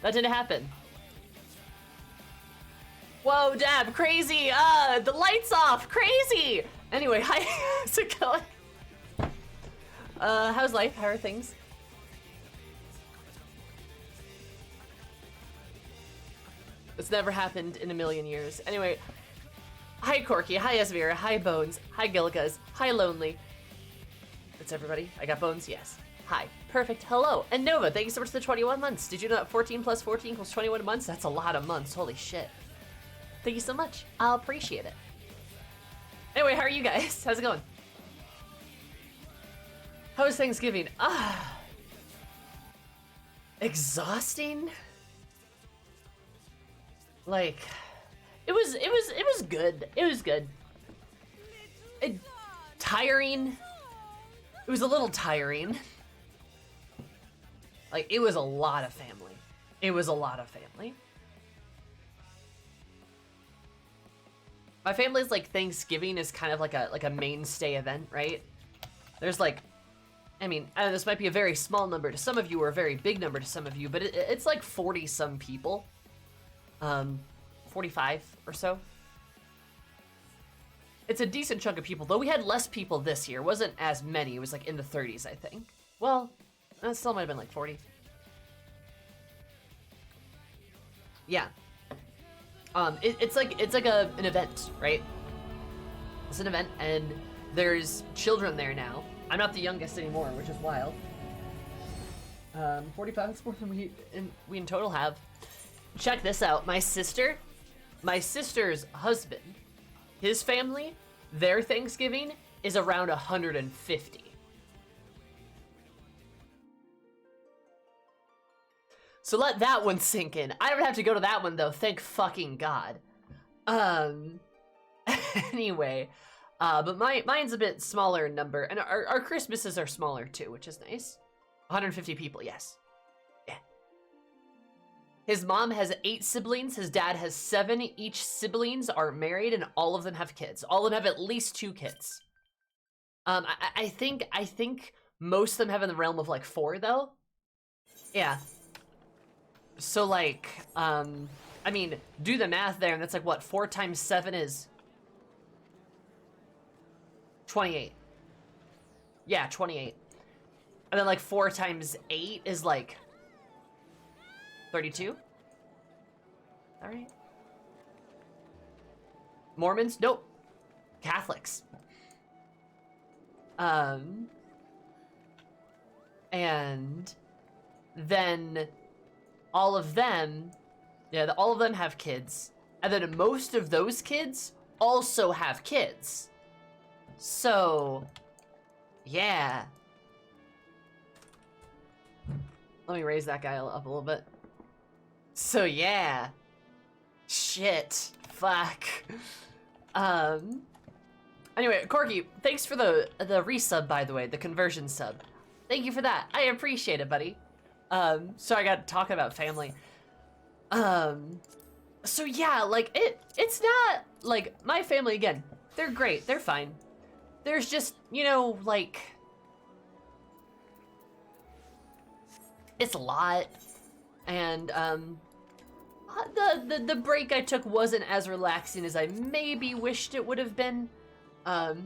That didn't happen. Whoa, Dab, crazy! The light's off, crazy! Anyway, hi, how's it going? How's life? How are things? It's never happened in a million years. Anyway, hi Corky, hi Esvira, hi Bones, hi Gilligas, hi Lonely. That's everybody. I got Bones, yes. Hi. Perfect. Hello. And Nova, thank you so much for the 21 months. Did you know that 14 plus 14 equals 21 months? That's a lot of months. Holy shit. Thank you so much. I'll appreciate it. Anyway, how are you guys? How's it going? How was Thanksgiving? Exhausting? Like, it was good. It was good. Tiring. It was a little tiring. Like, it was a lot of family. It was a lot of family. My family's like Thanksgiving is kind of like a mainstay event, right? There's like, I mean, this might be a very small number to some of you or a very big number to some of you, but it's like 40 some people. 45 or so. It's a decent chunk of people, though we had less people this year. It wasn't as many. It was like in the 30s, I think. Well, that still might have been like 40. Yeah. It's like an event, right? It's an event, and there's children there now. I'm not the youngest anymore, which is wild. 45 is more than we in total have. Check this out. My sister's husband, his family, their Thanksgiving is around 150. So let that one sink in. I don't have to go to that one though, thank fucking God. Anyway, but mine's a bit smaller in number, and our Christmases are smaller too, which is nice. 150 people, yes. Yeah. His mom has 8 siblings, his dad has 7. Each siblings are married, and all of them have kids. All of them have at least 2 kids. I think most of them have in the realm of like 4 though. Yeah. So like, I mean, do the math there, and that's like what, 4 times 7 is 28. Yeah, 28. And then like 4 times 8 is like 32? All right. Mormons? Nope. Catholics. And then all of them, all of them have kids. And then most of those kids also have kids. So, yeah. Let me raise that guy up a little bit. So, yeah. Shit. Fuck. Anyway, Corky, thanks for the resub, by the way, the conversion sub. Thank you for that. I appreciate it, buddy. So I got talking about family. So yeah, like, it's not, like, my family, again, they're great, they're fine. There's just, you know, like, it's a lot, and, the break I took wasn't as relaxing as I maybe wished it would have been. I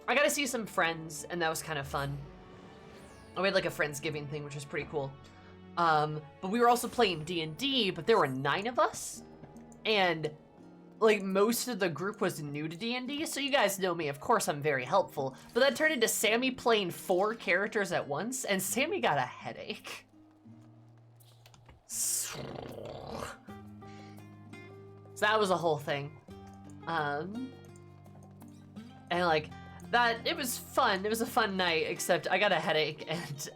got to see some friends, and that was kind of fun. We had like a Friendsgiving thing, which was pretty cool. But we were also playing D&D, but there were 9 of us, and like most of the group was new to D&D, so you guys know me, of course I'm very helpful, but that turned into Sammy playing 4 characters at once, and Sammy got a headache. So that was a whole thing. And like, that, it was fun. It was a fun night, except I got a headache, and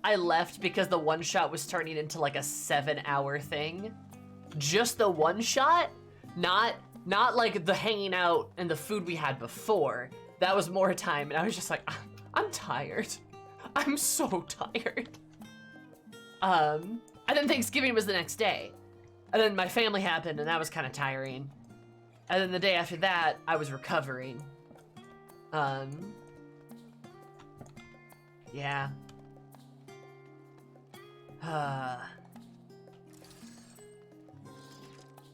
I left because the one shot was turning into like a 7-hour thing. Just the one shot, not like the hanging out and the food we had before. That was more time, and I was just like, I'm tired. I'm so tired. And then Thanksgiving was the next day. And then my family happened, and that was kind of tiring. And then the day after that, I was recovering. Yeah.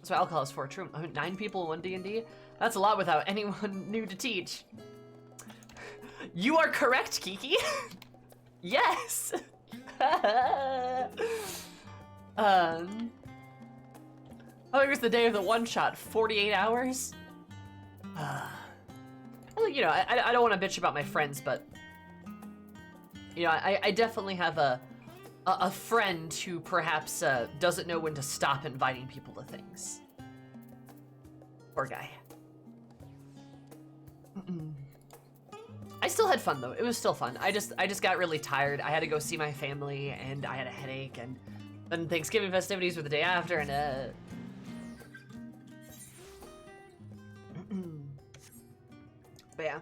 That's what alcohol is for, true. 9 people in one D&D? That's a lot without anyone new to teach. You are correct, Kiki. Yes. I think it was the day of the one-shot, 48 hours? You know, I don't want to bitch about my friends, but you know, I definitely have a friend who perhaps doesn't know when to stop inviting people to things. Poor guy. I still had fun though. It was still fun. I just got really tired. I had to go see my family, and I had a headache, and then Thanksgiving festivities were the day after, and but yeah.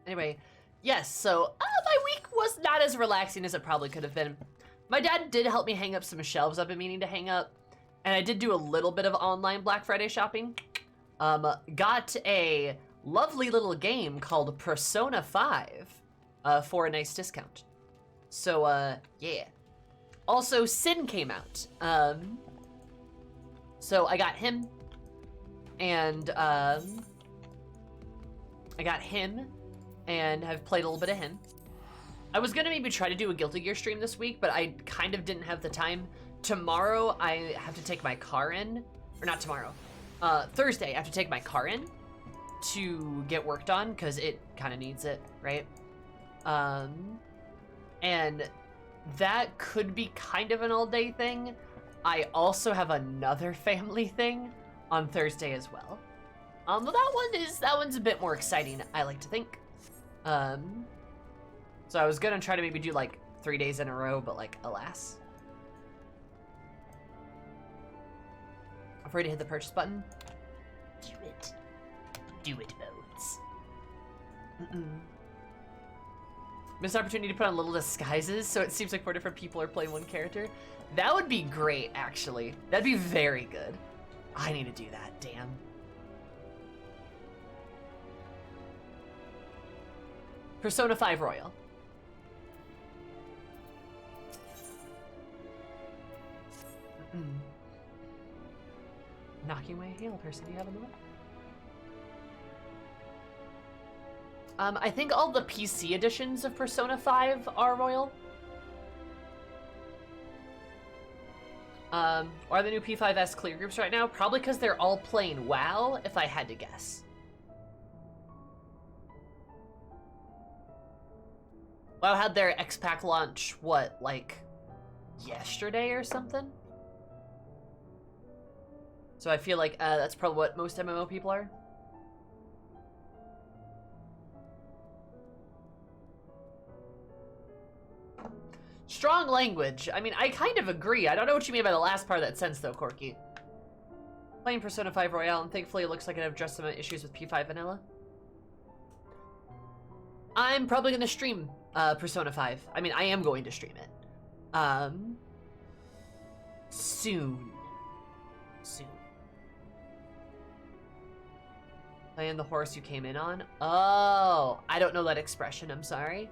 Anyway, yes, so my week was not as relaxing as it probably could have been. My dad did help me hang up some shelves I've been meaning to hang up, and I did do a little bit of online Black Friday shopping. Got a lovely little game called Persona 5 for a nice discount. So, yeah. Also, Sin came out. So I got him, and I've played a little bit of him. I was gonna maybe try to do a Guilty Gear stream this week, but I kind of didn't have the time. Tomorrow, I have to take my car in, or not tomorrow. Thursday, I have to take my car in to get worked on, because it kind of needs it, right? And that could be kind of an all-day thing. I also have another family thing on Thursday as well. But that one's a bit more exciting, I like to think. So I was gonna try to maybe do like 3 days in a row, but like, alas. Afraid to hit the purchase button? Do it. Do it, Bones. Missed opportunity to put on little disguises, so it seems like 4 different people are playing one character. That would be great, actually. That'd be very good. I need to do that, damn. Persona 5 Royal. Knocking away a hail person, do you have another? I think all the PC editions of Persona 5 are Royal. Why are the new P5S clear groups right now? Probably because they're all playing WoW, if I had to guess. WoW had their X-Pack launch, what, like, yesterday or something? So I feel like that's probably what most MMO people are. Strong language. I mean, I kind of agree. I don't know what you mean by the last part of that sentence, though, Corky. Playing Persona 5 Royale, and thankfully it looks like I've addressed some issues with P5 Vanilla. I'm probably going to stream Persona 5. I mean, I am going to stream it. Soon. Playing the horse you came in on? Oh, I don't know that expression, I'm sorry.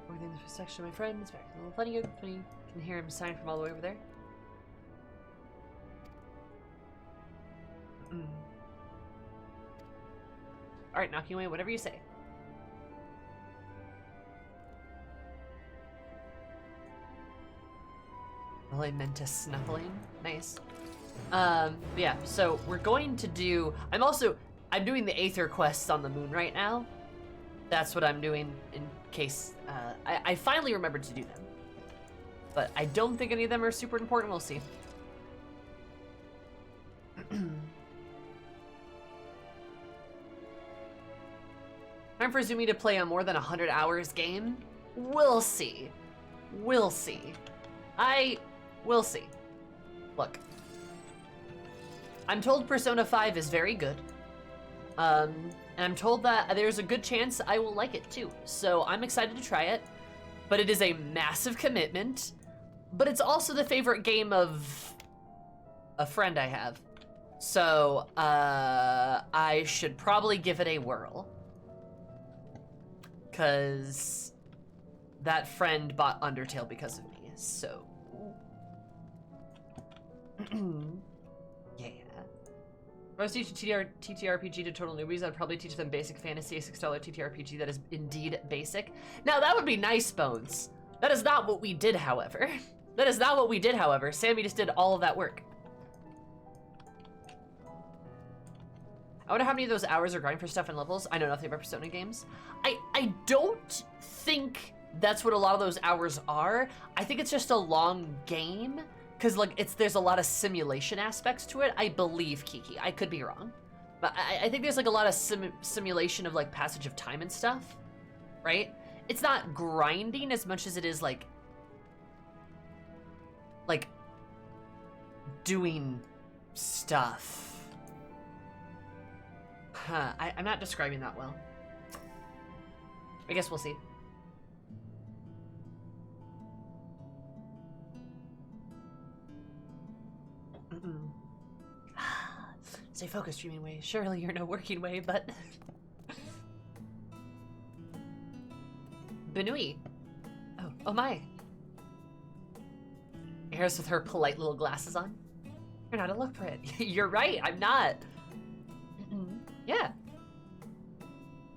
Within the section of my friends, back to the little funny good. You can hear him sign from all the way over there. Alright, knocking away, whatever you say. Well, I meant to snuffling. Nice. Yeah, so we're going to do... I'm doing the Aether quests on the moon right now. That's what I'm doing in case... I finally remembered to do them. But I don't think any of them are super important. We'll see. Time for Zumi to play a more than 100 hours game? We'll see. We'll see. We'll see. Look. I'm told Persona 5 is very good. And I'm told that there's a good chance I will like it too. So I'm excited to try it. But it is a massive commitment. But it's also the favorite game of a friend I have. So I should probably give it a whirl. Because that friend bought Undertale because of me, so. Yeah. If I was teaching TTRPG to total newbies, I'd probably teach them basic fantasy, a $6 TTRPG that is indeed basic. Now, that would be nice, Bones. That is not what we did, however. That is not what we did, however. Sammy just did all of that work. I wonder how many of those hours are grind for stuff and levels. I know nothing about Persona games. I don't think that's what a lot of those hours are. I think it's just a long game, because like there's a lot of simulation aspects to it. I believe, Kiki. I could be wrong. But I think there's like a lot of simulation of like passage of time and stuff, right? It's not grinding as much as it is like doing stuff. Huh, I'm not describing that well. I guess we'll see. Stay focused, dreaming way. Surely you're no working way, but... Benui. Oh my. Eris with her polite little glasses on. You're not a look for it. You're right, I'm not. Yeah.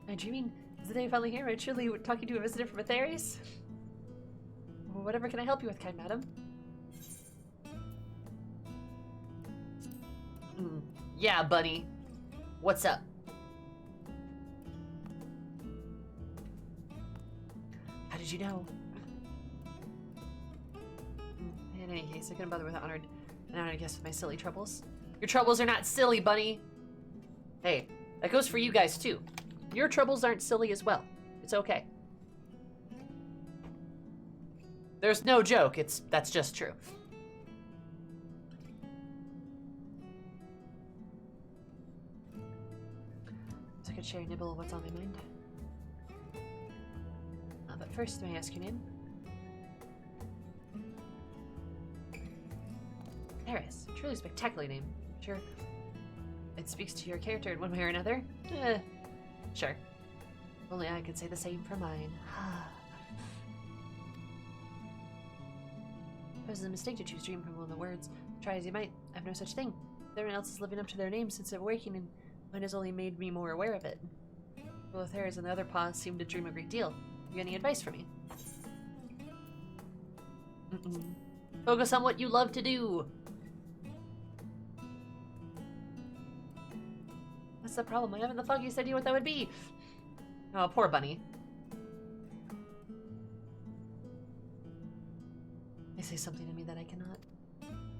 My dreaming is the day I finally hear. I truly talking to a visitor from Atheres. Whatever can I help you with, kind madam? Yeah, bunny. What's up? How did you know? In any case, I couldn't bother with honored. And I guess with my silly troubles. Your troubles are not silly, bunny. Hey, that goes for you guys too. Your troubles aren't silly as well. It's okay. There's no joke. That's just true. So I could share a nibble of what's on my mind. But first, may I ask your name? Eris. Truly spectacular name. Sure. It speaks to your character in one way or another. Sure. Only I could say the same for mine. It was a mistake to choose dream from one of the words. Try as you might, I have no such thing. Everyone else is living up to their names since awakening, and mine has only made me more aware of it. Both Harris and the other paws seem to dream a great deal. You got any advice for me? Focus on what you love to do. What's the problem? I haven't the foggiest idea what that would be. Oh, poor bunny. They say something to me that I cannot.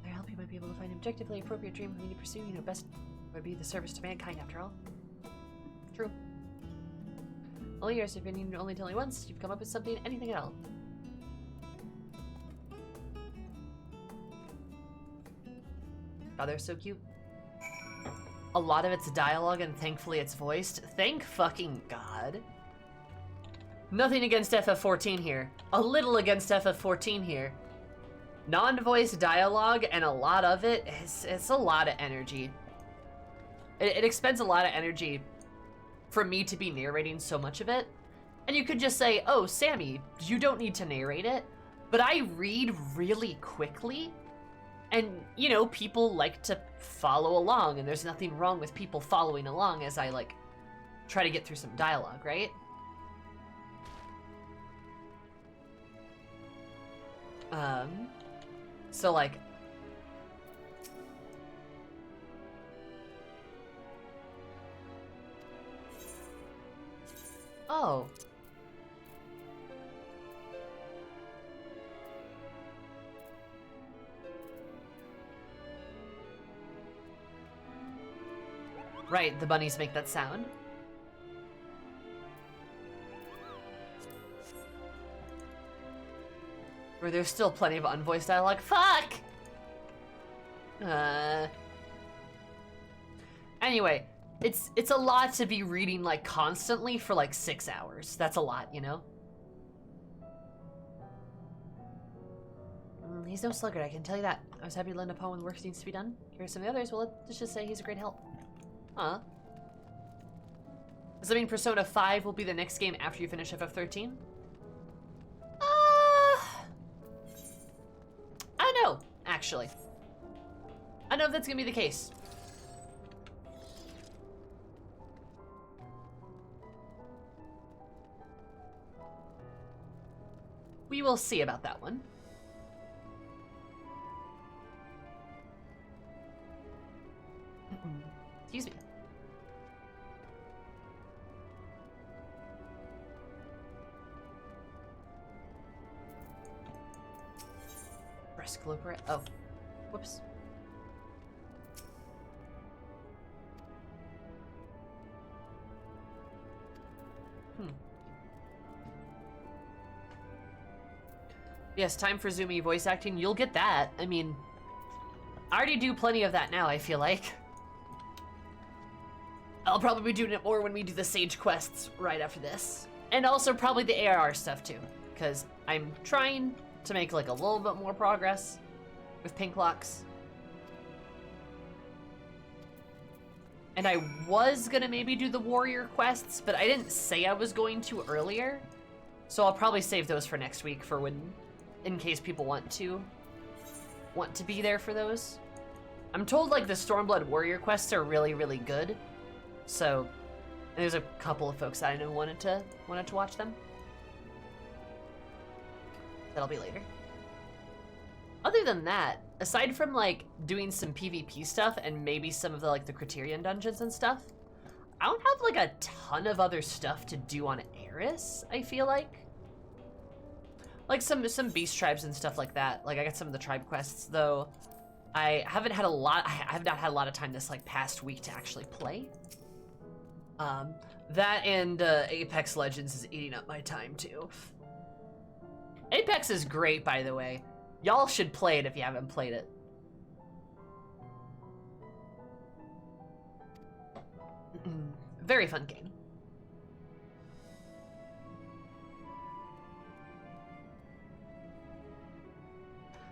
Their help, you might be able to find an objectively appropriate dream for me to pursue. You know, best would be the service to mankind, after all. True. All yours, if you need to only tell me once, you've come up with something, anything at all. Oh, they're so cute. A lot of it's dialogue, and thankfully it's voiced. Thank fucking God. Nothing against FF14 here. A little against FF14 here. Non-voiced dialogue, and a lot of it, it's a lot of energy. It expends a lot of energy for me to be narrating so much of it. And you could just say, oh, Sammy, you don't need to narrate it. But I read really quickly. And, you know, people like to follow along, and there's nothing wrong with people following along as I, like, try to get through some dialogue, right? So, like... Oh. Right, the bunnies make that sound. Where there's still plenty of unvoiced dialogue. Fuck! Anyway, it's a lot to be reading, like, constantly for, like, 6 hours. That's a lot, you know? He's no sluggard, I can tell you that. I was happy to lend a pawn when work needs to be done. Here are some of the others. Well, let's just say he's a great help. Huh? Does that mean Persona 5 will be the next game after you finish FF13? actually. I don't know if that's gonna be the case. We will see about that one. Excuse me. Breast cloper. Oh, whoops. Yes, time for Zoomy voice acting. You'll get that. I mean, I already do plenty of that now, I feel like. I'll probably be doing it more when we do the Sage quests right after this. And also probably the ARR stuff too, because I'm trying to make like a little bit more progress with Pinklox. And I was gonna maybe do the warrior quests, but I didn't say I was going to earlier. So I'll probably save those for next week for when, in case people want to be there for those. I'm told like the Stormblood warrior quests are really, really good. So, and there's a couple of folks that I know wanted to watch them. That'll be later. Other than that, aside from like doing some PvP stuff and maybe some of the like the Criterion dungeons and stuff, I don't have like a ton of other stuff to do on Eris, I feel like. Like some beast tribes and stuff like that. Like I got some of the tribe quests, though I have not had a lot of time this like past week to actually play. That and Apex Legends is eating up my time too. Apex is great, by the way. Y'all should play it if you haven't played it. Very fun game.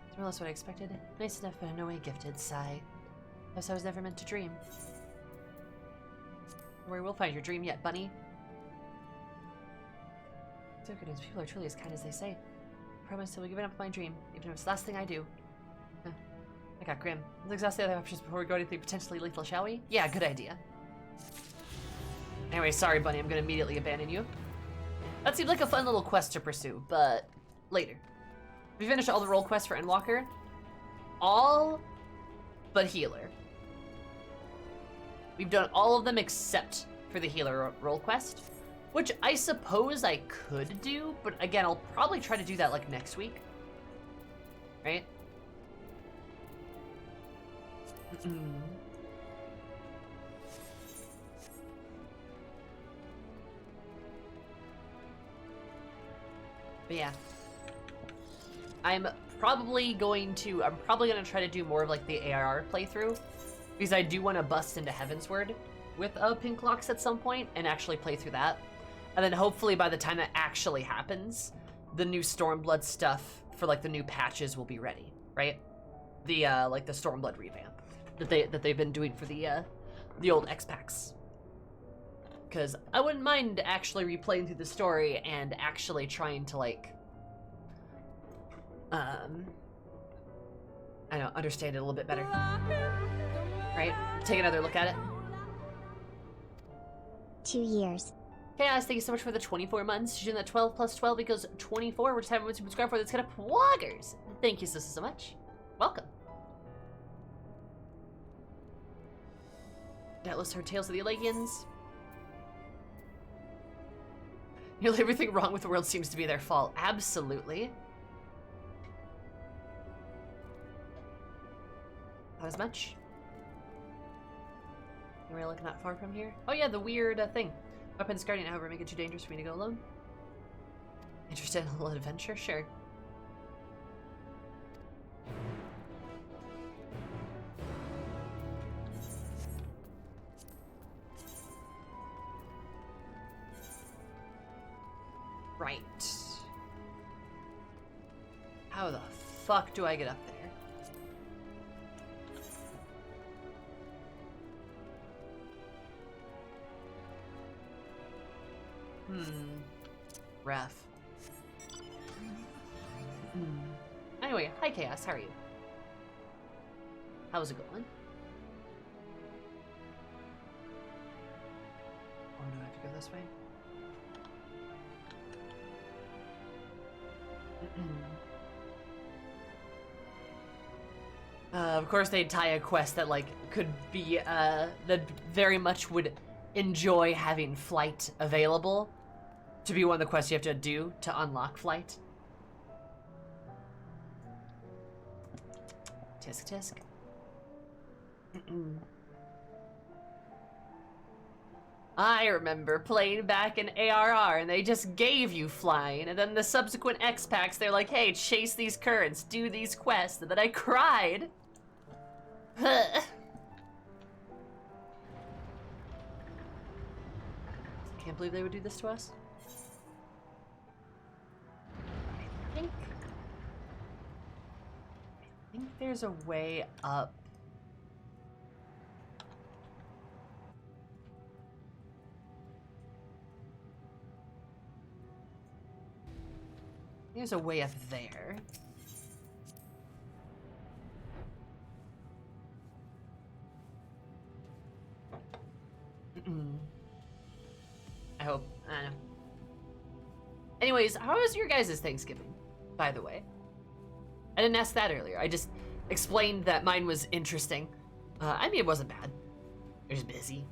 It's more or less what I expected. Nice enough, but in no way gifted. Sigh. Guess I was never meant to dream. Where we'll find your dream yet, bunny. So goodness, people are truly as kind as they say. I promise I will give it up my dream, even if it's the last thing I do. I got grim. Let's exhaust the other options before we go to anything potentially lethal, shall we? Yeah, good idea. Anyway, sorry, bunny, I'm gonna immediately abandon you. That seemed like a fun little quest to pursue, but later. We finished all the role quests for Endwalker. All but healer. We've done all of them except for the healer role quest, which I suppose I could do, but again, I'll probably try to do that like next week, right? But yeah, I'm probably gonna try to do more of like the ARR playthrough, because I do want to bust into Heavensward with Pinklox at some point and actually play through that. And then hopefully by the time that actually happens, the new Stormblood stuff for like the new patches will be ready, right? The like the Stormblood revamp that they've been doing for the old X packs. Because I wouldn't mind actually replaying through the story and actually trying to like I know, understand it a little bit better. Right? Take another look at it. 2 years. Chaos, thank you so much for the 24 months. You're doing that 12 plus 12 equals 24. We're just having to subscribe for this kind of bloggers. Thank you so much. Welcome. Doubtless heard tales of the Elegians. Nearly everything wrong with the world seems to be their fault. Absolutely. Not as much. We're like not far from here. Oh yeah, the weird thing. Weapons guardian, however, make it too dangerous for me to go alone. Interested in a little adventure? Sure. Right. How the fuck do I get up there? Ref. Anyway, hi Chaos, how are you? How's it going? Oh no, I have to go this way? Of course they'd tie a quest that, like, could be, that very much would enjoy having flight available to be one of the quests you have to do to unlock flight. Tisk tisk. I remember playing back in ARR and they just gave you flying, and then the subsequent X packs they're like, hey, chase these currents, do these quests, and then I cried. Can't believe they would do this to us. I think there's a way up. There's a way up there. I hope. I don't know. Anyways, how was your guys' Thanksgiving, by the way? I didn't ask that earlier. I just explained that mine was interesting. I mean, it wasn't bad. It was busy.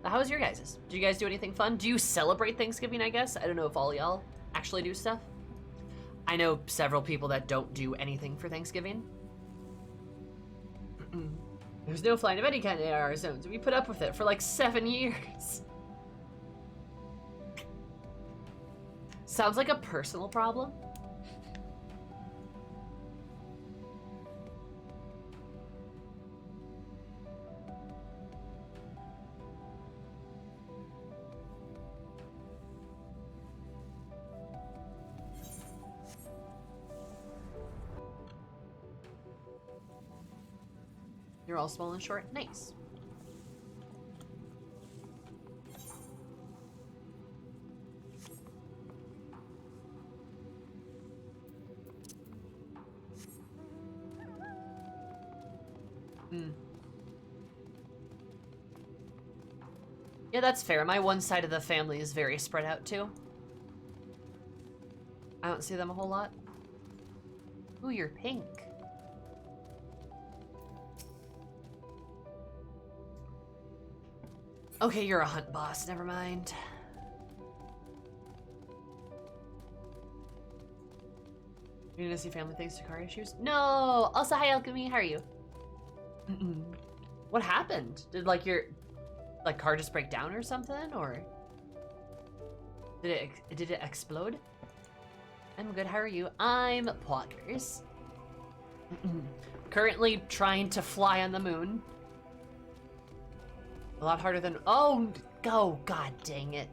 How was your guys'? Did you guys do anything fun? Do you celebrate Thanksgiving, I guess? I don't know if all y'all actually do stuff. I know several people that don't do anything for Thanksgiving. There's no flying of any kind in our zones. We put up with it for like 7 years. Sounds like a personal problem. You're all small and short. Nice. Yeah, that's fair. My one side of the family is very spread out too. I don't see them a whole lot. Ooh, you're pink. Okay, you're a hunt boss. Never mind. You're gonna see family thanks to car issues? No! Also, hi, Alchemy. How are you? What happened? Did, like, your car just break down or something? Or did it explode? I'm good. How are you? I'm Poggers. Currently trying to fly on the moon. A lot harder than... Oh, go! God dang it.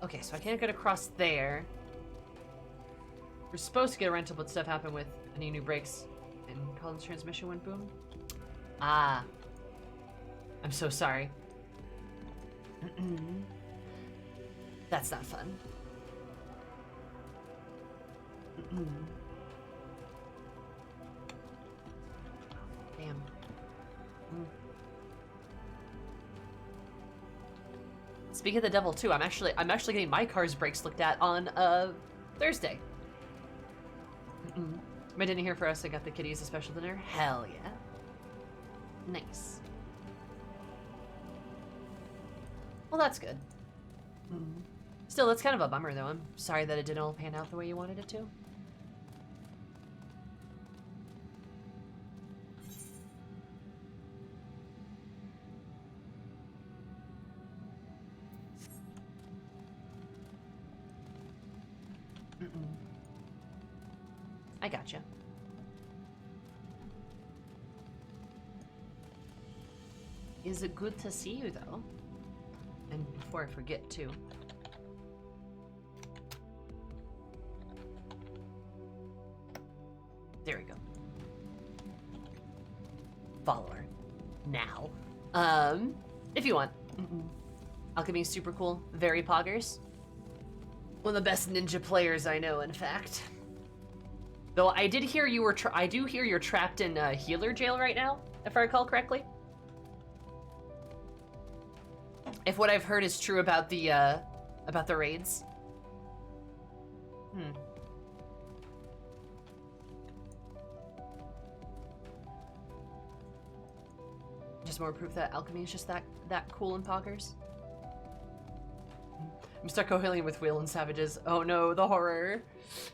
Okay, so I can't get across there. We're supposed to get a rental, but stuff happened with any new brakes, and Colin's transmission went boom. Ah. I'm so sorry. That's not fun. Damn. Speaking of the devil too, I'm actually getting my car's brakes looked at on Thursday. My dinner here for us. I got the kitties a special dinner. Hell yeah. Nice. Well, that's good. Still, that's kind of a bummer though. I'm sorry that it didn't all pan out the way you wanted it to. I gotcha. Is it good to see you though? And before I forget too. There we go. Follower. Now. If you want. Alchemy's super cool. Very poggers. One of the best ninja players I know, in fact. Though I did hear you were, I do hear you're trapped in healer jail right now, if I recall correctly. If what I've heard is true about the raids. Just more proof that alchemy is just that cool in poggers. I'm stuck co-healing with Will and Savages. Oh no, the horror.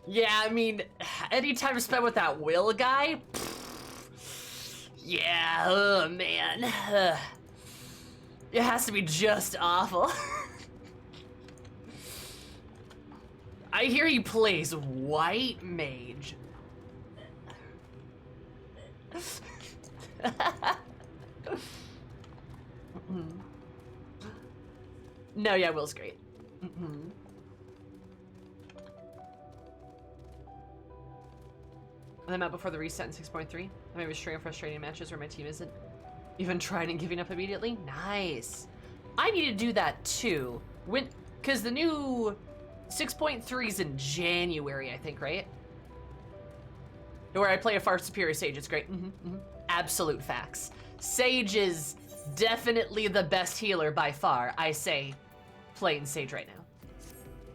Yeah, I mean, any time spent with that Will guy, yeah, oh man. It has to be just awful. I hear he plays white mage. No, yeah, Will's great. And I'm out before the reset in 6.3. I may be straight frustrating matches where my team isn't even trying and giving up immediately. Nice. I need to do that too. Because the new 6.3 is in January, I think, right? Where I play a far superior Sage. It's great. Absolute facts. Sage is definitely the best healer by far. I say playing Sage right now.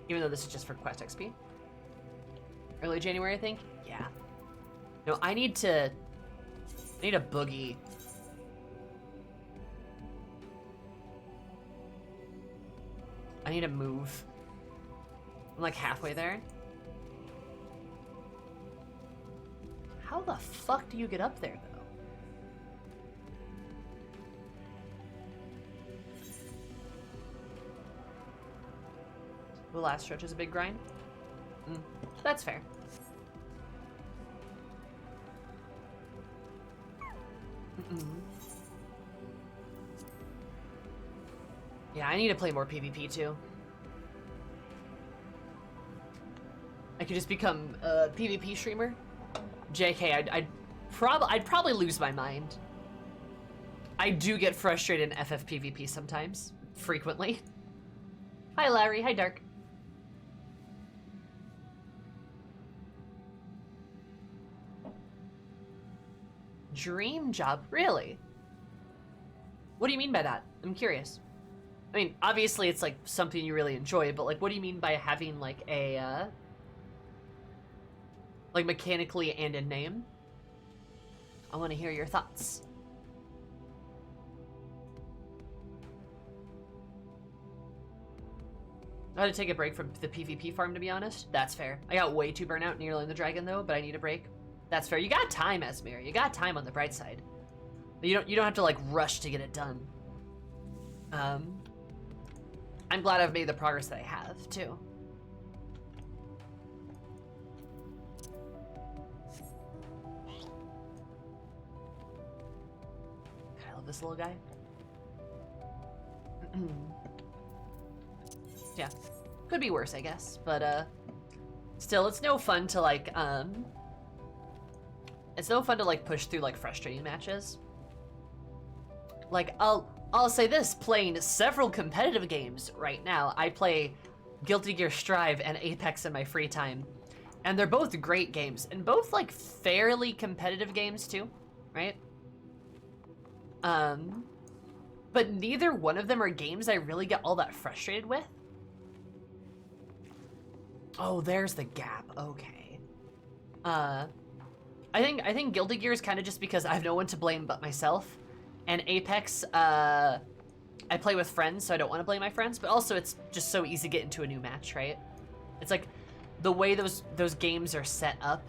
Even though this is just for Quest XP. Early January, I think? Yeah. No, I need a boogie. I need to move. I'm like halfway there. How the fuck do you get up there, though? The last stretch is a big grind. That's fair. Yeah, I need to play more PvP too. I could just become a PvP streamer. JK, I'd probably lose my mind. I do get frustrated in FFPvP sometimes, frequently. Hi Larry, hi Dark. Dream job, really? What do you mean by that? I'm curious. I mean, obviously it's like something you really enjoy, but like, what do you mean by having like a, like mechanically and in name? I want to hear your thoughts. I had to take a break from the PvP farm, to be honest. That's fair. I got way too burnt out nearly the dragon though, but I need a break. That's fair. You got time, Esmir. You got time on the bright side. But you don't have to like rush to get it done. I'm glad I've made the progress that I have too. I love this little guy. Yeah, could be worse, I guess, but still, it's no fun to like it's no fun to like push through like frustrating matches. Like I'll say this, playing several competitive games right now. I play Guilty Gear Strive and Apex in my free time, and they're both great games and both like fairly competitive games too, right? But neither one of them are games I really get all that frustrated with. Oh, there's the gap. Okay. I think Guilty Gear is kind of just because I have no one to blame but myself. And Apex, I play with friends, so I don't want to blame my friends, but also it's just so easy to get into a new match, right? It's like the way those games are set up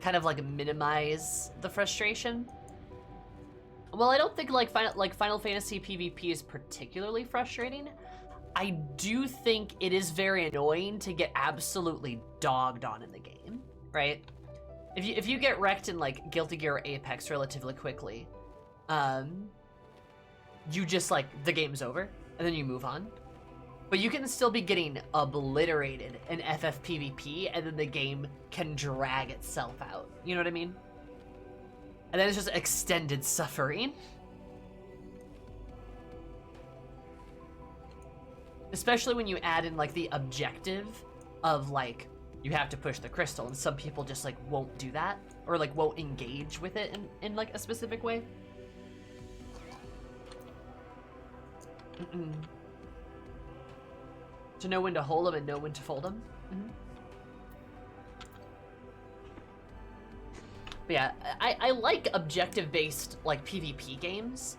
kind of like minimize the frustration. Well, I don't think like Final Fantasy PvP is particularly frustrating. I do think it is very annoying to get absolutely dogged on in the game, right? If you get wrecked in like Guilty Gear or Apex relatively quickly, you just like, the game's over, and then you move on. But you can still be getting obliterated in FFPvP, and then the game can drag itself out. You know what I mean? And then it's just extended suffering. Especially when you add in like the objective of like you have to push the crystal, and some people just like won't do that, or like won't engage with it in like a specific way. To know when to hold them and know when to fold them. But yeah, I like objective-based like PvP games,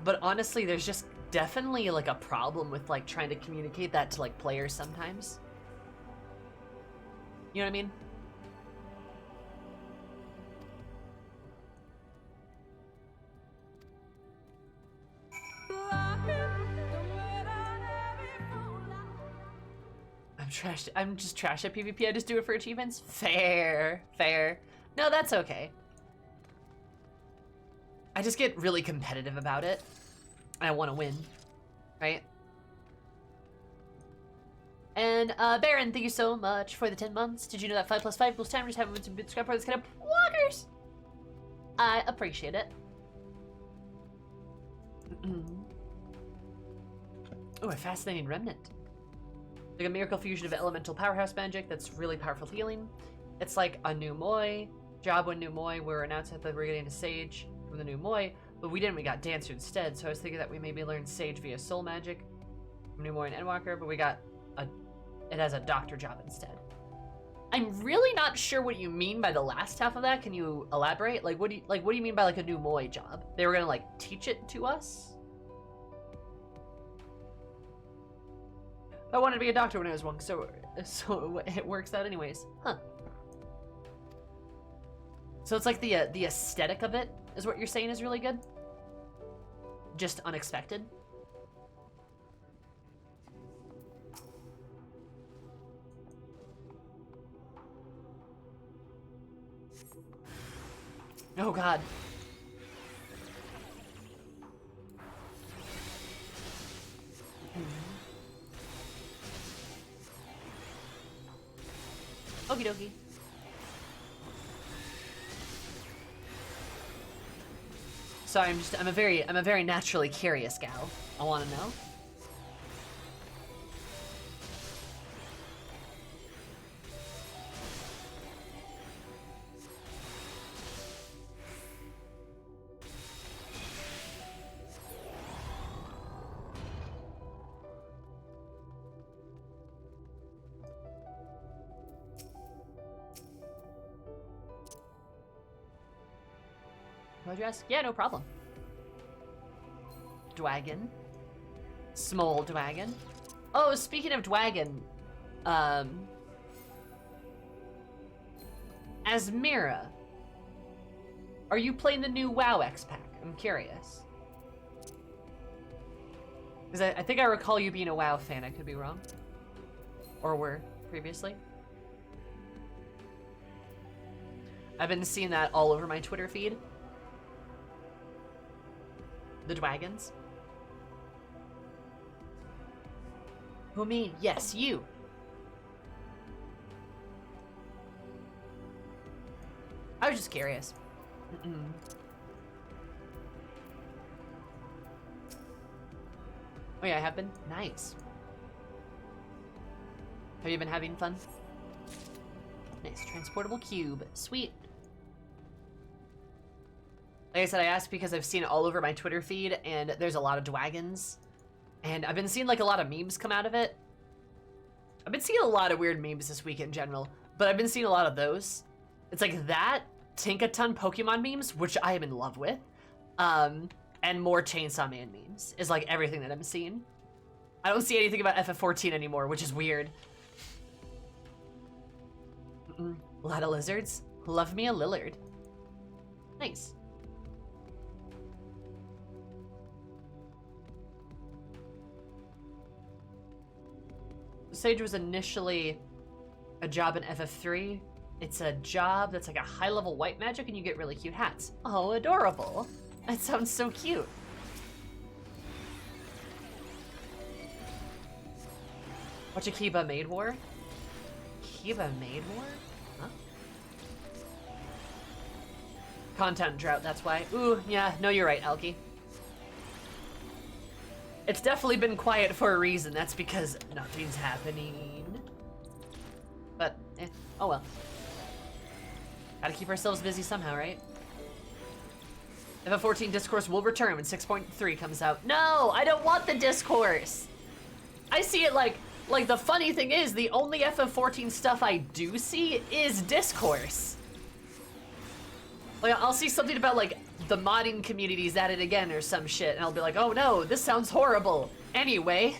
but honestly, there's just definitely like a problem with like trying to communicate that to like players sometimes. You know what I mean? I'm just trash at PvP. I just do it for achievements. Fair. No, that's okay. I just get really competitive about it. I want to win, right? And Baron, thank you so much for the 10 months. Did you know that 5 + 5 = 10? We just haven't been to subscribe for this kind of bloggers. I appreciate it. Oh, a fascinating remnant. Like a miracle fusion of elemental powerhouse magic that's really powerful healing. It's like a new Moi. Job when new Moi were announced that we're getting a Sage from the new Moi, but we didn't, we got Dancer instead, so I was thinking that we maybe learned Sage via Soul Magic from new Moi and Endwalker, but we got it has a Doctor job instead. I'm really not sure what you mean by the last half of that. Can you elaborate? Like what do you mean by like a new Moi job? They were gonna like teach it to us? I wanted to be a doctor when I was young, so it works out anyways. Huh. So it's like the aesthetic of it is what you're saying is really good? Just unexpected? Oh god. Okie dokie. Sorry, I'm a very naturally curious gal. I want to know. What'd you ask? Yeah, no problem. Dwagon. Small Dwagon. Oh, speaking of Dwagon, as Mira, are you playing the new WoW X-Pack? I'm curious. Because I think I recall you being a WoW fan. I could be wrong. Or were previously. I've been seeing that all over my Twitter feed. The Dwagons. Who me? Yes, you. I was just curious. Oh yeah, I have been. Nice. Have you been having fun? Nice. Transportable cube. Sweet. Like I said, I asked because I've seen it all over my Twitter feed, and there's a lot of Dwagons. And I've been seeing like a lot of memes come out of it. I've been seeing a lot of weird memes this week in general, but I've been seeing a lot of those. It's like that, Tinkaton Pokemon memes, which I am in love with, and more Chainsaw Man memes is like everything that I'm seeing. I don't see anything about FF14 anymore, which is weird. A lot of lizards. Love me a Lillard. Nice. Sage was initially a job in FF3. It's a job that's like a high-level white magic and you get really cute hats. Oh, adorable. That sounds so cute. Watch a Kiba Maid War? Kiba Maid War? Huh? Content drought, that's why. Ooh, yeah, no, you're right, Elkie. It's definitely been quiet for a reason. That's because nothing's happening. But, oh well. Gotta keep ourselves busy somehow, right? FF14 Discourse will return when 6.3 comes out. No, I don't want the Discourse. I see it like the funny thing is, the only FF14 stuff I do see is Discourse. Like, I'll see something about, like, the modding community's at it again or some shit, and I'll be like, oh no, this sounds horrible. Anyway,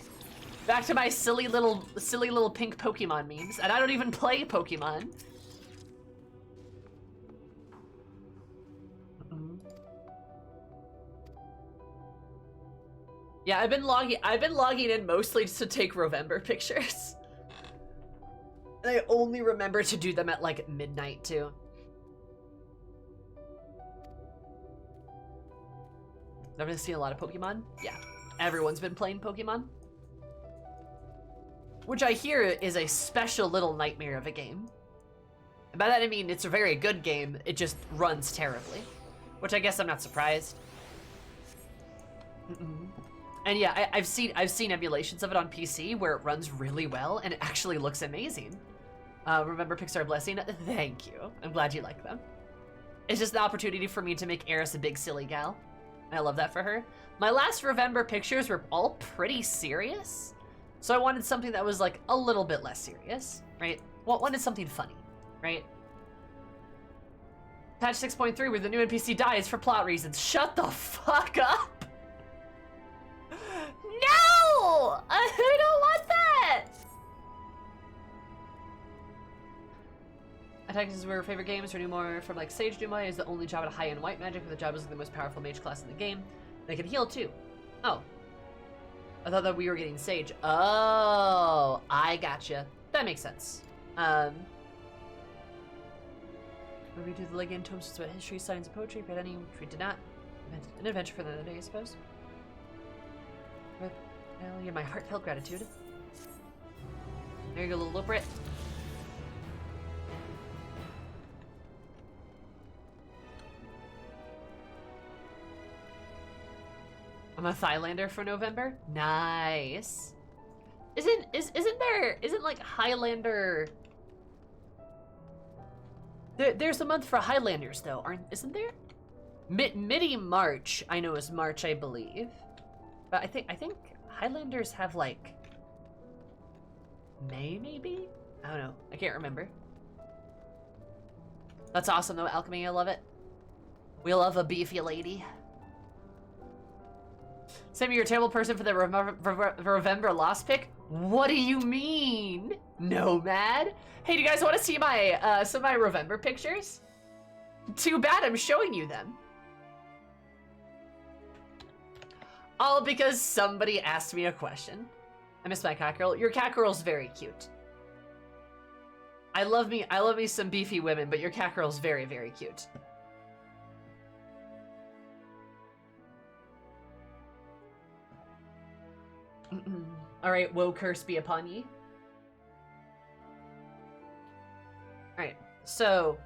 back to my silly little pink Pokemon memes, and I don't even play Pokemon. Yeah, I've been logging in mostly just to take Rovember pictures. And I only remember to do them at like midnight too. Never seen a lot of Pokemon? Yeah, everyone's been playing Pokemon. Which I hear is a special little nightmare of a game. And by that I mean it's a very good game, it just runs terribly. Which I guess I'm not surprised. And yeah, I've seen emulations of it on PC where it runs really well and it actually looks amazing. Remember Pixar Blessing? Thank you. I'm glad you like them. It's just the opportunity for me to make Eris a big silly gal. I love that for her. My last Rovember pictures were all pretty serious. So I wanted something that was like a little bit less serious, right? Well, wanted something funny, right? Patch 6.3 where the new NPC dies for plot reasons. Shut the fuck up! No! I don't want that! Attack is where favorite games or do more from like Sage Dumai is the only job at high-end white magic where the job is like the most powerful mage class in the game. They can heal too. Oh. I thought that we were getting Sage. Oh, I gotcha. That makes sense. When we do the Legion Tomes, it's about history, science, and poetry, but any which we did not. An adventure for another day, I suppose. Well, you're my heartfelt gratitude. There you go, little Brit. I'm a Thailander for November. Nice. Isn't like Highlander? There's a month for Highlanders though, isn't there? Midi March, I know is March, I believe. But I think Highlanders have like May maybe? I don't know. I can't remember. That's awesome though, Alchemy. I love it. We love a beefy lady. Send me your table person for the Rovember Lost pick. What do you mean, Nomad? Hey, do you guys want to see my some of my Rovember pictures? Too bad I'm showing you them. All because somebody asked me a question. I miss my cat girl. Your cat girl's very cute. I love me some beefy women, but your cat girl's very, very cute. All right, woe curse be upon ye. All right, so.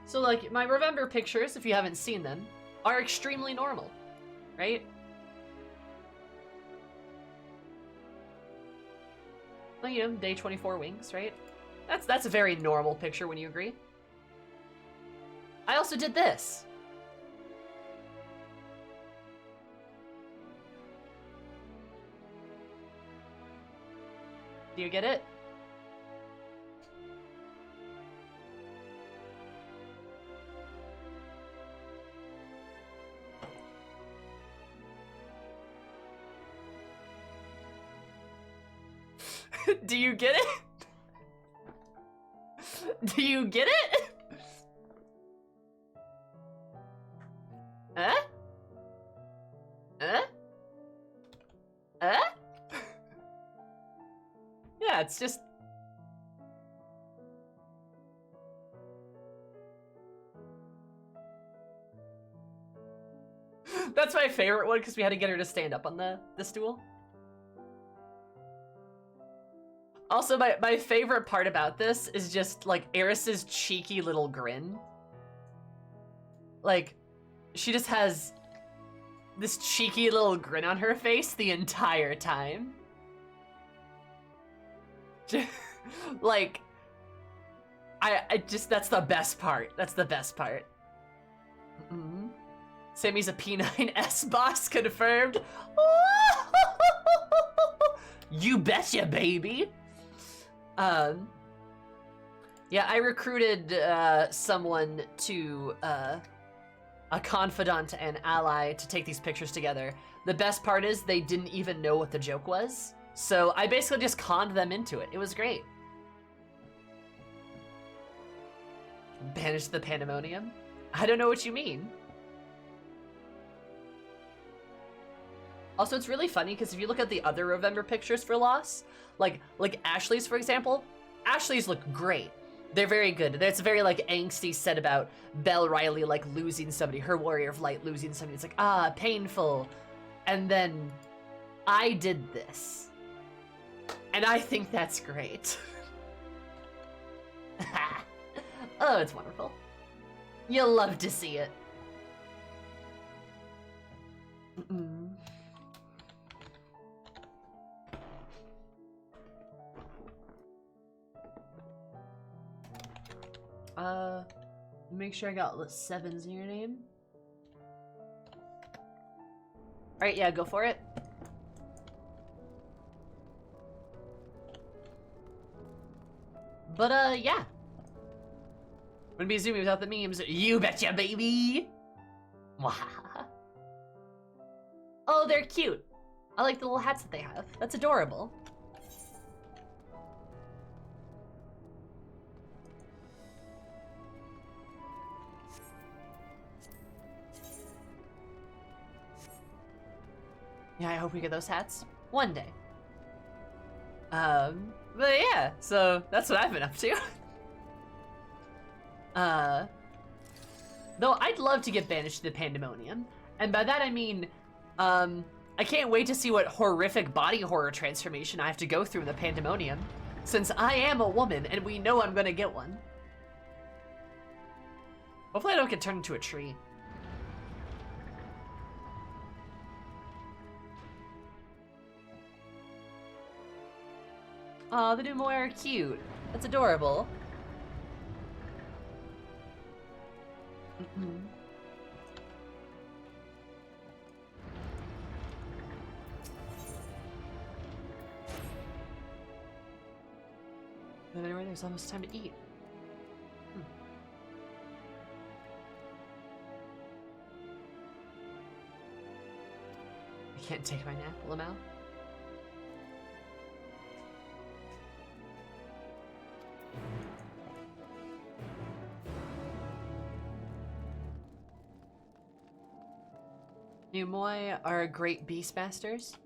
So like my Rovember pictures, if you haven't seen them, are extremely normal, right? Well, you know, day 24 wings, right? That's a very normal picture, wouldn't you agree? I also did this. Do you get it? Do you get it? Do you get it? Yeah, it's just... That's my favorite one because we had to get her to stand up on the stool. Also, my favorite part about this is just, like, Eris's cheeky little grin. Like, she just has this cheeky little grin on her face the entire time. Like, I just, that's the best part. That's the best part. Mm-hmm. Sammy's a P9S boss, confirmed. You betcha, baby. Yeah, I recruited someone to a confidant and ally to take these pictures together. The best part is they didn't even know what the joke was, so I basically just conned them into it. It was great. Banish the pandemonium? I don't know what you mean. Also, it's really funny because if you look at the other November pictures for Lost, like Ashley's, for example, Ashley's look great. They're very good. It's a very, like, angsty set about Belle Riley, like, losing somebody, her warrior of light losing somebody. It's like, ah, painful. And then I did this. And I think that's great. Oh, it's wonderful. You'll love to see it. Mm-mm. Make sure I got the 7s in your name. Alright, yeah, go for it. But, yeah. Wouldn't be Zoomy without the memes. You betcha, baby! Oh, they're cute. I like the little hats that they have. That's adorable. Yeah, I hope we get those hats one day. But yeah, so that's what I've been up to. Though I'd love to get banished to the Pandemonium, and by that I mean, I can't wait to see what horrific body horror transformation I have to go through in the Pandemonium, since I am a woman and we know I'm gonna get one. Hopefully I don't get turned into a tree. Aw, the new Moai are cute. That's adorable. Mm-mm. Anyway, there's almost time to eat. I can't take my nap, Lamau. New Moai are great beastmasters.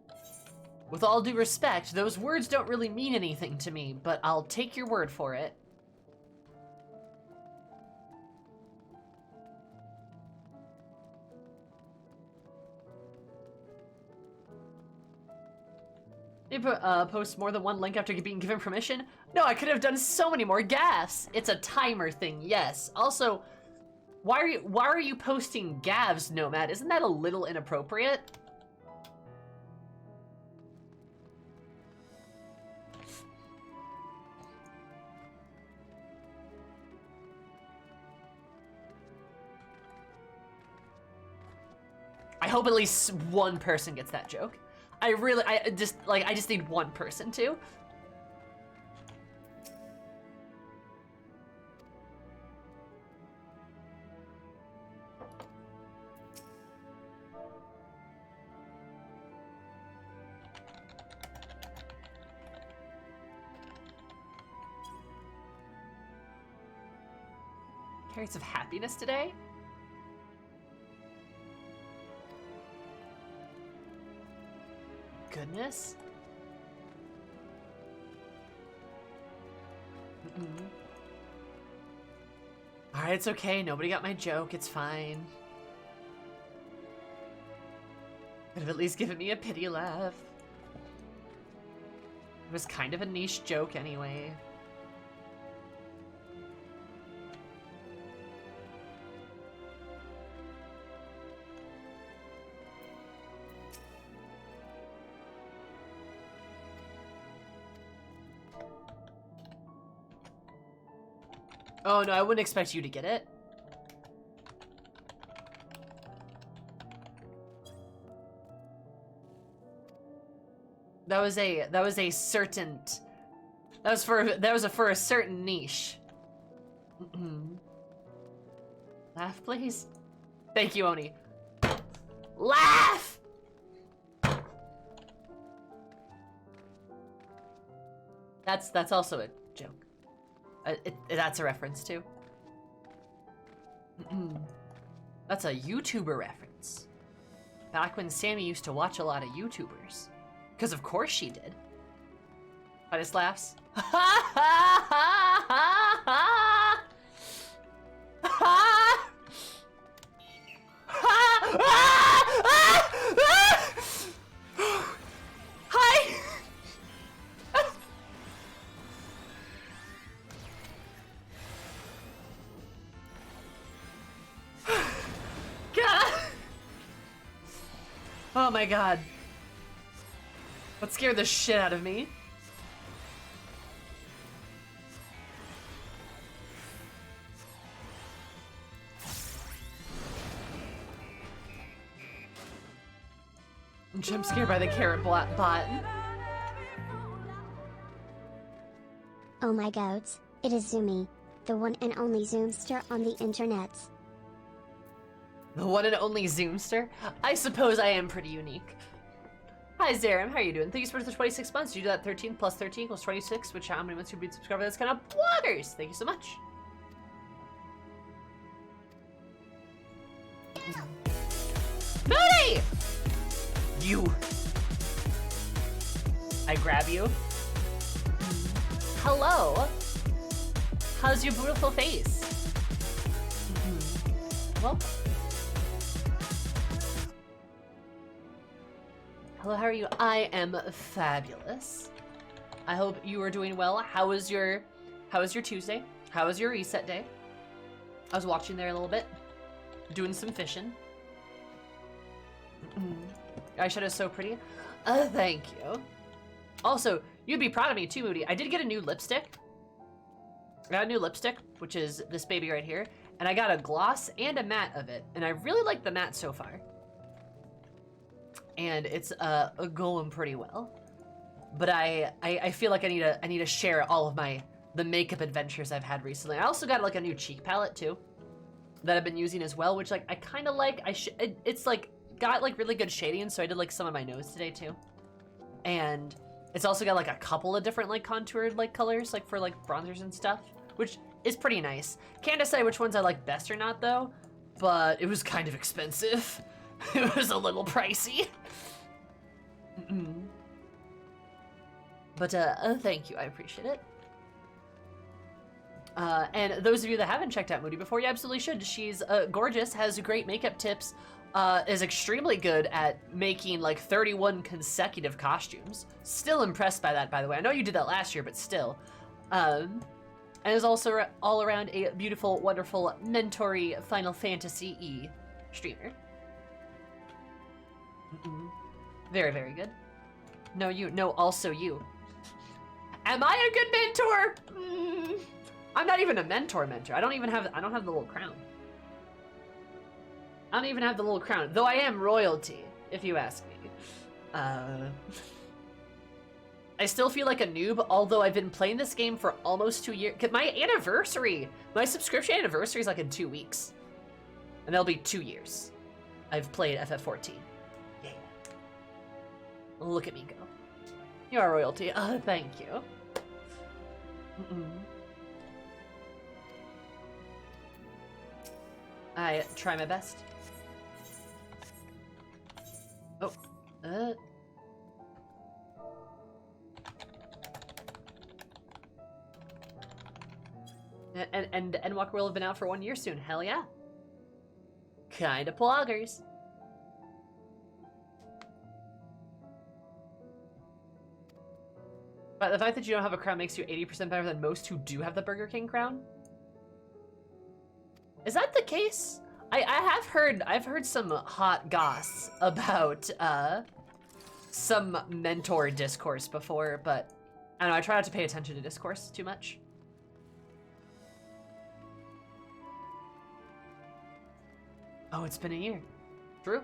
With all due respect, those words don't really mean anything to me, but I'll take your word for it. You post more than one link after being given permission? No, I could have done so many more gaffs. It's a timer thing, yes. Also, why are you posting gaffs, Nomad? Isn't that a little inappropriate? I hope at least one person gets that joke. I just need one person to. Carrots of happiness today? Goodness. Alright, it's okay. Nobody got my joke. It's fine. Could have at least given me a pity laugh. It was kind of a niche joke anyway. Oh no, I wouldn't expect you to get it. That was for a certain niche. Laugh, please. Thank you, Oni. Laugh! That's also a joke. That's a reference too. That's a YouTuber reference. Back when Sammy used to watch a lot of YouTubers. Because of course she did. I just laughs. Hi! God. Oh my god. That scared the shit out of me. I'm jump scared by the carrot bot. Oh my goats, it is Zoomy, the one and only Zoomster on the internets. The one and only Zoomster? I suppose I am pretty unique. Hi Zarim, how are you doing? Thank you so much for the 26 months. You do that 13 plus 13 equals 26, which how many months you've been subscribed? That's kind of bloggers. Thank you so much. Moody! You. I grab you. Hello. How's your beautiful face? Welcome. Hello, how are you? I am fabulous. I hope you are doing well. How was your Tuesday? How was your reset day? I was watching there a little bit, doing some fishing. Eyeshadow's so pretty. Thank you. Also, you'd be proud of me too, Moody. I did get a new lipstick. I got a new lipstick, which is this baby right here, and I got a gloss and a matte of it, and I really like the matte so far. And it's going pretty well. But I feel like I need to share all of the makeup adventures I've had recently. I also got like a new cheek palette too that I've been using as well, which like I kind of like. It's like got like really good shading, so I did like some of my nose today too. And it's also got like a couple of different like contoured like colors like for like bronzers and stuff, which is pretty nice. Can't decide which ones I like best or not though, but it was kind of expensive. It was a little pricey. But thank you, I appreciate it. And those of you that haven't checked out Moody before, you absolutely should. She's gorgeous, has great makeup tips, is extremely good at making like 31 consecutive costumes. Still impressed by that, by the way. I know you did that last year, but still. And is also all around a beautiful, wonderful, mentor-y Final Fantasy-y streamer. Very, very good. No, you. No, also you. Am I a good mentor? I'm not even a mentor. I don't have the little crown. I don't even have the little crown, though I am royalty, if you ask me. I still feel like a noob, although I've been playing this game for almost 2 years. My subscription anniversary is like in 2 weeks. And that'll be 2 years. I've played FF14. Yeah. Look at me go. You are royalty. Thank you. I try my best. Oh. And Endwalker will have been out for 1 year soon. Hell yeah. Kinda bloggers. But the fact that you don't have a crown makes you 80% better than most who do have the Burger King crown? Is that the case? I've heard some hot goss about some mentor discourse before, but I don't know, I try not to pay attention to discourse too much. Oh, it's been a year. True.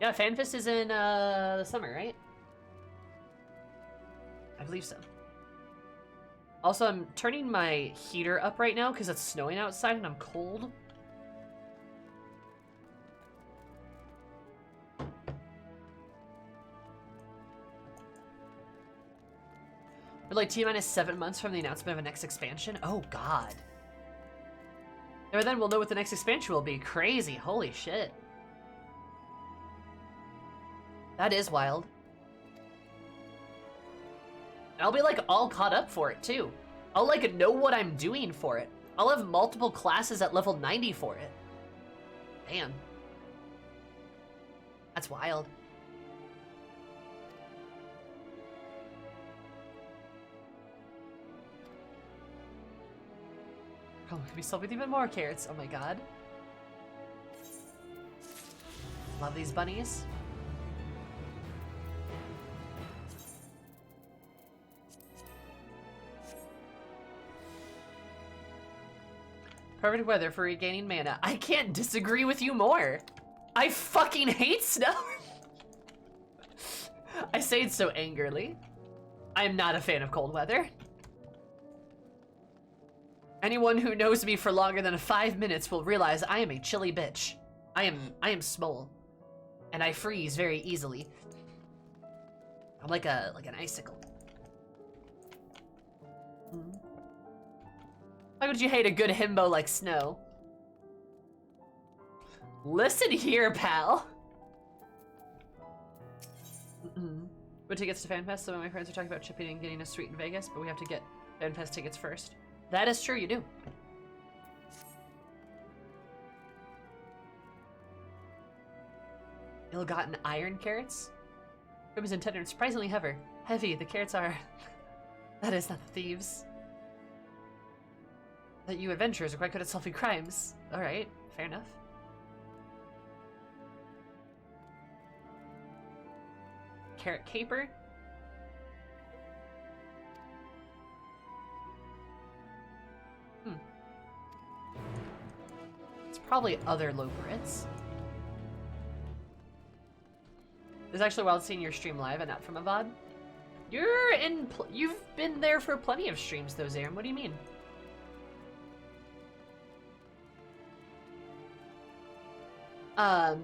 Yeah, FanFest is in the summer, right? I believe so. Also, I'm turning my heater up right now because it's snowing outside and I'm cold. We're like T-minus 7 months from the announcement of a next expansion. Oh, God. And then we'll know what the next expansion will be. Crazy. Holy shit. That is wild. I'll be like all caught up for it too. I'll like know what I'm doing for it. I'll have multiple classes at level 90 for it. Damn. That's wild. Oh, can we still with even more carrots? Oh my god. Love these bunnies. Perfect weather for regaining mana. I can't disagree with you more. I fucking hate snow. I say it so angrily. I am not a fan of cold weather. Anyone who knows me for longer than 5 minutes will realize I am a chilly bitch. I am small, and I freeze very easily. I'm like an icicle. How could you hate a good himbo like snow? Listen here, pal. But tickets to FanFest. Some of my friends are talking about chipping and getting a suite in Vegas, but we have to get FanFest tickets first. That is true, you do. Ill-gotten iron carrots? Ribbons and tender and surprisingly heavy. The carrots are... That is not the thieves. That you adventurers are quite good at solving crimes. Alright, fair enough. Carrot caper? It's probably other Loperits. It's actually wild seeing your stream live and not from a VOD. You've been there for plenty of streams though, Zarin. What do you mean? I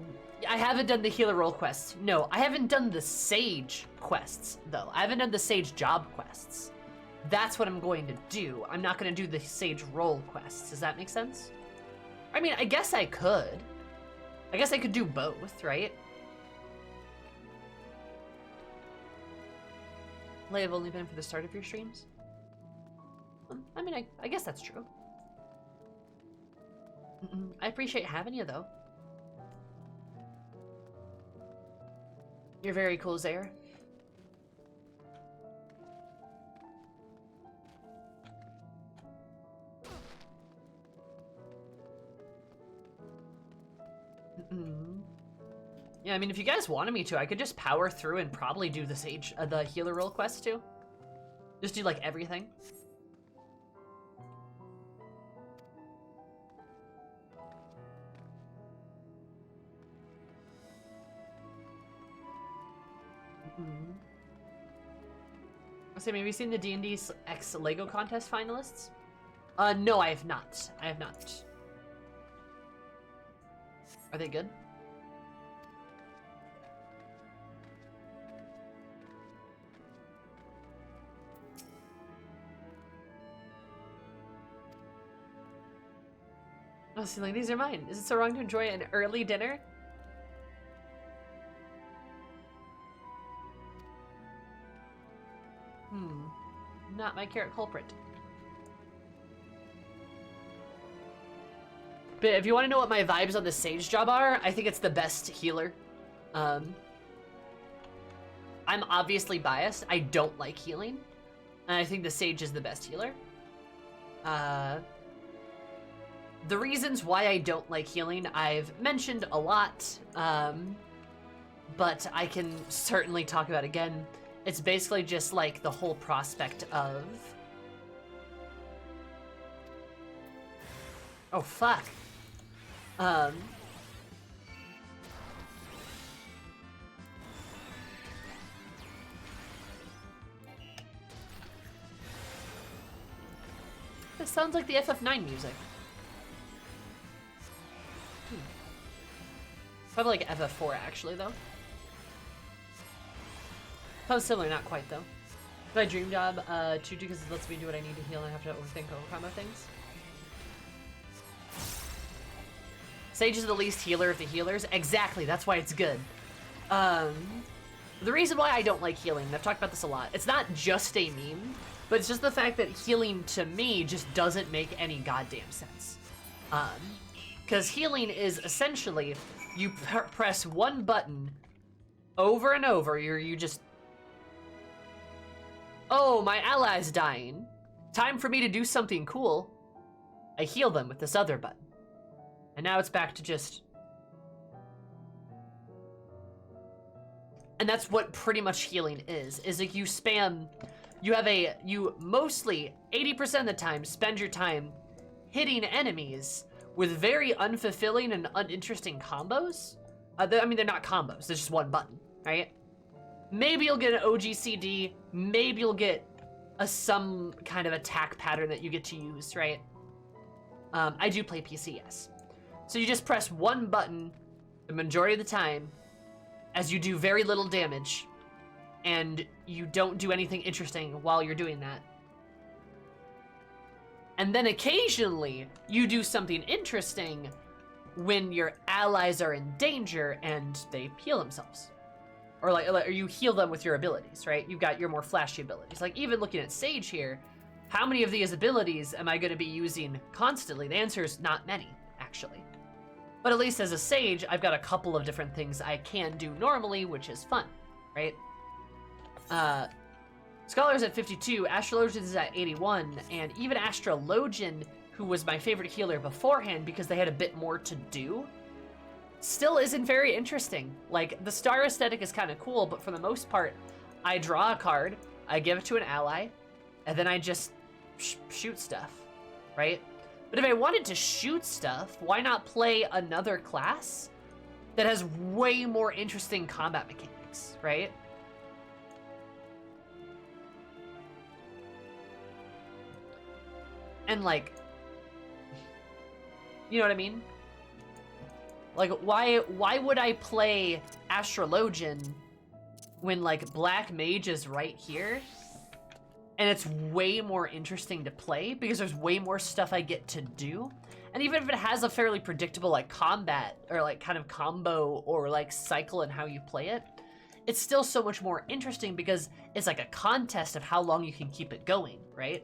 haven't done the healer role quests. No, I haven't done the sage quests, though. I haven't done the sage job quests. That's what I'm going to do. I'm not going to do the sage role quests. Does that make sense? I mean, I guess I could. I guess I could do both, right? Lay have only been for the start of your streams? I mean, I guess that's true. I appreciate having you, though. You're very cool, Zaire. Yeah, I mean, if you guys wanted me to, I could just power through and probably do the healer role quest too. Just do like everything. So maybe seen the D&D X Lego contest finalists? No, I have not. I have not. Are they good? Oh, see, like, these are mine. Is it so wrong to enjoy an early dinner? Not my carrot culprit. But if you want to know what my vibes on the sage job are, I think it's the best healer. I'm obviously biased. I don't like healing. And I think the sage is the best healer. The reasons why I don't like healing, I've mentioned a lot. But I can certainly talk about again. It's basically just like the whole prospect of... Oh, fuck. It sounds like the FF9 music. Probably like FF4 actually, though. Sounds similar, not quite though. My dream job, 2 because it lets me do what I need to heal and I have to overthink combo things. Sage is the least healer of the healers. Exactly, that's why it's good. The reason why I don't like healing, and I've talked about this a lot, it's not just a meme, but it's just the fact that healing to me just doesn't make any goddamn sense. Because healing is essentially, you press one button over and over, you just... Oh, my ally's dying. Time for me to do something cool. I heal them with this other button. And now it's back to just... And that's what pretty much healing is like you spam... You mostly, 80% of the time, spend your time hitting enemies with very unfulfilling and uninteresting combos. I mean, they're not combos, they're just one button, right? Maybe you'll get an OGCD, maybe you'll get some kind of attack pattern that you get to use, right? I do play PC, yes. So you just press one button the majority of the time as you do very little damage, and you don't do anything interesting while you're doing that. And then occasionally, you do something interesting when your allies are in danger and they heal themselves. Or you heal them with your abilities, right? You've got your more flashy abilities. Like, even looking at Sage here, how many of these abilities am I going to be using constantly? The answer is not many, actually. But at least as a Sage, I've got a couple of different things I can do normally, which is fun, right? Scholar's at 52, Astrologian is at 81, and even Astrologian, who was my favorite healer beforehand because they had a bit more to do, still isn't very interesting. Like, the star aesthetic is kind of cool, but for the most part, I draw a card, I give it to an ally, and then I just shoot stuff, right? But if I wanted to shoot stuff, why not play another class that has way more interesting combat mechanics, right? And like, you know what I mean? Like, why would I play Astrologian when, like, Black Mage is right here? And it's way more interesting to play because there's way more stuff I get to do. And even if it has a fairly predictable, like, combat or, like, kind of combo or, like, cycle in how you play it, it's still so much more interesting because it's like a contest of how long you can keep it going, right?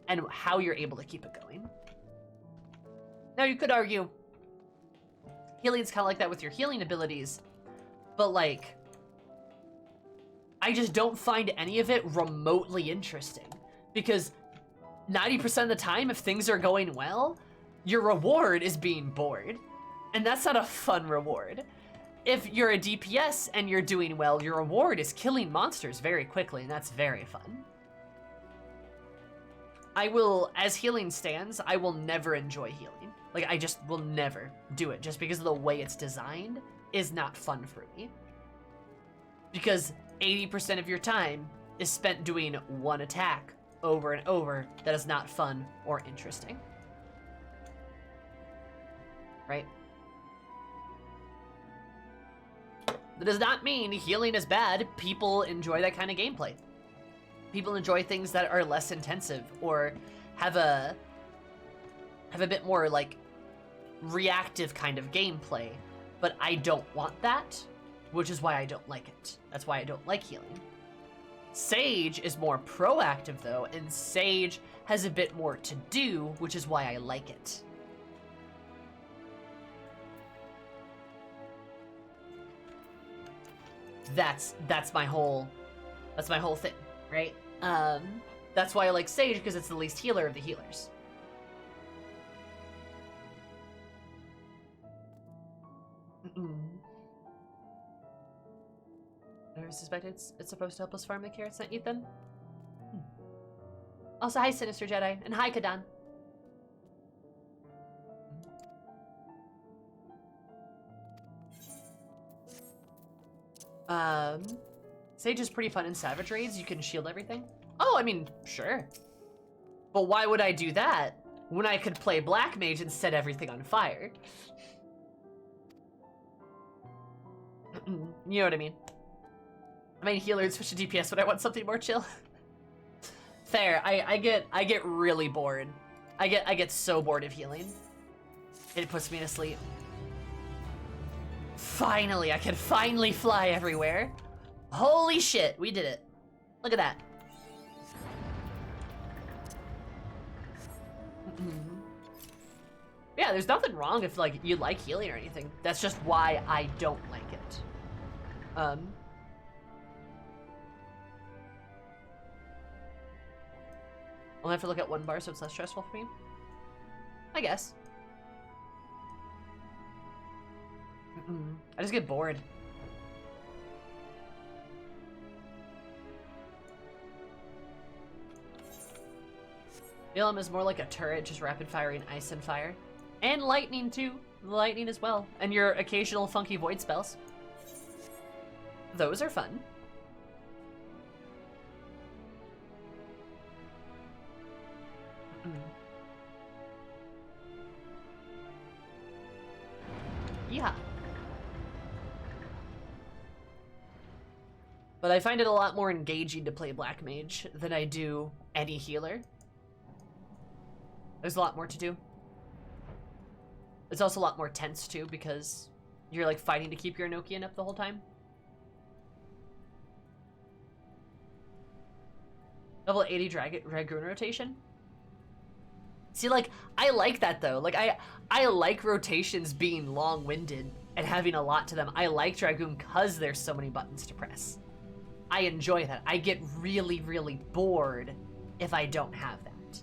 And how you're able to keep it going. Now, you could argue healing's kind of like that with your healing abilities, but like, I just don't find any of it remotely interesting because 90% of the time, if things are going well, your reward is being bored, and that's not a fun reward. If you're a DPS and you're doing well, your reward is killing monsters very quickly, and that's very fun. I will, as healing stands, I will never enjoy healing. Like, I just will never do it just because of the way it's designed is not fun for me. Because 80% of your time is spent doing one attack over and over that is not fun or interesting. Right? That does not mean healing is bad. People enjoy that kind of gameplay. People enjoy things that are less intensive or have a bit more like reactive kind of gameplay, but I don't want that, which is why I don't like it. That's why I don't like healing. Sage is more proactive though, and Sage has a bit more to do, which is why I like it. That's my whole thing, right? That's why I like Sage, because it's the least healer of the healers. I suspect it's supposed to help us farm the carrots, not eat them. Also, hi Sinister Jedi, and hi Kadan. Sage is pretty fun in Savage Raids. You can shield everything. Oh, I mean, sure. But why would I do that when I could play Black Mage and set everything on fire? You know what I mean? I mean, healer and switch to DPS when I want something more chill. Fair. I get really bored. I get so bored of healing. It puts me to sleep. Finally, I can finally fly everywhere. Holy shit, we did it. Look at that. Yeah, there's nothing wrong if like you like healing or anything. That's just why I don't like it. I'll have to look at one bar so it's less stressful for me. I guess. I just get bored. Ilum is more like a turret, just rapid firing ice and fire. And lightning too. Lightning as well. And your occasional funky void spells. Those are fun. Yeah. But I find it a lot more engaging to play Black Mage than I do any healer. There's a lot more to do. It's also a lot more tense too because you're like fighting to keep your Enochian up the whole time. Level 80 Dragoon rotation. See, like, I like that though. Like, I like rotations being long-winded and having a lot to them. I like Dragoon because there's so many buttons to press. I enjoy that. I get really, really bored if I don't have that.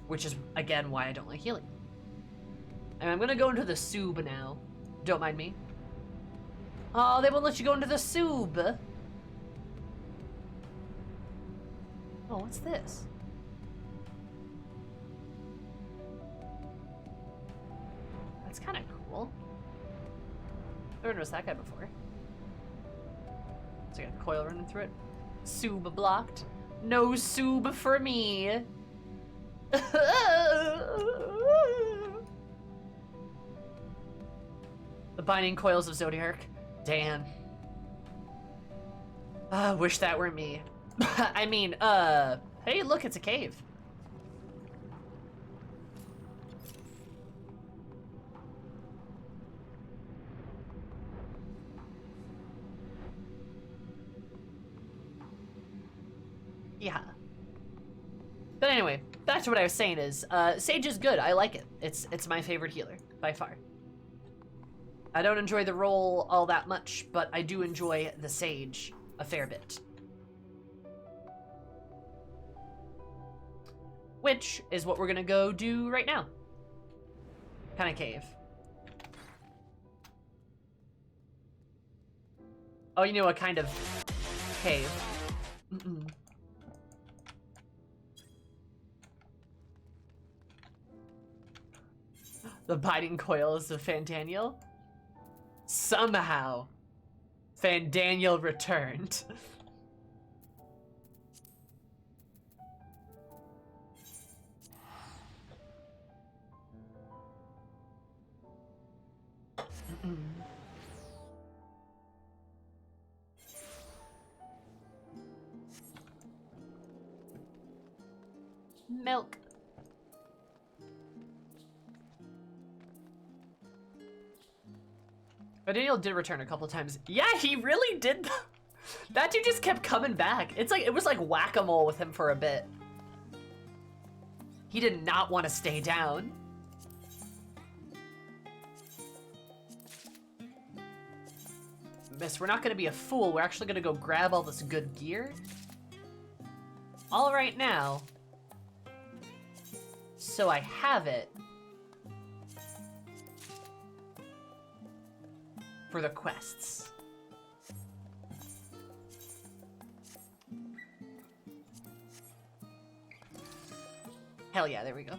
Which is, again, why I don't like healing. And I'm gonna go into the Sub now. Don't mind me. Oh, they won't let you go into the Sub. Oh, what's this? That's kind of cool. Never noticed that guy before. So I got a coil running through it. Sub blocked. No Sub for me. The binding coils of Zodiark. Damn. Wish that were me. I mean, hey, look, it's a cave. Yeah. But anyway, back to what I was saying is, Sage is good. I like it. It's my favorite healer, by far. I don't enjoy the role all that much, but I do enjoy the Sage a fair bit. Which is what we're gonna go do right now. Kind of cave. Oh, you know, a kind of cave. The binding coils of Fandaniel. Somehow, Fandaniel returned. Milk. But Daniel did return a couple times. Yeah, he really did. That dude just kept coming back. It's like, it was like whack-a-mole with him for a bit. He did not want to stay down. Miss, we're not gonna be a fool. We're actually gonna go grab all this good gear. All right now. So I have it. For the quests. Hell yeah, there we go.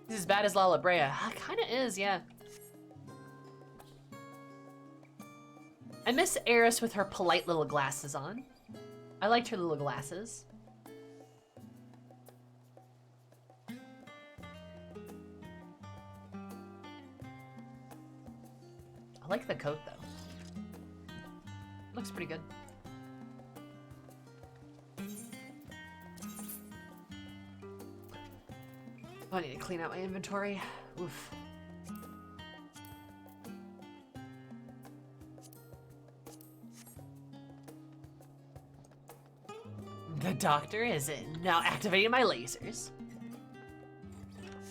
This is as bad as La Brea. Kinda is, yeah. I miss Eris with her polite little glasses on. I liked her little glasses. I like the coat, though. Looks pretty good. Oh, I need to clean out my inventory. Oof. The doctor is in. Now activating my lasers.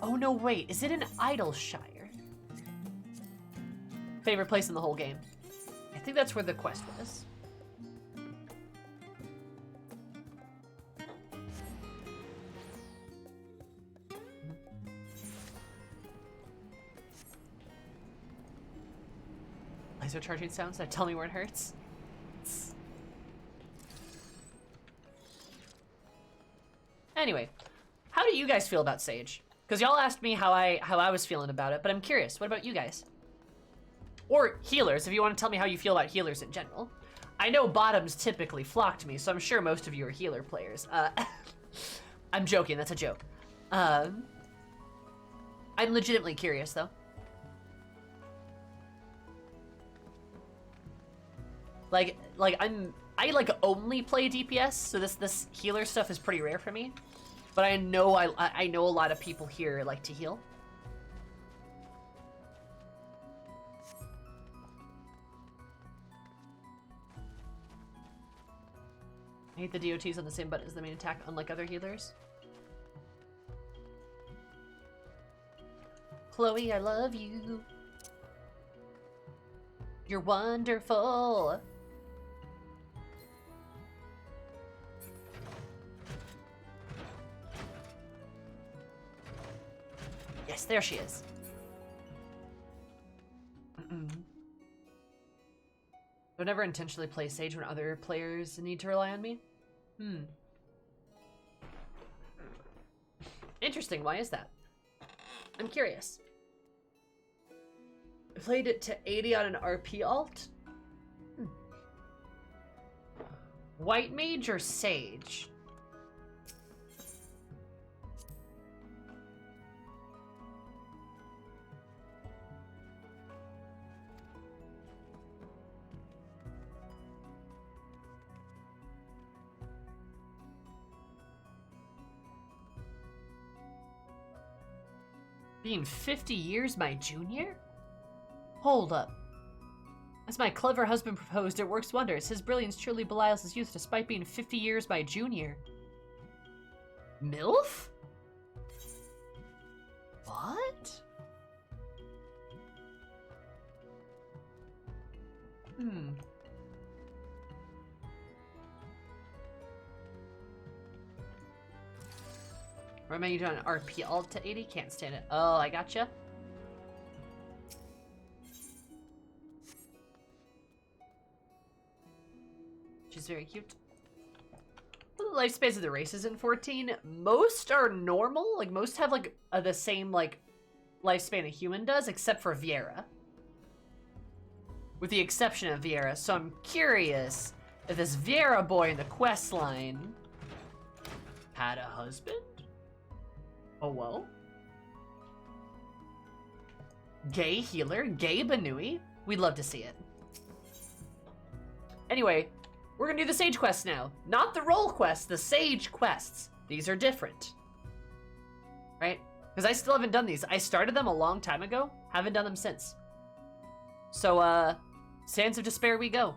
Oh no, wait. Is it in Idleshire? Favorite place in the whole game. I think that's where the quest was. Laser charging sounds that tell me where it hurts. Anyway, how do you guys feel about Sage? Because y'all asked me how I was feeling about it, but I'm curious. What about you guys? Or healers, if you want to tell me how you feel about healers in general. I know bottoms typically flock to me, so I'm sure most of you are healer players. I'm joking, that's a joke. I'm legitimately curious, though. I only play DPS, so this healer stuff is pretty rare for me. But I know I know a lot of people here like to heal. I hate the DOTs on the same button as the main attack, unlike other healers. Chloe, I love you. You're wonderful. Yes, there she is. Don't ever intentionally play Sage when other players need to rely on me? Interesting, why is that? I'm curious. I played it to 80 on an RP alt? White Mage or Sage? Being 50 years my junior? Hold up. As my clever husband proposed, it works wonders. His brilliance truly belies his youth despite being 50 years my junior. MILF? What? Or am I doing an RP alt to 80? Can't stand it. Oh, I gotcha. She's very cute. What are the lifespans of the races in 14? Most are normal. Like, most have, like, the same, like, lifespan a human does, except for Viera. With the exception of Viera. So I'm curious if this Viera boy in the quest line had a husband? Oh, well. Gay healer, gay Banui. We'd love to see it. Anyway, we're gonna do the Sage quest now. Not the role quests, the Sage quests. These are different. Right? Because I still haven't done these. I started them a long time ago. Haven't done them since. So, Sands of Despair we go.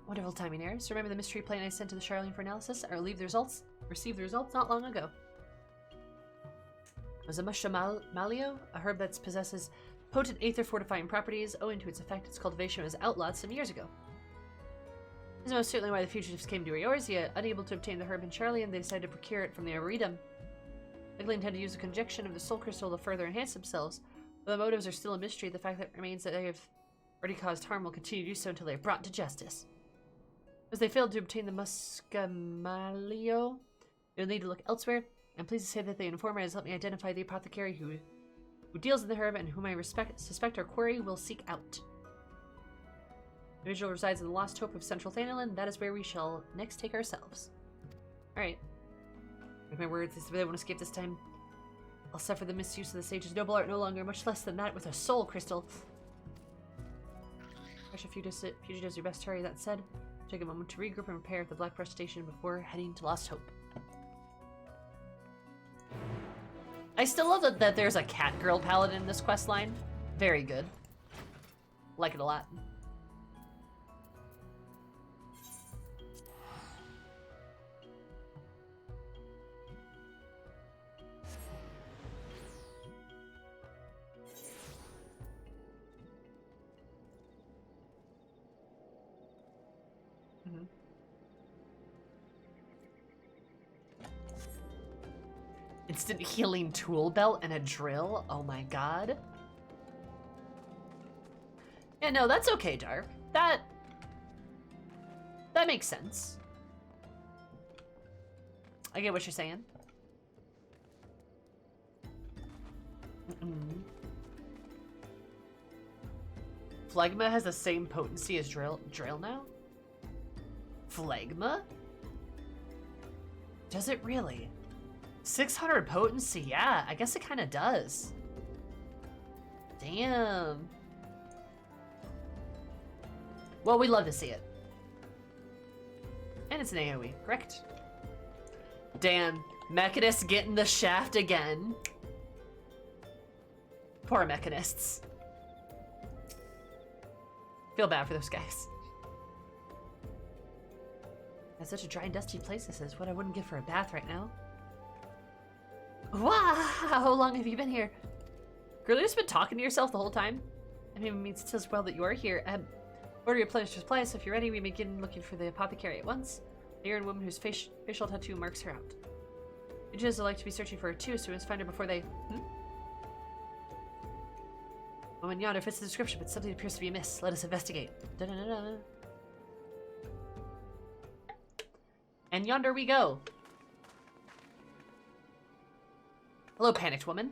Wonderful timing, Eris. Remember the mystery plane I sent to the Charlene for analysis? I received the results not long ago. Mazamusha malio, a herb that possesses potent aether fortifying properties. Owing to its effect, its cultivation was outlawed some years ago. This is most certainly why the fugitives came to Eorzea. Unable to obtain the herb in Charlene, they decided to procure it from the Arboretum. Likely intend to use a conjunction of the soul crystal to further enhance themselves. Though the motives are still a mystery, the fact that remains that they have already caused harm will continue to do so until they are brought to justice. As they failed to obtain the Muscamalio, they'll need to look elsewhere. I'm pleased to say that the informer has helped me identify the apothecary who deals in the herb and whom I suspect our quarry will seek out. The individual resides in the Lost Hope of Central Thanalan. That is where we shall next take ourselves. Alright. With my words, if they won't escape this time, I'll suffer the misuse of the sage's noble art no longer, much less than that with a soul crystal. Fresh fugitives, your best hurry. That said, take a moment to regroup and prepare at the Black Brush Station before heading to Lost Hope. I still love that there's a cat girl paladin in this quest line. Very good. Like it a lot. Instant healing tool belt and a drill? Oh my god. Yeah, no, that's okay, Dark. That makes sense. I get what you're saying. Phlegma has the same potency as drill now? Phlegma? Does it really? 600 potency, yeah, I guess it kind of does. Damn. Well, we'd love to see it. And it's an AoE, correct? Damn, Mechanists getting the shaft again. Poor Mechanists. Feel bad for those guys. That's such a dry and dusty place this is. What I wouldn't give for a bath right now. Wow, how long have you been here? Girl, you just been talking to yourself the whole time? I mean, it means as well that you are here. Order your pleasure supply, so if you're ready, we begin looking for the apothecary at once. The Iron woman whose facial tattoo marks her out. Fugitives would like to be searching for her too, so we must find her before they... Woman yonder fits the description, but something appears to be amiss. Let us investigate. Da-da-da-da. And yonder we go. Hello, panicked woman.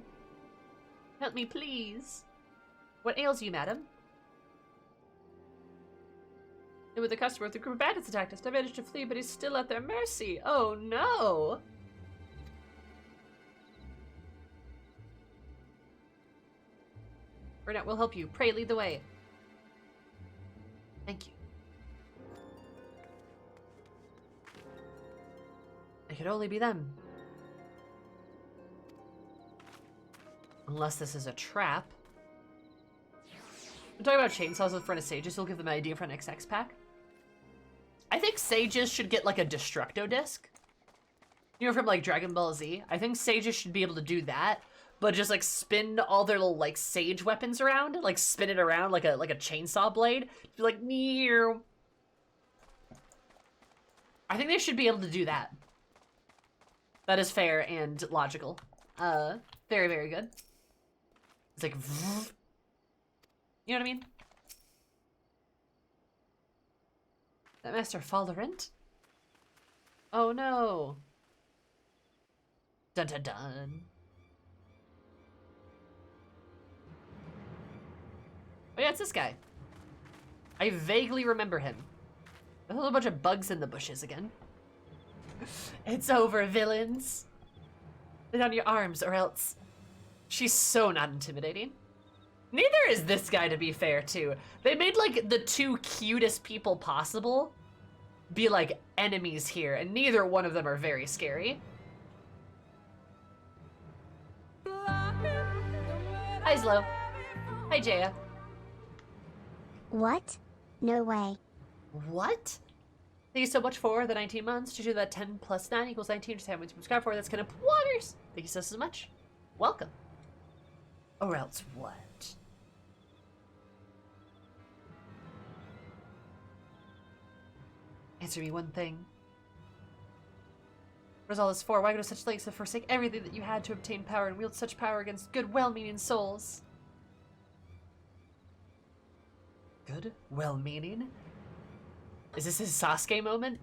Help me, please. What ails you, madam? And with the customer, the group of bandits attacked us. I managed to flee, but he's still at their mercy. Oh, no. Burnett will help you. Pray, lead the way. Thank you. It could only be them. Unless this is a trap. I'm talking about chainsaws in front of sages. We'll give them an idea for an XX pack. I think sages should get like a destructo disc. You know, from like Dragon Ball Z. I think sages should be able to do that, but just like spin all their little like sage weapons around, like spin it around like a chainsaw blade. Be like, meow. I think they should be able to do that. That is fair and logical. Very, very good. It's like, you know what I mean? That Master Falderant? Oh no. Dun dun dun. Oh yeah, it's this guy. I vaguely remember him. There's a whole bunch of bugs in the bushes again. It's over, villains. Lay down your arms, or else. She's so not intimidating. Neither is this guy, to be fair, too. They made, like, the two cutest people possible be, like, enemies here, and neither one of them are very scary. Hi, Zlo. Hi, Jaya. What? No way. What? Thank you so much for the 19 months. To do that 10 plus 9 equals 19. Just haven't subscribed for. That's kind of waters. Thank you so much. Welcome. Or else what? Answer me one thing. What is all this for? Why go to such lengths to forsake everything that you had to obtain power and wield such power against good, well-meaning souls? Good? Well-meaning? Is this his Sasuke moment?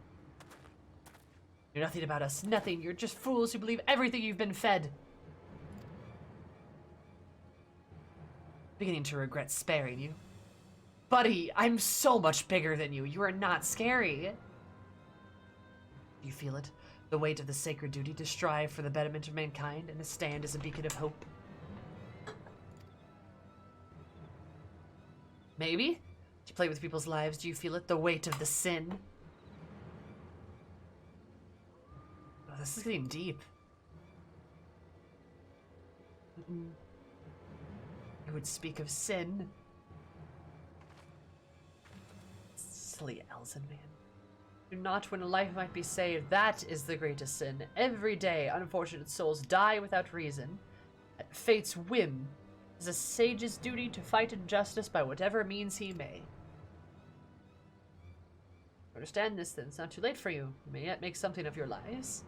You're nothing about us. Nothing. You're just fools who believe everything you've been fed. Beginning to regret sparing you. Buddy, I'm so much bigger than you. You are not scary. Do you feel it? The weight of the sacred duty to strive for the betterment of mankind and to stand as a beacon of hope. Maybe? Do you play with people's lives? Do you feel it? The weight of the sin? Oh, this is getting deep. I would speak of sin. Silly Elzen, man. Do not when a life might be saved. That is the greatest sin. Every day, unfortunate souls die without reason. At fate's whim, it is a sage's duty to fight injustice by whatever means he may. Understand this, then. It's not too late for you. You may yet make something of your lives.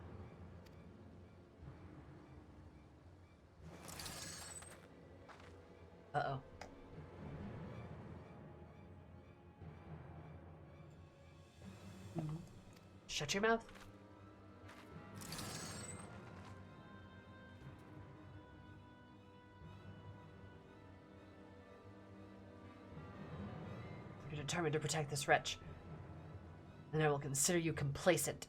Uh-oh. Shut your mouth. You're determined to protect this wretch. Then I will consider you complacent.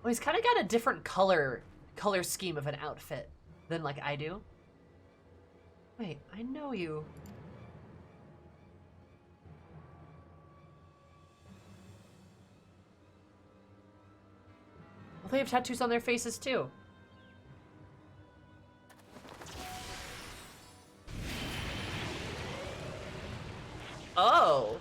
Well, he's kind of got a different color scheme of an outfit than like I do. Wait, I know you. Well, they have tattoos on their faces too. Oh.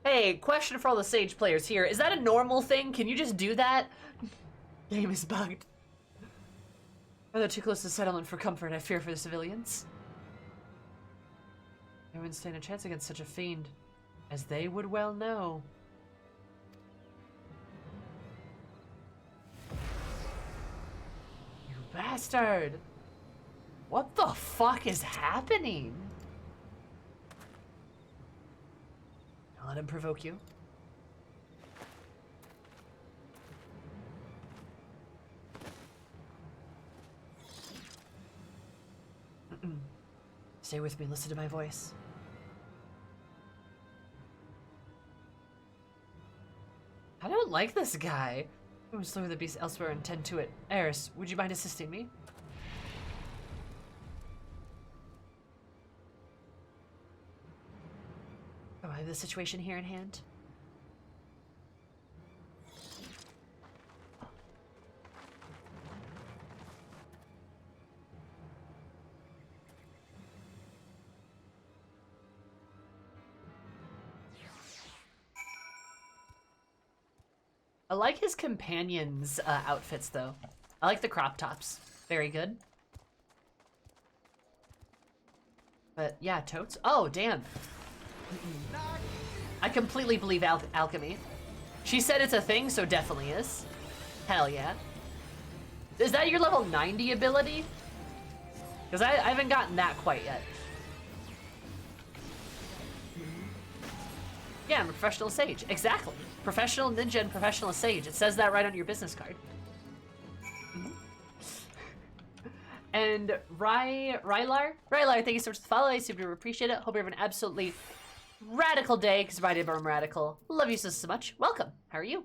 Hey, question for all the Sage players here. Is that a normal thing? Can you just do that? Game is bugged. Are they too close to settlement for comfort? I fear for the civilians. They wouldn't stand a chance against such a fiend, as they would well know. You bastard! What the fuck is happening? I'll let him provoke you. Stay with me, listen to my voice. I don't like this guy. I will slaughter the beast elsewhere and tend to it. Eris, would you mind assisting me? Oh, I have the situation here in hand. I like his companions' outfits, though. I like the crop tops. Very good. But yeah, totes. Oh, damn. I completely believe alchemy. She said it's a thing, so definitely is. Hell yeah. Is that your level 90 ability? Because I haven't gotten that quite yet. Yeah, I'm a professional sage. Exactly. Professional ninja and professional sage. It says that right on your business card. And Rylar, thank you so much for the follow. I super appreciate it. Hope you have an absolutely radical day, because my day I'm radical. Love you so much. Welcome. How are you?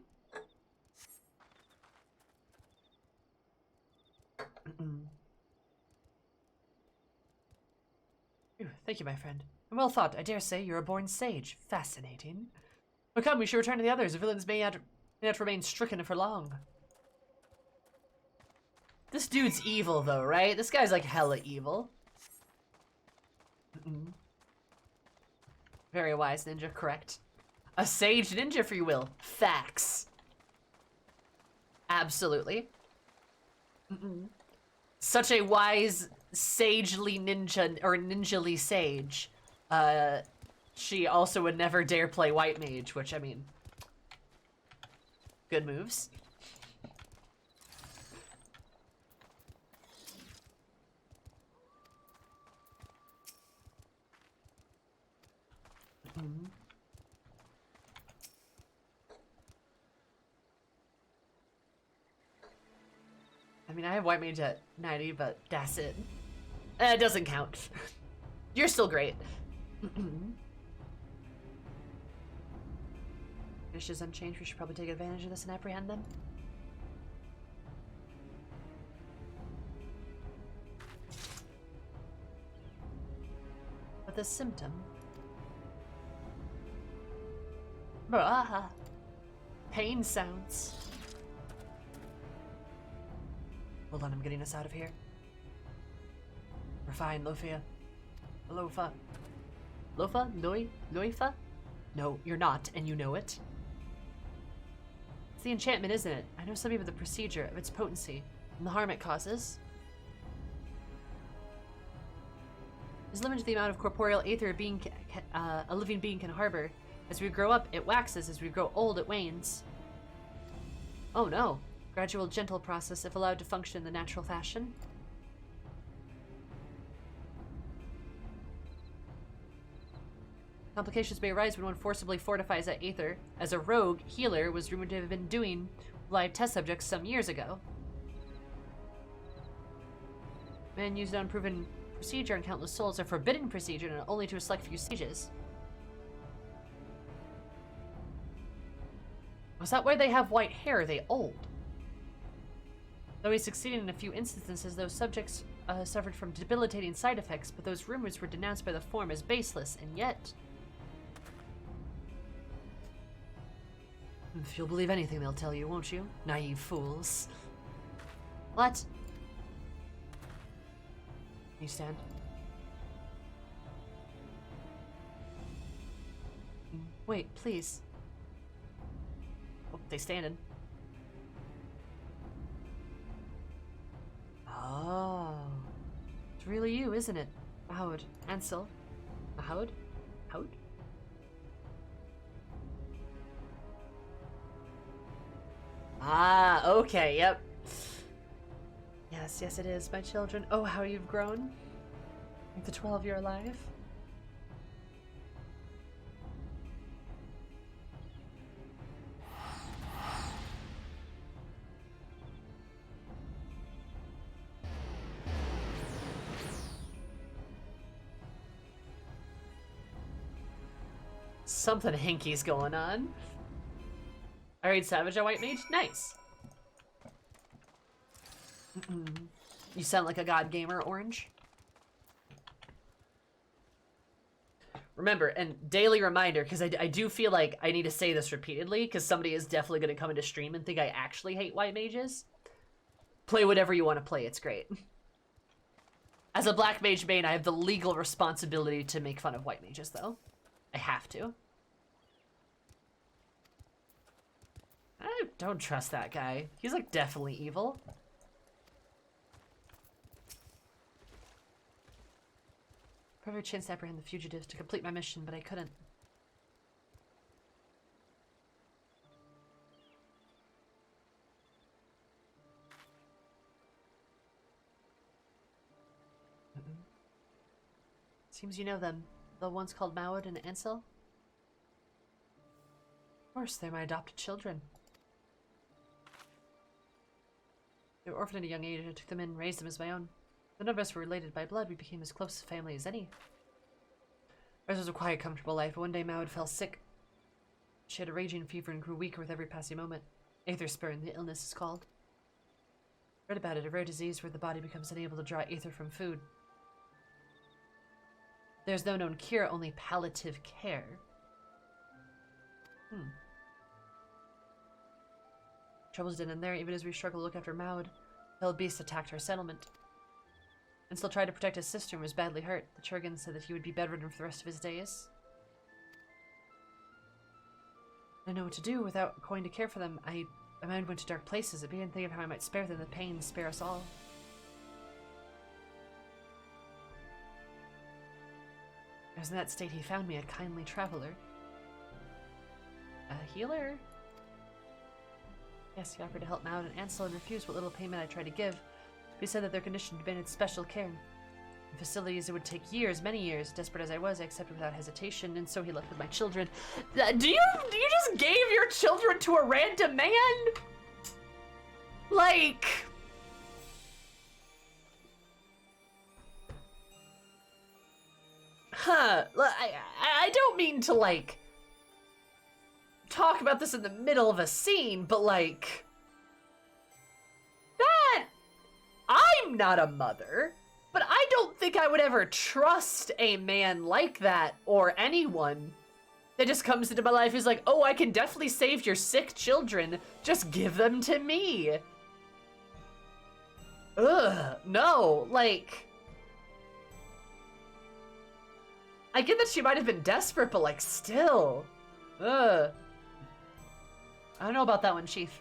Thank you, my friend. Well thought. I dare say you're a born sage. Fascinating. But come, we should return to the others. The villains may not remain stricken for long. This dude's evil, though, right? This guy's like hella evil. Very wise ninja, correct. A sage ninja, if you will. Facts. Absolutely. Such a wise, sagely ninja, or ninjally sage. she also would never dare play white mage, which, I mean, good moves. I mean, I have white mage at 90, but that's it. It doesn't count. You're still great. Finishes unchanged. We should probably take advantage of this and apprehend them. But the symptom. Bruh. Pain sounds. Hold on, I'm getting us out of here. We're fine, Lofia. Lofa. Lofa? Loifa? No, you're not, and you know it. It's the enchantment, isn't it? I know something about the procedure, of its potency, and the harm it causes. There's limited to the amount of corporeal aether a living being can harbor. As we grow up, it waxes. As we grow old, it wanes. Oh no. Gradual, gentle process if allowed to function in the natural fashion. Complications may arise when one forcibly fortifies that aether, as a rogue healer was rumored to have been doing live test subjects some years ago. Men used an unproven procedure on countless souls, a forbidden procedure and only to a select few sages. Was that why they have white hair? Are they old? Though he succeeded in a few instances, those subjects suffered from debilitating side effects, but those rumors were denounced by the form as baseless, and yet... If you'll believe anything they'll tell you, won't you? Naive fools. What? You stand. Wait, please. Oh, they standing. Oh. It's really you, isn't it? Mahoud. Ansel. Mahoud? Mahoud? Ah, okay, yep. Yes, yes it is, my children. Oh, how you've grown. Like the 12 you're alive. Something hinky's going on. I read Savage a White Mage? Nice. You sound like a god gamer, Orange. Remember, and daily reminder, because I do feel like I need to say this repeatedly, because somebody is definitely going to come into stream and think I actually hate white mages. Play whatever you want to play, it's great. As a black mage main, I have the legal responsibility to make fun of white mages, though. I have to. I don't trust that guy. He's like definitely evil. Probably a chance to apprehend the fugitives to complete my mission, but I couldn't. Seems you know them. The ones called Maud and Ansel? Of course, they're my adopted children. They were orphaned at a young age. I took them in and raised them as my own. None of us were related by blood. We became as close a family as any. Ours was a quiet, comfortable life, but one day Maud fell sick. She had a raging fever and grew weaker with every passing moment. Aether spurn, the illness is called. I read about it, a rare disease where the body becomes unable to draw ether from food. There's no known cure, only palliative care. Troubles didn't end there. Even as we struggled to look after Maud, wild beasts attacked our settlement. And still tried to protect his sister and was badly hurt. The Churgan said that he would be bedridden for the rest of his days. I didn't know what to do without going to care for them. My mind went to dark places. I began thinking of how I might spare them the pain, spare us all. was in that state he found me, a kindly traveler. A healer? Yes, he offered to help me out, and Ansel refused what little payment I tried to give. He said that their condition demanded special care. In facilities, it would take years, many years. Desperate as I was, I accepted without hesitation, and so he left with my children. Do you just gave your children to a random man? Like... Huh. I don't mean to, like, talk about this in the middle of a scene, but, like... That... I'm not a mother, but I don't think I would ever trust a man like that, or anyone that just comes into my life who's like, oh, I can definitely save your sick children. Just give them to me. Ugh, no, like... I get that she might have been desperate, but, like, still. Ugh. I don't know about that one, Chief.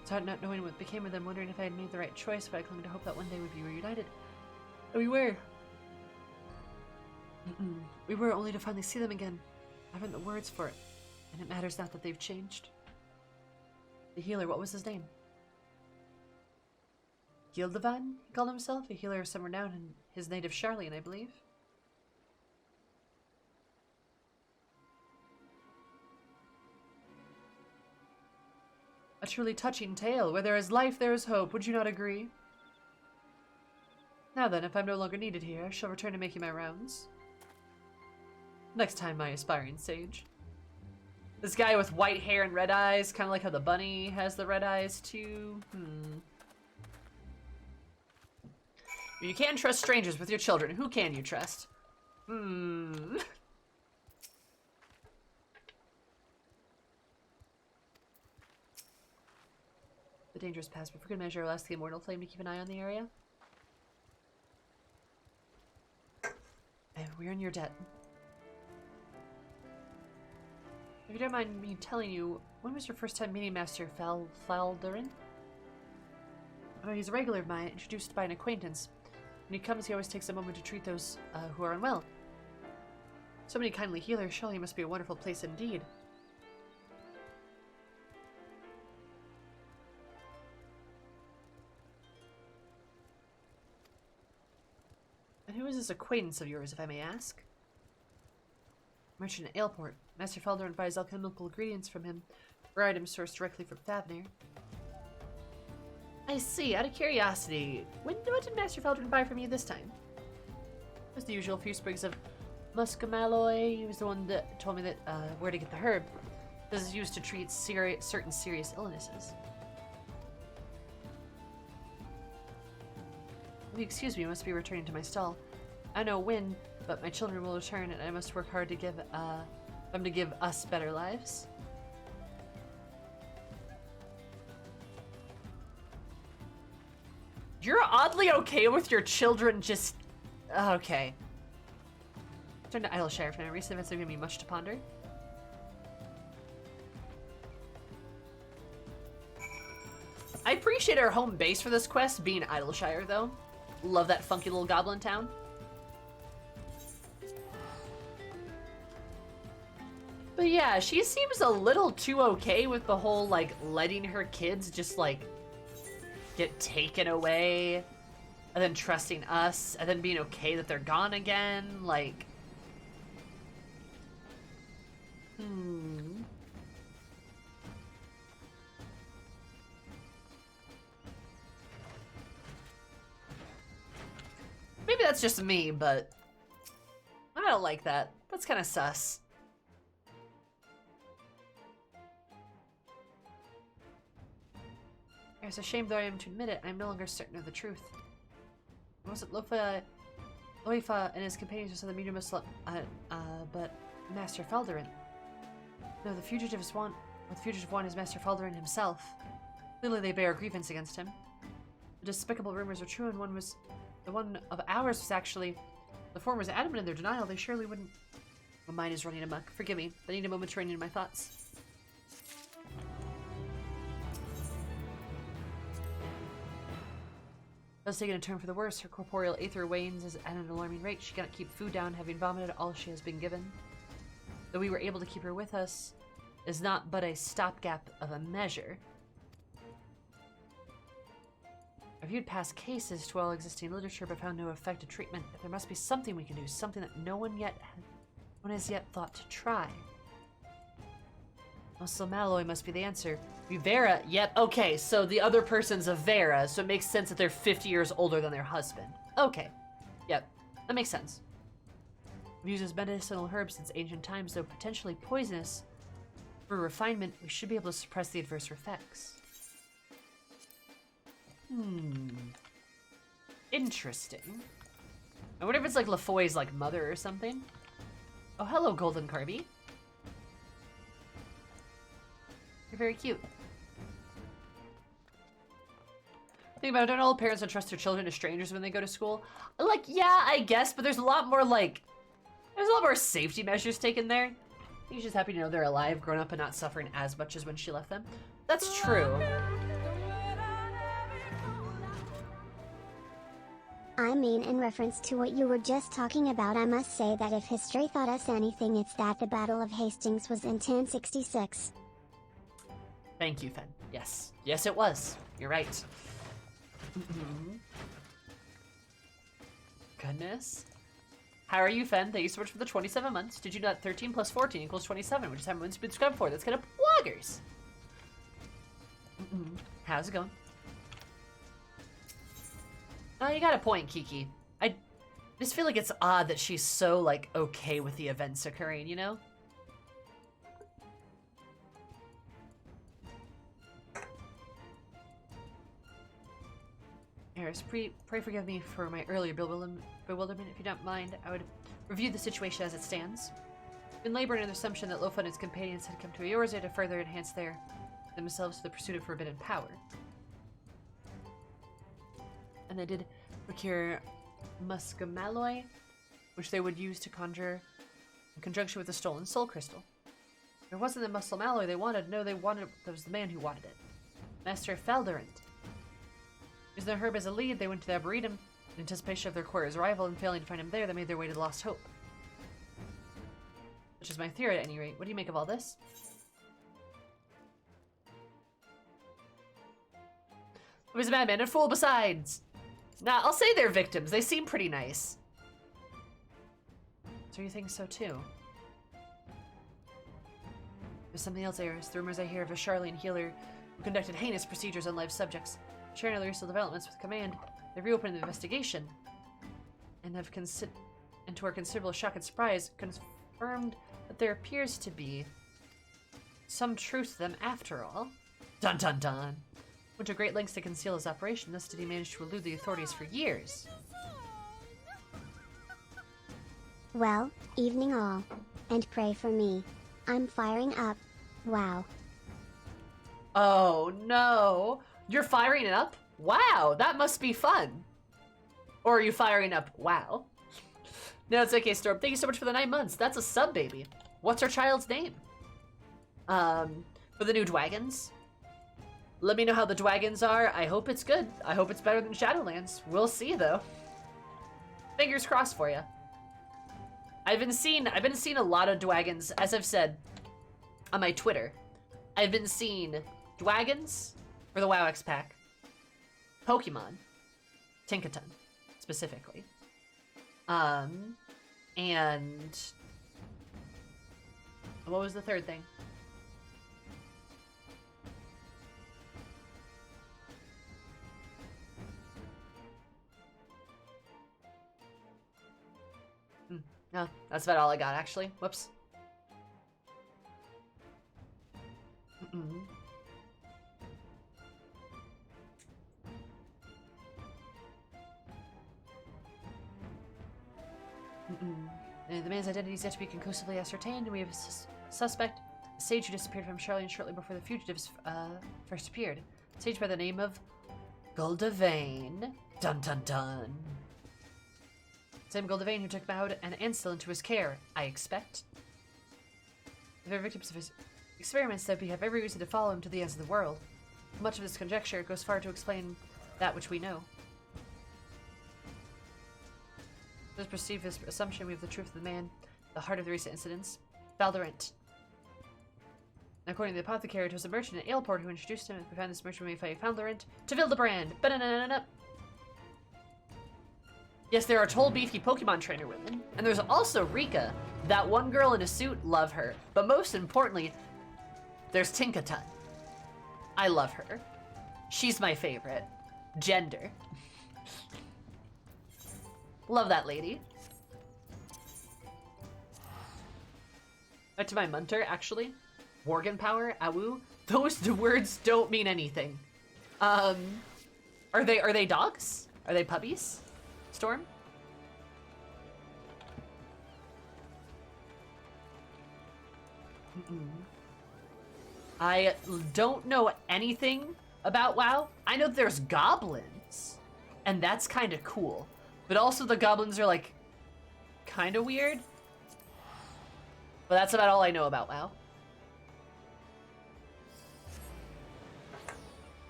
So not knowing what became of them, wondering if I had made the right choice, but I clung to hope that one day we'd be reunited. And we were. We were, only to finally see them again. I haven't the words for it, and it matters not that they've changed. The healer, what was his name? Gildevan, he called himself, a healer of some renown in his native Charlian, I believe. A truly touching tale. Where there is life, there is hope. Would you not agree? Now then, if I'm no longer needed here, I shall return to making my rounds. Next time, my aspiring sage. This guy with white hair and red eyes, kind of like how the bunny has the red eyes too. You can't trust strangers with your children. Who can you trust? The dangerous past, but for good measure, I'll ask the immortal flame to keep an eye on the area. And we're in your debt. If you don't mind me telling you, when was your first time meeting Master Falderin? Oh, he's a regular of mine, introduced by an acquaintance. When he comes, he always takes a moment to treat those who are unwell. So many kindly healers, surely it must be a wonderful place indeed. And who is this acquaintance of yours, if I may ask? Merchant at Aleport. Master Falderin buys alchemical ingredients from him, for items sourced directly from Favnir. I see. Out of curiosity, what did Master Falderin buy from you this time? It was the usual few sprigs of muscamalloy. He was the one that told me that where to get the herb. This is used to treat certain serious illnesses. If you excuse me, I must be returning to my stall. I know when, but my children will return, and I must work hard to give them to give us better lives. You're oddly okay with your children just... Okay. Turn to Idleshire for now. Recent events have given me much to ponder. I appreciate our home base for this quest being Idleshire, though. Love that funky little goblin town. But yeah, she seems a little too okay with the whole, like, letting her kids just, like, get taken away, and then trusting us, and then being okay that they're gone again, like... Maybe that's just me, but I don't like that. That's kind of sus. It's a shame, though I am to admit it, I am no longer certain of the truth. Was it Loifa and his companions who said the medium was but Master Falderin? No, the fugitive one is Master Falderin himself. Clearly they bear a grievance against him. The despicable rumors are true, and the one of ours was actually... The former was adamant in their denial. They surely wouldn't... My mind is running amok. Forgive me. I need a moment to rein in my thoughts. Thus taking a turn for the worse, her corporeal aether wanes at an alarming rate. She cannot keep food down, having vomited all she has been given. Though we were able to keep her with us, is not but a stopgap of a measure. I viewed past cases to all existing literature, but found no effective treatment. There must be something we can do, something that no one has yet thought to try. Muscle malloy must be the answer. Vera, yep, okay, so the other person's a Vera, so it makes sense that they're 50 years older than their husband. Okay, yep, that makes sense. We've used as medicinal herbs since ancient times, though potentially poisonous. For refinement, we should be able to suppress the adverse effects. Interesting. I wonder if it's like LaFoy's like mother or something. Oh, hello, Golden Carby. You're very cute. Think about it, don't all parents entrust their children to strangers when they go to school? Like, yeah, I guess, but there's a lot more like, there's a lot more safety measures taken there. I think she's just happy to know they're alive, grown up, and not suffering as much as when she left them. That's true. I mean, in reference to what you were just talking about, I must say that if history taught us anything, it's that the Battle of Hastings was in 1066. Thank you, Fen. Yes. Yes, it was. You're right. Goodness. How are you, Fen? Thank you so much for the 27 months. Did you know that 13 plus 14 equals 27, which is how everyone's been scrubbed for? That's kind of bloggers. How's it going? Oh, you got a point, Kiki. I just feel like it's odd that she's so, like, okay with the events occurring, you know? Eris, pray forgive me for my earlier bewilderment. If you don't mind, I would review the situation as it stands. In labor and the assumption that Lofa and his companions had come to Eorzea to further enhance themselves to the pursuit of forbidden power. And they did procure muscamalloy, which they would use to conjure in conjunction with the stolen soul crystal. It wasn't the muscle malloy they wanted. No, that was the man who wanted it. Master Falderant. Using the herb as a lead, they went to the Arboretum in anticipation of their quarry's arrival, and failing to find him there, they made their way to the Lost Hope. Which is my theory at any rate. What do you make of all this? He was a madman and a fool besides. Nah, I'll say they're victims. They seem pretty nice. So you think so too? There's something else, Eris. The rumors I hear of a Charlene healer who conducted heinous procedures on live subjects. Sharing other recent developments with Command, they've reopened the investigation and have and to our considerable shock and surprise, confirmed that there appears to be some truth to them after all. Dun dun dun! Went to great lengths to conceal his operation, thus did he manage to elude the authorities for years. Well, evening all. And pray for me. I'm firing up. Wow. Oh no! You're firing it up? Wow, that must be fun. Or are you firing up? Wow. No, it's okay, Storm. Thank you so much for the 9 months. That's a sub, baby. What's our child's name? For the new Dwagons? Let me know how the Dwagons are. I hope it's good. I hope it's better than Shadowlands. We'll see, though. Fingers crossed for you. I've been seeing a lot of Dwagons, as I've said on my Twitter. I've been seeing Dwagons for the WoW X pack, Pokemon, Tinkaton, specifically, and what was the third thing? No, that's about all I got, actually. Whoops. The man's identity is yet to be conclusively ascertained, and we have a suspect, a sage who disappeared from Charlene shortly before the fugitives first appeared. A sage by the name of Guldavane. Dun dun dun. Same Guldavane who took Maud and Ansel into his care, I expect. The very victims of his experiments said we have every reason to follow him to the ends of the world. Much of this conjecture goes far to explain that which we know. Let's perceive this assumption we have the truth of the man, the heart of the recent incidents. Valorant. According to the apothecary, it was a merchant at Aleport who introduced him. We found this merchant when we found Valorant to build the brand. Ba-da-da-da-da. Yes, there are tall, beefy Pokemon trainer women. And there's also Rika, that one girl in a suit, love her. But most importantly, there's Tinkaton. I love her. She's my favorite. Gender. Love that lady. Back to my Munter, actually. Worgen power, awu. Those words don't mean anything. Are they dogs? Are they puppies? Storm? I don't know anything about WoW. I know there's goblins, and that's kind of cool. But also the goblins are like kind of weird. But that's about all I know about WoW.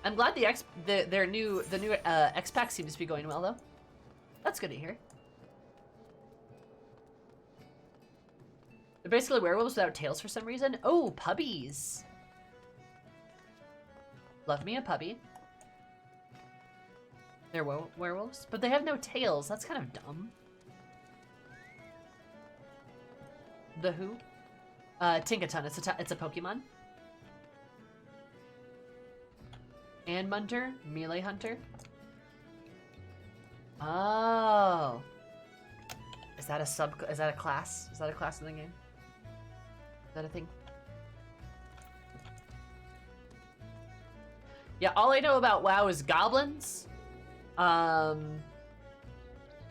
I'm glad the new X-Pack seems to be going well though. That's good to hear. They're basically werewolves without tails for some reason. Oh, puppies. Love me a puppy. They're werewolves, but they have no tails. That's kind of dumb. The who? Tinkaton. It's a Pokemon. And Munter, melee hunter. Oh. Is that a class? Is that a class in the game? Is that a thing? Yeah, all I know about WoW is goblins.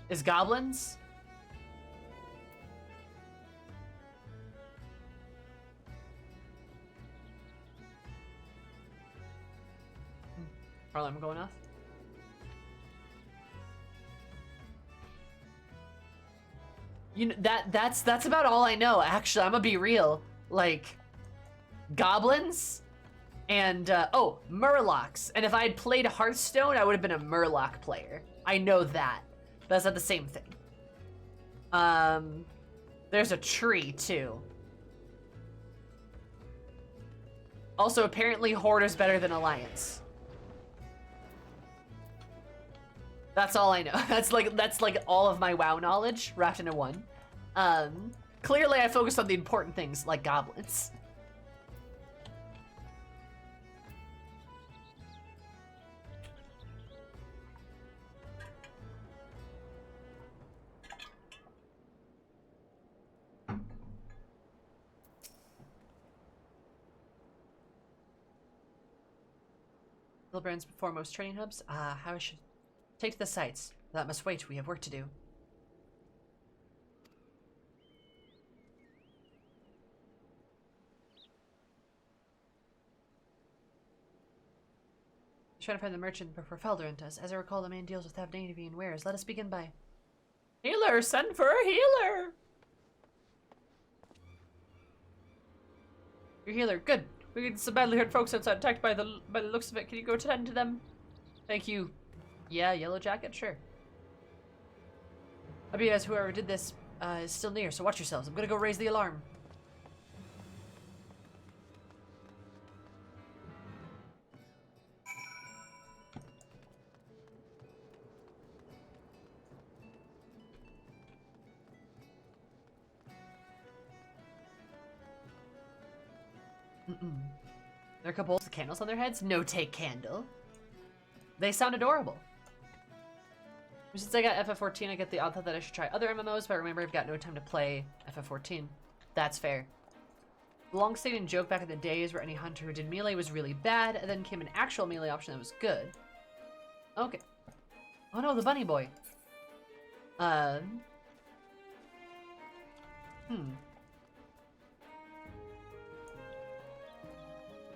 Is goblins. Alarm going off. You know, that's about all I know. Actually, I'm gonna be real. Like, goblins and oh, Murlocs. And if I had played Hearthstone, I would have been a Murloc player. I know that, but that's not the same thing. There's a tree too. Also, apparently, Horde is better than Alliance. That's all I know. That's like all of my WoW knowledge wrapped into one. Clearly I focused on the important things like goblins. Hilbrand's foremost training hubs. How I should take to the sites. That must wait. We have work to do. Trying to find the merchant before Felderant does. As I recall, the man deals with Navy and wares. Let us begin by... Healer! Send for a healer! Your healer. Good. We get some badly hurt folks outside attacked by the looks of it. Can you go tend to them? Thank you. Yeah, Yellow Jacket? Sure. I'll be as whoever did this is still near, so watch yourselves. I'm gonna go raise the alarm. There are a couple of candles on their heads? No take candle. They sound adorable. Since I got FF14, I get the odd thought that I should try other MMOs, but remember I've got no time to play FF14. That's fair. The long-standing joke back in the days where any hunter who did melee was really bad, and then came an actual melee option that was good. Okay. Oh no, the bunny boy.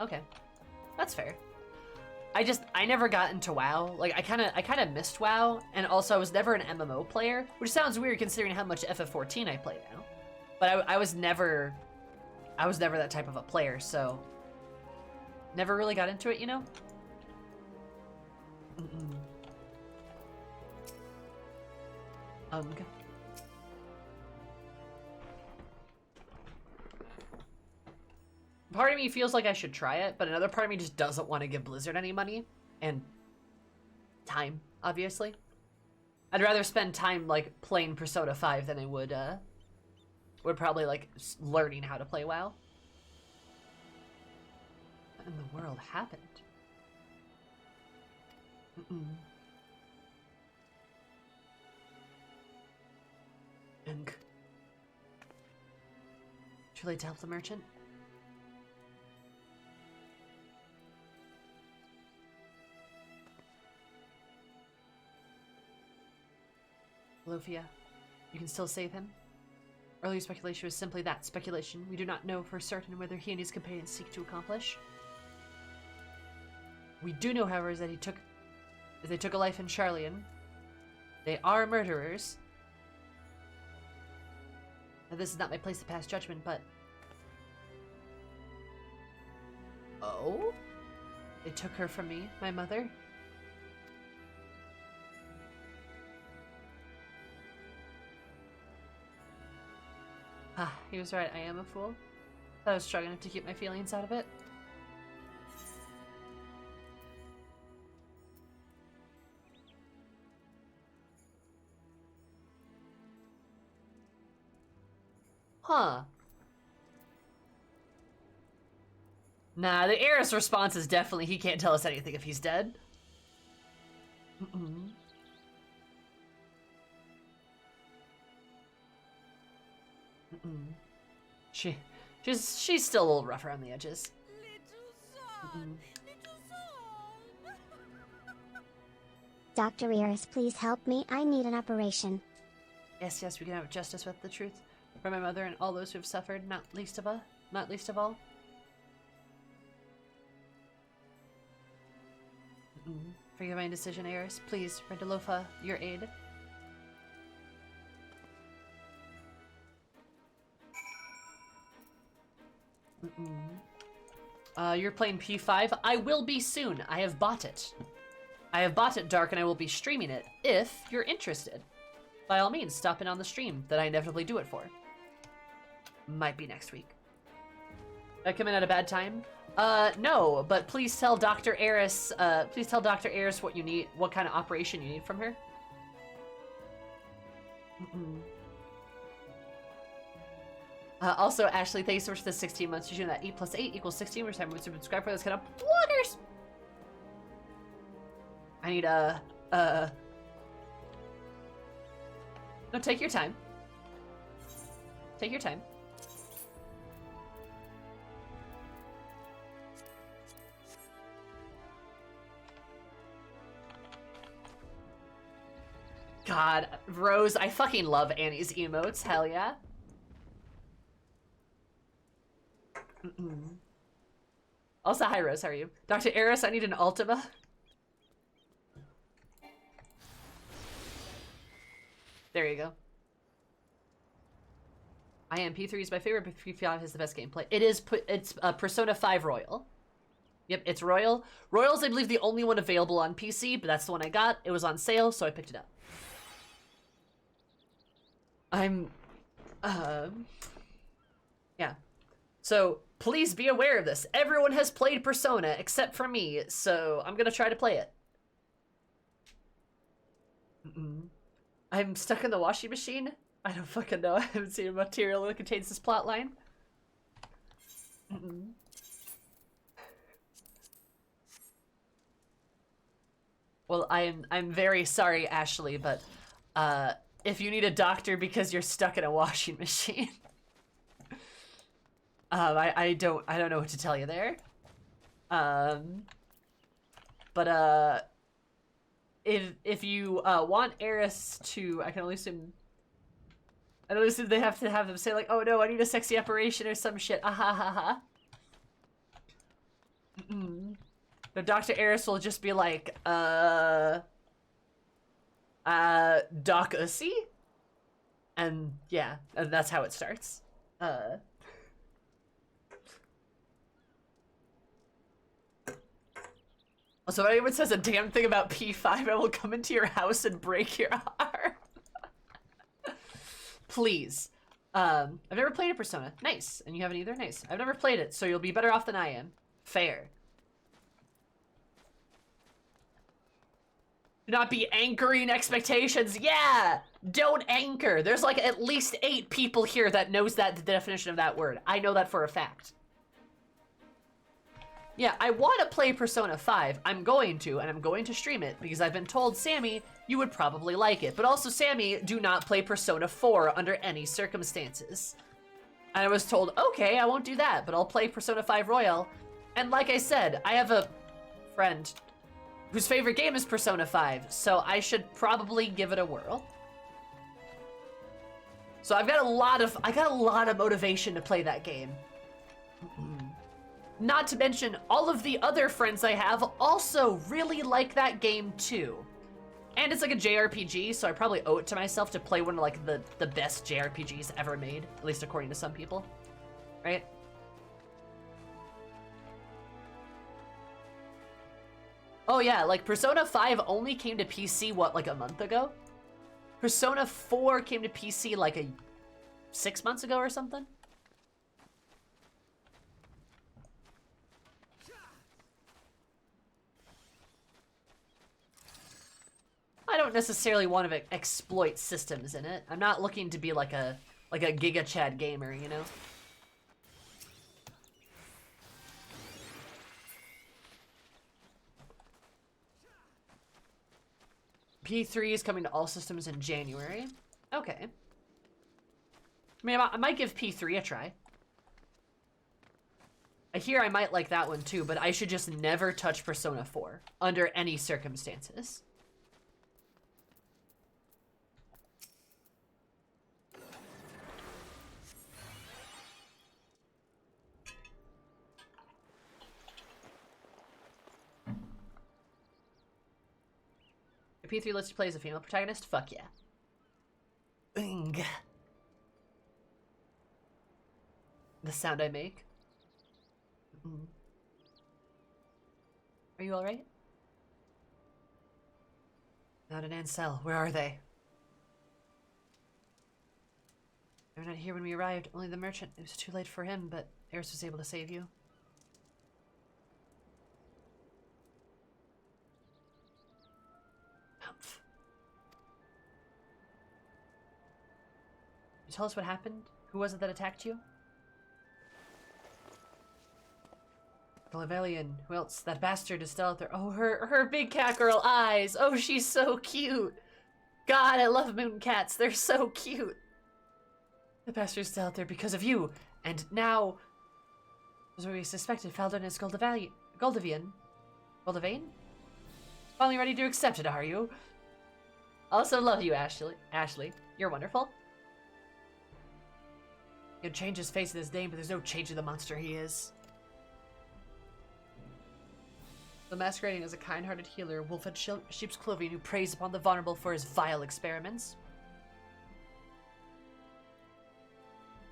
Okay. That's fair. I never got into WoW. Like, I kind of missed WoW, and also I was never an MMO player, which sounds weird considering how much FF14 I play now. But I was never that type of a player, so never really got into it, you know? part of me feels like I should try it, but another part of me just doesn't want to give Blizzard any money. And time, obviously. I'd rather spend time, like, playing Persona 5 than I would probably, like, learning how to play WoW. What in the world happened? And too late to help the merchant. Lofia, you can still save him. Earlier speculation was simply that, speculation. We do not know for certain whether he and his companions seek to accomplish. We do know, however, is that they took a life in Charlian. They are murderers. Now, this is not my place to pass judgment, but... Oh? They took her from me, my mother? Ah, he was right, I am a fool. I was strong enough to keep my feelings out of it. Huh. Nah, the heiress response is definitely he can't tell us anything if he's dead. She's still a little rough around the edges. Dr. Iris, please help me. I need an operation. Yes, we can have justice with the truth for my mother and all those who have suffered, not least of all. Forgive my indecision, Iris. Please, render Lofa your aid. You're playing P5? I will be soon. I have bought it. Dark, and I will be streaming it if you're interested. By all means, stop in on the stream that I inevitably do it for. Might be next week. Did I come in at a bad time? No, but please tell Dr. Eris, what you need, what kind of operation you need from her. Also, Ashley, thanks so much for the 16 months. You're doing that 8 + 8 = 16. We're time to subscribe for those kind of bloggers. I need no, take your time. Take your time. God, Rose, I fucking love Annie's emotes. Hell yeah. Also, hi Rose, how are you? Dr. Eris, I need an Ultima. There you go. I am P3 is my favorite, but P5 is the best gameplay. It's Persona 5 Royal. Yep, it's Royal. Royal's, I believe, the only one available on PC, but that's the one I got. It was on sale, so I picked it up. Yeah. So, please be aware of this. Everyone has played Persona except for me, so I'm gonna try to play it. I'm stuck in the washing machine? I don't fucking know. I haven't seen a material that contains this plotline. Well, I'm very sorry, Ashley, but if you need a doctor because you're stuck in a washing machine, I don't know what to tell you there. But if you want Eris to, I can only assume they have to have them say like, oh no, I need a sexy operation or some shit. Ahahaha. The Dr. Eris will just be like, Doc Ussy? And yeah, and that's how it starts. So if anyone says a damn thing about P5, I will come into your house and break your arm. Please. I've never played a Persona. Nice. And you haven't either? Nice. I've never played it, so you'll be better off than I am. Fair. Do not be anchoring expectations. Yeah! Don't anchor. There's like at least 8 people here that knows that the definition of that word. I know that for a fact. Yeah, I want to play Persona 5. I'm going to, and I'm going to stream it because I've been told, Sammy, you would probably like it. But also, Sammy, do not play Persona 4 under any circumstances. And I was told, okay, I won't do that, but I'll play Persona 5 Royal. And like I said, I have a friend whose favorite game is Persona 5, so I should probably give it a whirl. So I got a lot of motivation to play that game. Not to mention, all of the other friends I have also really like that game too. And it's like a JRPG, so I probably owe it to myself to play one of like the best JRPGs ever made, at least according to some people, right? Oh yeah, like Persona 5 only came to PC, what, like a month ago? Persona 4 came to PC like 6 months ago or something? I don't necessarily want to exploit systems in it. I'm not looking to be like a Giga Chad gamer, you know? P3 is coming to all systems in January. Okay. I mean, I might give P3 a try. I hear I might like that one too, but I should just never touch Persona 4 under any circumstances. If P3 lets you play as a female protagonist, fuck yeah. Bing. The sound I make. Are you alright? Not an Ansel. Where are they? They were not here when we arrived. Only the merchant. It was too late for him, but Eris was able to save you. Humph. Can you tell us what happened? Who was it that attacked you? Galivelian. Who else? That bastard is still out there. Oh, her big cat girl eyes. Oh, she's so cute. God, I love moon cats. They're so cute. The bastard's still out there because of you. And now, as we suspected, Faldon is Goldivian. Goldivane? Finally ready to accept it, are you? Also love you, Ashley. You're wonderful. You can change his face in his name, but there's no change in the monster he is. The masquerading as a kind-hearted healer, wolf in sheep's clothing, who preys upon the vulnerable for his vile experiments.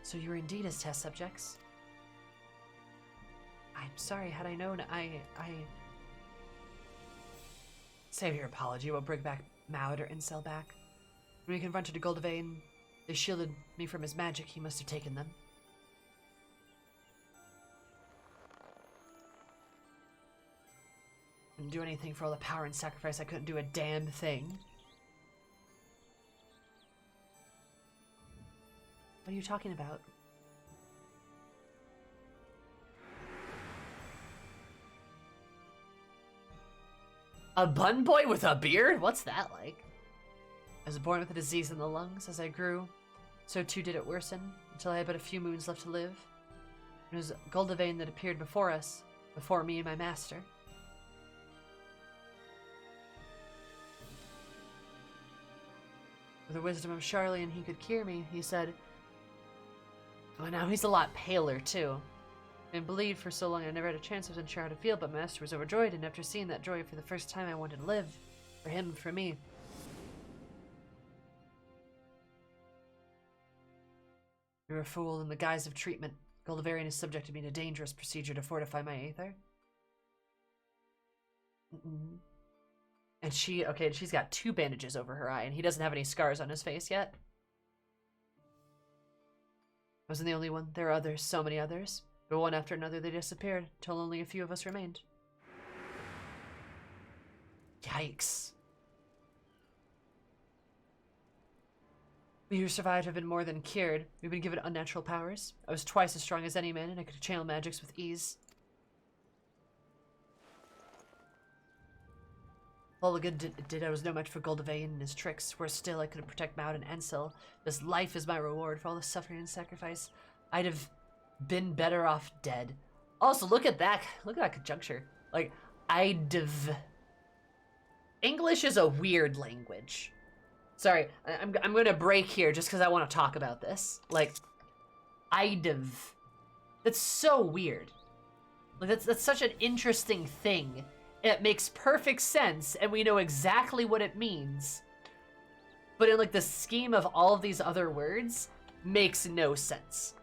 So you were indeed his test subjects. I'm sorry, had I known, I... Save your apology, we'll bring back Maud or Incel back. When we confronted Goldivane, they shielded me from his magic, he must have taken them. Couldn't do anything for all the power and sacrifice, I couldn't do a damn thing. What are you talking about? A bun boy with a beard? What's that like? I was born with a disease in the lungs. As I grew, so too did it worsen, until I had but a few moons left to live. It was Goldivane that appeared before us, before me and my master. With the wisdom of Charlene, he could cure me, he said. Oh, now he's a lot paler, too. Been believed for so long I never had a chance. I was unsure how to feel, but my master was overjoyed, and after seeing that joy for the first time, I wanted to live. For him and for me. You're a fool. In the guise of treatment, Goldivarian has subjected me to a dangerous procedure to fortify my aether. And she's got 2 bandages over her eye, and he doesn't have any scars on his face yet. I wasn't the only one. There are others, so many others. But one after another they disappeared, till only a few of us remained. Yikes. We who survived have been more than cured. We've been given unnatural powers. I was twice as strong as any man, and I could channel magics with ease. All the good did I was no match for Goldavain and his tricks. Worse still, I couldn't protect Maud and Ansel. This life is my reward for all the suffering and sacrifice. I'd have been better off dead. Also, look at that conjuncture. Like, I'd have... English is a weird language. Sorry, I'm going to break here just because I want to talk about this. Like, I'd have... That's so weird. Like, that's such an interesting thing. It makes perfect sense, and we know exactly what it means. But in, like, the scheme of all of these other words, makes no sense.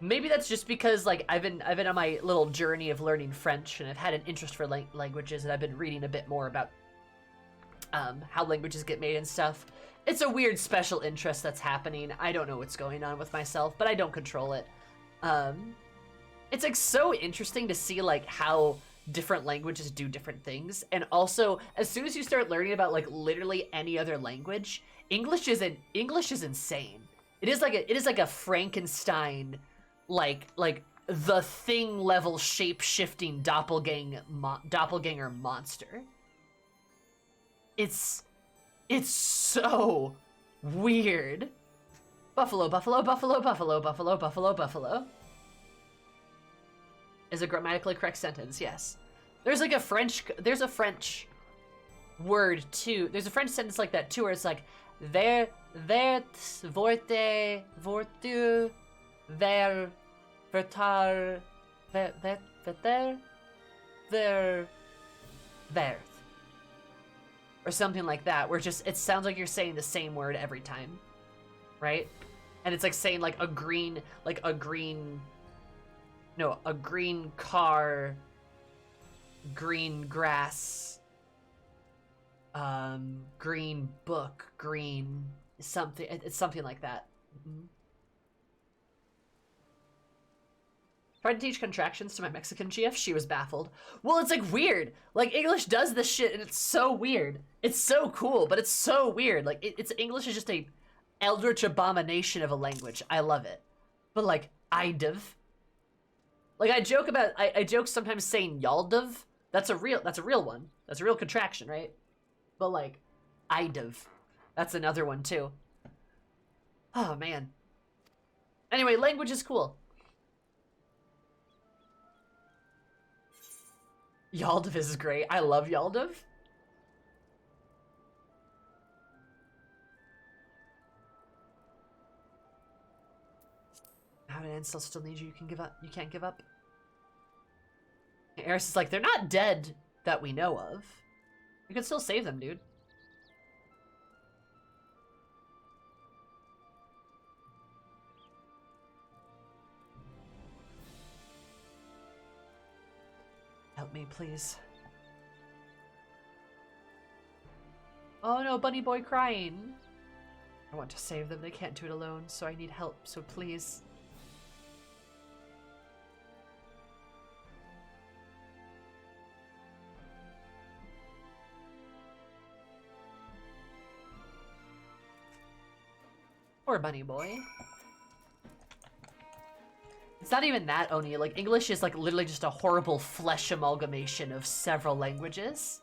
Maybe that's just because, like, I've been on my little journey of learning French, and I've had an interest for languages, and I've been reading a bit more about how languages get made and stuff. It's a weird special interest that's happening. I don't know what's going on with myself, but I don't control it. It's, like, so interesting to see, like, how different languages do different things. And also, as soon as you start learning about, like, literally any other language, English is insane. It is like a Frankenstein, like the Thing level shape-shifting doppelganger monster. It's so weird. Buffalo, buffalo, buffalo, buffalo, buffalo, buffalo, buffalo. Is a grammatically correct sentence, yes. There's a French word too. There's a French sentence like that too, where it's like, vert, vorte, vortu, ver, vertar, veter, ver, verth. Or something like that, where it sounds like you're saying the same word every time, right? And it's like saying like a green car, green grass, green book, green something. It's something like that. Mm-hmm. Tried to teach contractions to my Mexican GF. She was baffled. Well, it's like weird. Like English does this shit, and it's so weird. It's so cool, but it's so weird. Like it's English is just a eldritch abomination of a language. I love it, but like I'd've. Like I joke sometimes saying y'all'd've. That's a real one. That's a real contraction, right? But like I'd've. That's another one too. Oh man. Anyway, language is cool. Yaldav is great. I love Yaldav. How did Ansel still need you? You can give up. You can't give up. Eris is like, they're not dead that we know of. You can still save them, dude. Help me, please. Oh no, bunny boy crying. I want to save them. They can't do it alone, so I need help, so please. Poor bunny boy. It's not even that, Oni. Like, English is, like, literally just a horrible flesh amalgamation of several languages.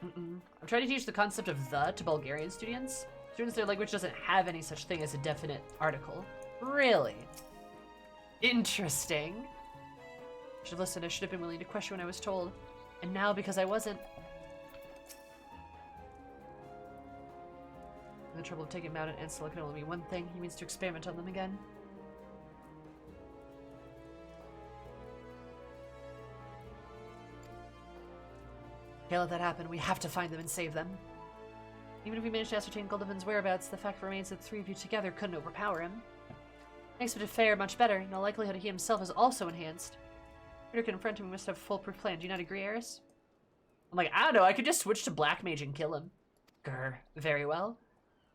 I'm trying to teach the concept of the to Bulgarian students. Their language doesn't have any such thing as a definite article. Really? Interesting. I should have listened. I should have been willing to question when I was told. And now, because I wasn't... The trouble of taking him out and Ansel can only be one thing. He means to experiment on them again. Can't let that happen. We have to find them and save them. Even if we manage to ascertain Goldovin's whereabouts, the fact remains that the three of you together couldn't overpower him. Thanks to fare much better, and the likelihood he himself is also enhanced. To confront him, we must have a foolproof plan. Do you not agree, Eris? I'm like, I don't know. I could just switch to Black Mage and kill him. Grr. Very well.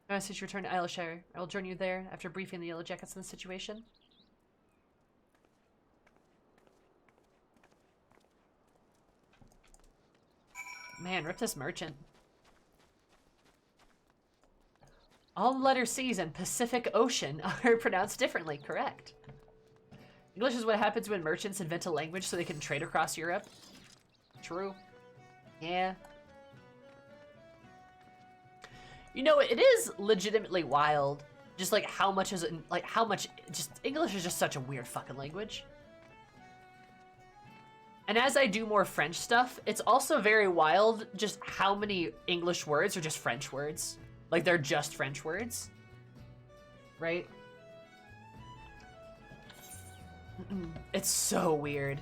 Now since you return to Aylshire, I will join you there after briefing the Yellow Jackets on the situation. Man, rip this merchant. All letter C's and Pacific Ocean are pronounced differently, correct. English is what happens when merchants invent a language so they can trade across Europe. True. Yeah. You know, it is legitimately wild, just like how much is it, like how much, just English is just such a weird fucking language. And as I do more French stuff, it's also very wild just how many English words are just French words. Like they're just French words, right? It's so weird.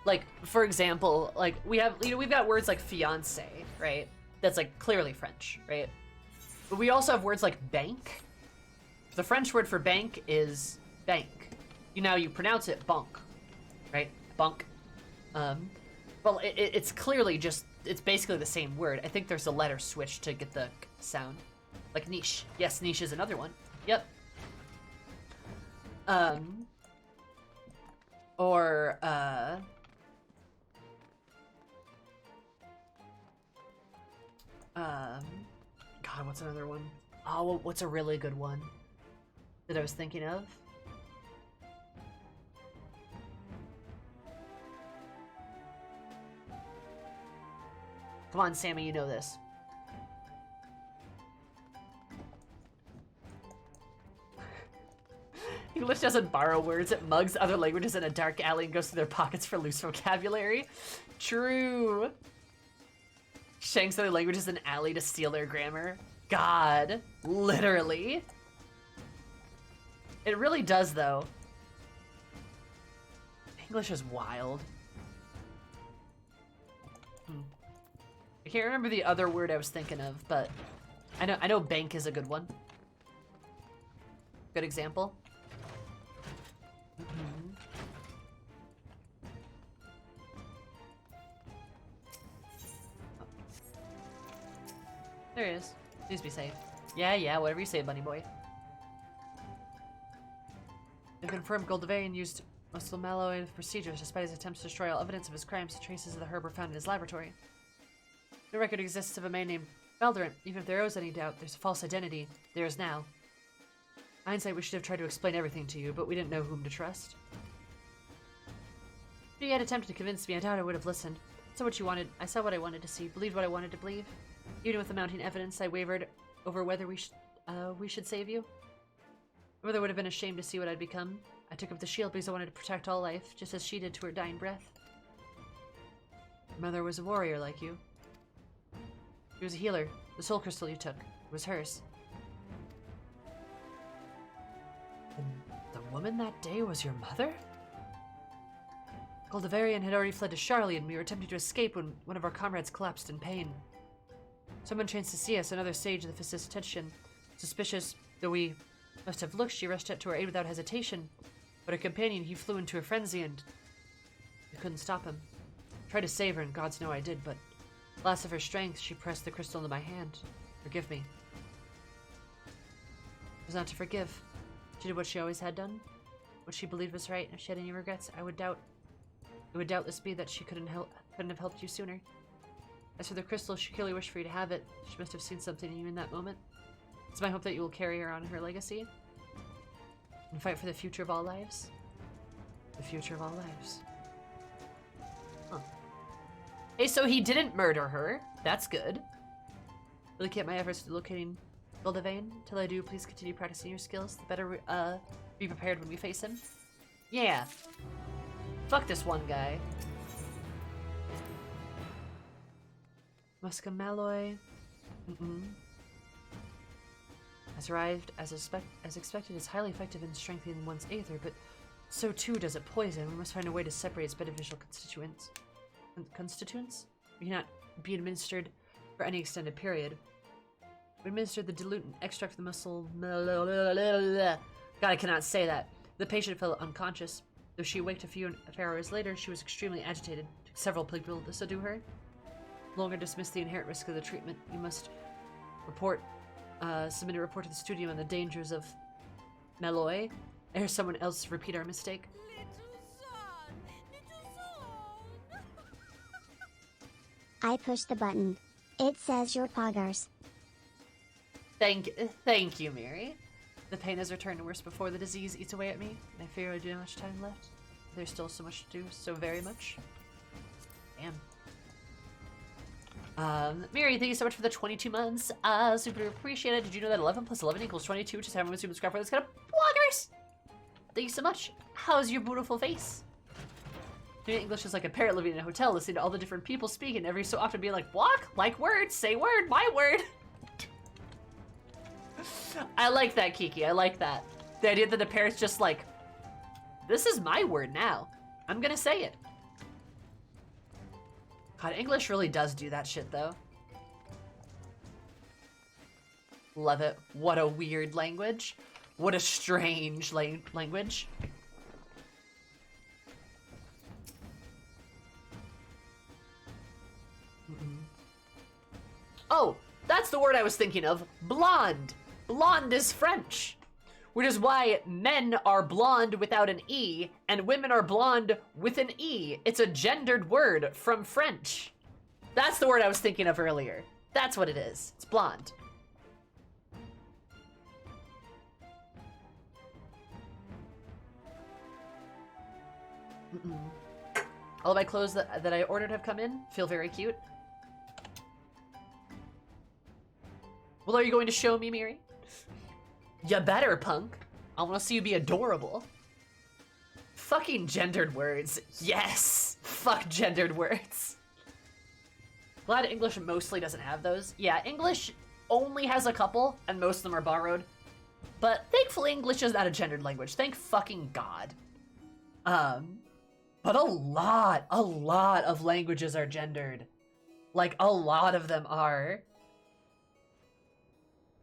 Like, for example, like we have, you know, we've got words like fiance, right? That's like clearly French, right? But we also have words like bank. The French word for bank is bank. You know, you pronounce it bonk, right? Bonk. Well, it's clearly just, it's basically the same word. I think there's a letter switch to get the sound. Like niche. Yes, niche is another one. Yep. Or, God, what's another one? Oh, what's a really good one that I was thinking of? Come on, Sammy, you know this. English doesn't borrow words, it mugs other languages in a dark alley and goes through their pockets for loose vocabulary. True. Shanks other languages in an alley to steal their grammar. God, literally. It really does, though. English is wild. I can't remember the other word I was thinking of, but I know bank is a good one. Good example. There he is. Please be safe. Yeah, whatever you say, bunny boy. They confirmed Goldavarian used muscle mallow procedures despite his attempts to destroy all evidence of his crimes. Traces of the herb were found in his laboratory. No record exists of a man named Valderant. Even if there is any doubt, there's a false identity. There is now. In hindsight, we should have tried to explain everything to you, but we didn't know whom to trust. If you had attempted to convince me, I doubt I would have listened. I saw what you wanted. I saw what I wanted to see. Believed what I wanted to believe. Even with the mounting evidence, I wavered over whether we should save you. My mother would have been ashamed to see what I'd become. I took up the shield because I wanted to protect all life, just as she did to her dying breath. Your mother was a warrior like you. She was a healer. The soul crystal you took was hers. And the woman that day was your mother? Goldavarian had already fled to Charlie, and we were attempting to escape when one of our comrades collapsed in pain. Someone chanced to see us, another sage of the Physic's attention. Suspicious though we must have looked, she rushed up to our aid without hesitation. But her companion, he flew into a frenzy, and we couldn't stop him. I tried to save her, and gods know I did, but last of her strength, she pressed the crystal into my hand. Forgive me. It was not to forgive. She did what she always had done, what she believed was right. If she had any regrets, it would doubtless be that she couldn't have helped you sooner. As for the crystal, she clearly wished for you to have it. She must have seen something in you in that moment. It's my hope that you will carry her on her legacy and fight for the future of all lives. The future of all lives. Huh. Hey, so he didn't murder her. That's good. Really kept my efforts to locating Goldavarian. Till I do, please continue practicing your skills. The better be prepared when we face him. Yeah. Fuck this one guy. Muscamalloy has arrived as expected. Is highly effective in strengthening one's aether, but so too does it poison. We must find a way to separate its beneficial constituents. Constituents? It cannot be administered for any extended period. We administered the diluent extract from the muscle. God, I cannot say that. The patient fell unconscious. Though she awaked a few hours later, she was extremely agitated. Took several people to subdue her. No longer dismiss the inherent risk of the treatment. You must submit a report to the studio on the dangers of Malloy. Ere someone else repeat our mistake. I pushed the button. It says your poggers. Thank you, Mary. The pain has returned worse before the disease eats away at me. I fear I do not have much time left. There's still so much to do, so very much. Damn. Mary, thank you so much for the 22 months. Super appreciate it. Did you know that 11 plus 11 equals 22, which is how much you subscribe for this kind of bloggers? Thank you so much. How's your beautiful face? Doing English is like a parrot living in a hotel, listening to all the different people speak, and every so often being like, block, like words, say word, my word. I like that, Kiki. I like that. The idea that the parrot's just like, this is my word now. I'm gonna say it. God, English really does do that shit, though. Love it. What a weird language. What a strange language. Oh, that's the word I was thinking of. Blonde. Blonde is French. Which is why men are blonde without an E, and women are blonde with an E. It's a gendered word from French. That's the word I was thinking of earlier. That's what it is. It's blonde. All of my clothes that I ordered have come in. Feel very cute. Well, are you going to show me, Miri? You better, punk. I want to see you be adorable. Fucking gendered words. Yes! Fuck gendered words. Glad English mostly doesn't have those. Yeah, English only has a couple, and most of them are borrowed. But thankfully, English is not a gendered language. Thank fucking God. But a lot of languages are gendered. Like, a lot of them are.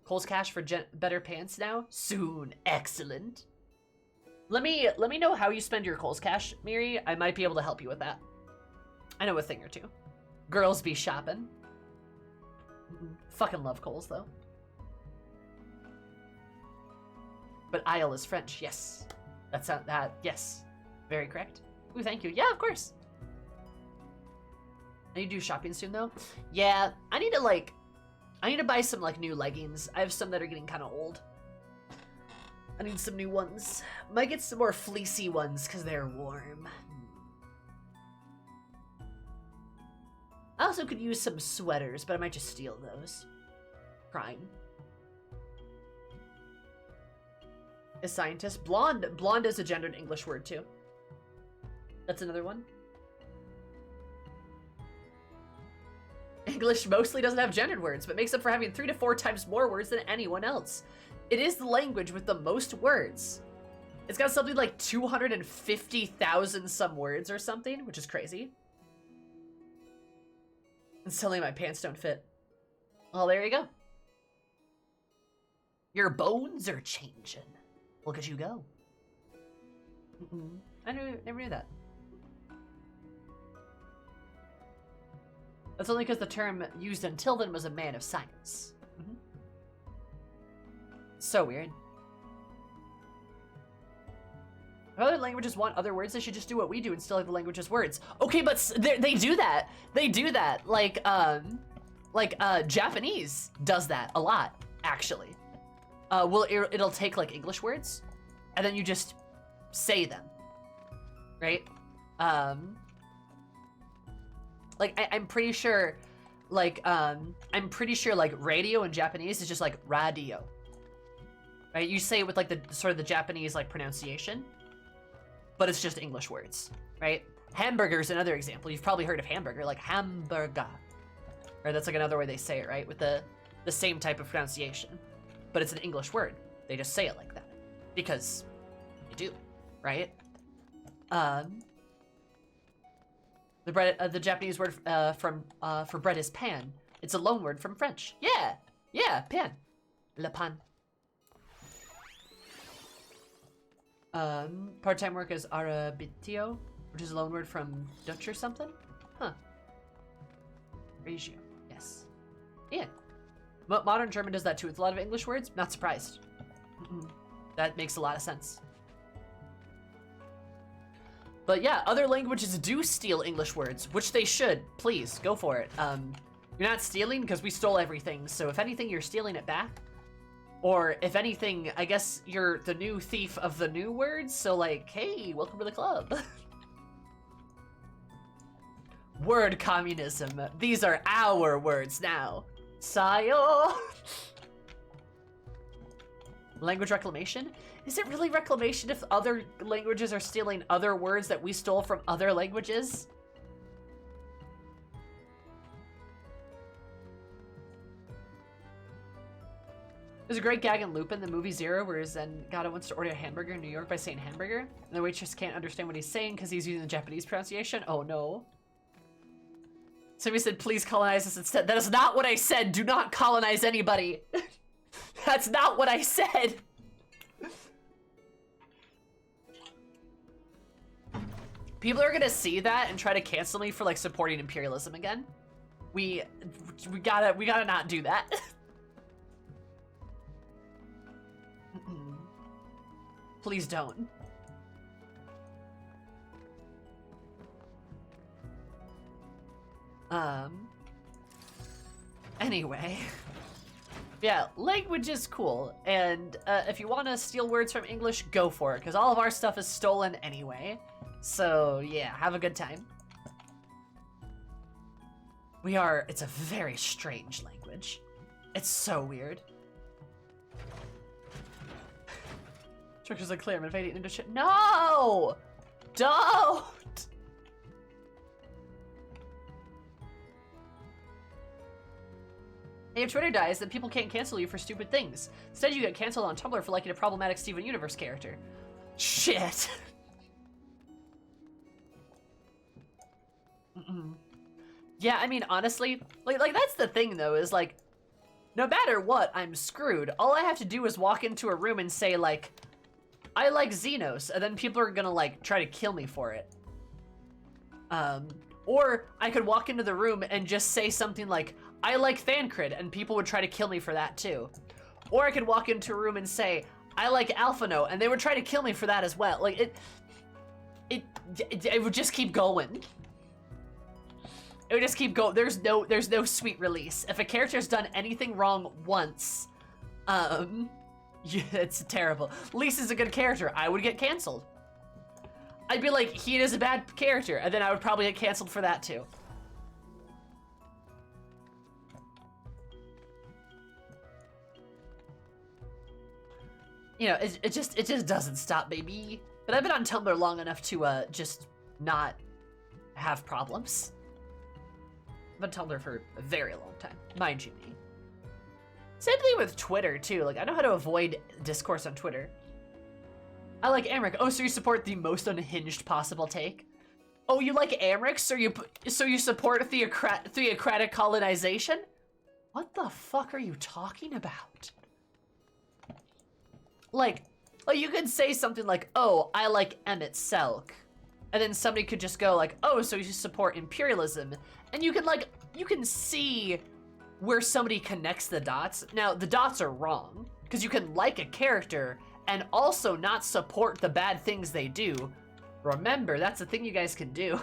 Cole's cash for better pants now? Soon. Excellent. Let me know how you spend your Cole's cash, Miri. I might be able to help you with that. I know a thing or two. Girls be shopping. Fucking love Cole's, though. But Isle is French, yes. That's not that, yes. Very correct. Ooh, thank you. Yeah, of course. I need to do shopping soon, though. Yeah, I need to buy some, like, new leggings. I have some that are getting kind of old. I need some new ones. Might get some more fleecy ones, because they're warm. I also could use some sweaters, but I might just steal those. Crime. A scientist. Blonde. Blonde is a gendered English word, too. That's another one. English mostly doesn't have gendered words, but makes up for having 3 to 4 times more words than anyone else. It is the language with the most words. It's got something like 250,000 some words or something, which is crazy. And suddenly my pants don't fit. Well, there you go. Your bones are changing. Look at you go. I never knew that. That's only because the term used until then was a man of science. So weird. If other languages want other words, they should just do what we do and still have the language's words. Okay, but they do that. They do that. Like Japanese does that a lot, actually. It'll take like English words, and then you just say them, right? Like I'm pretty sure like radio in Japanese is just like radio. Right? You say it with like the sort of the Japanese like pronunciation, but it's just English words, right? Hamburger is another example. You've probably heard of hamburger, like hamburger. Or that's like another way they say it, right? With the same type of pronunciation. But it's an English word. They just say it like that. Because they do, right? The Japanese word for bread is pan. It's a loan word from French. Yeah, Yeah, pan. Le pan. Part-time work is arabitio, which is a loan word from Dutch or something? Huh. Ratio. Yes. Yeah. Modern German does that too with a lot of English words. Not surprised. That makes a lot of sense. But yeah, other languages do steal English words, which they should. Please, go for it. You're not stealing because we stole everything, so if anything, you're stealing it back. Or if anything, I guess you're the new thief of the new words, so like, hey, welcome to the club. Word communism. These are our words now. Sayo. Language reclamation? Is it really reclamation if other languages are stealing other words that we stole from other languages? There's a great gag in Lupin, the movie Zero, where Zengatta wants to order a hamburger in New York by saying hamburger, and the waitress can't understand what he's saying because he's using the Japanese pronunciation. Oh no. Somebody said, please colonize us instead. That is not what I said. Do not colonize anybody. That's not what I said. People are gonna see that and try to cancel me for like supporting imperialism again. We gotta not do that. Please don't. Anyway. Yeah, language is cool, and if you want to steal words from English, go for it, because all of our stuff is stolen anyway. So yeah, have a good time. It's a very strange language. It's so weird. Structures are clear, I'm invading into shit. No! Don't! If Twitter dies, then people can't cancel you for stupid things. Instead, you get canceled on Tumblr for liking a problematic Steven Universe character. Shit. Yeah, I mean, honestly, like that's the thing though, is like, no matter what, I'm screwed. All I have to do is walk into a room and say like, I like Xenos, and then people are gonna like try to kill me for it. Or I could walk into the room and just say something like, I like Thancred, and people would try to kill me for that too. Or I could walk into a room and say, I like Alphano, and they would try to kill me for that as well. Like, it would just keep going. It would just keep going. There's no sweet release. If a character's done anything wrong once, yeah, it's terrible. Lisa's a good character. I would get canceled. I'd be like, he is a bad character, and then I would probably get canceled for that too. You know, it just doesn't stop, baby. But I've been on Tumblr long enough to just not have problems. I've been on Tumblr for a very long time, mind you me. Same thing with Twitter too. Like, I know how to avoid discourse on Twitter. I like Amric. Oh, so you support the most unhinged possible take? Oh, you like Amric, so you support theocratic colonization? What the fuck are you talking about? Like, you could say something like, oh, I like Emmett Selk. And then somebody could just go like, oh, so you support imperialism. And you can see where somebody connects the dots. Now, the dots are wrong, because you can like a character and also not support the bad things they do. Remember, that's the thing you guys can do.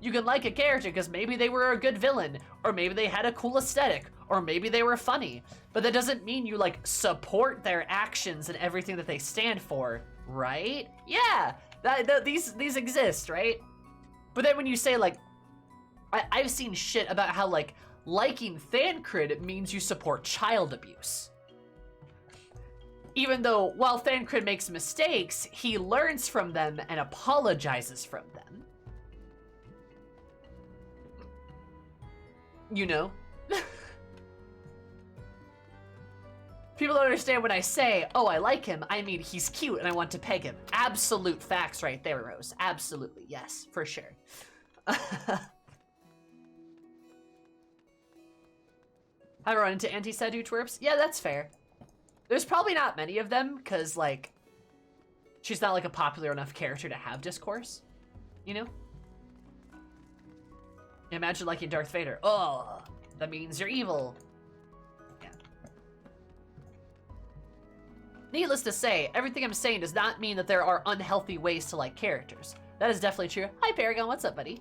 You can like a character because maybe they were a good villain, or maybe they had a cool aesthetic, or maybe they were funny. But that doesn't mean you like support their actions and everything that they stand for, right? Yeah, these exist, right? But then when you say like, I've seen shit about how like liking Thancred means you support child abuse. Even though while Thancred makes mistakes, he learns from them and apologizes from them. You know? People don't understand when I say, oh, I like him, I mean he's cute and I want to peg him. Absolute facts right there, Rose. Absolutely, yes, for sure. I run into anti-Sadu twerps. Yeah, that's fair. There's probably not many of them, because, like, she's not, like, a popular enough character to have discourse. You know? Imagine liking Darth Vader. Oh, that means you're evil. Yeah. Needless to say, everything I'm saying does not mean that there are unhealthy ways to like characters. That is definitely true. Hi, Paragon. What's up, buddy?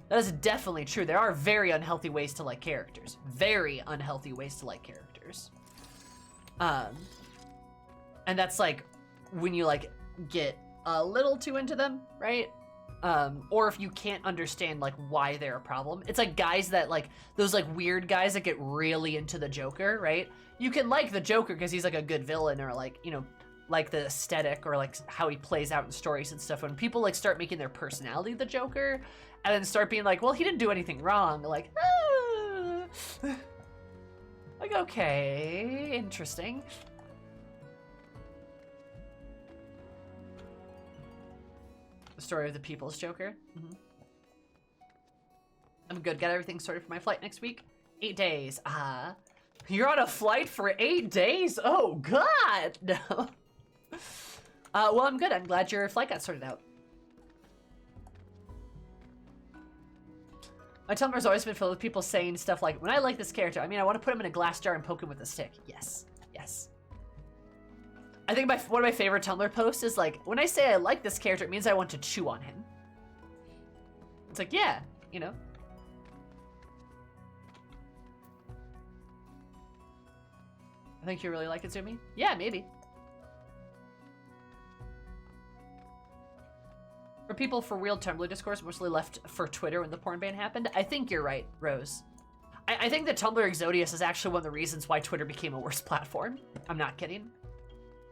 That is definitely true. There are very unhealthy ways to like characters. Very unhealthy ways to like characters. And that's like when you like get a little too into them, right? Or if you can't understand like why they're a problem. It's like guys that like those like weird guys that get really into the Joker, right? You can like the Joker because he's like a good villain, or like, you know, like the aesthetic or like how he plays out in stories and stuff. When people like start making their personality the Joker and then start being like, well, he didn't do anything wrong, like, like, okay, interesting. The story of the People's Joker. Mm-hmm. I'm good. Got everything sorted for my flight next week. 8 days. You're on a flight for 8 days? Oh, God! No. Well, I'm good. I'm glad your flight got sorted out. My Tumblr's always been filled with people saying stuff like, when I like this character, I mean, I want to put him in a glass jar and poke him with a stick. Yes. Yes. I think one of my favorite Tumblr posts is like, when I say I like this character, it means I want to chew on him. It's like, yeah, you know. I think you really like it, Zumi? Yeah, maybe. For people for real Tumblr discourse, mostly left for Twitter when the porn ban happened. I think you're right, Rose. I think that Tumblr Exodius is actually one of the reasons why Twitter became a worse platform. I'm not kidding.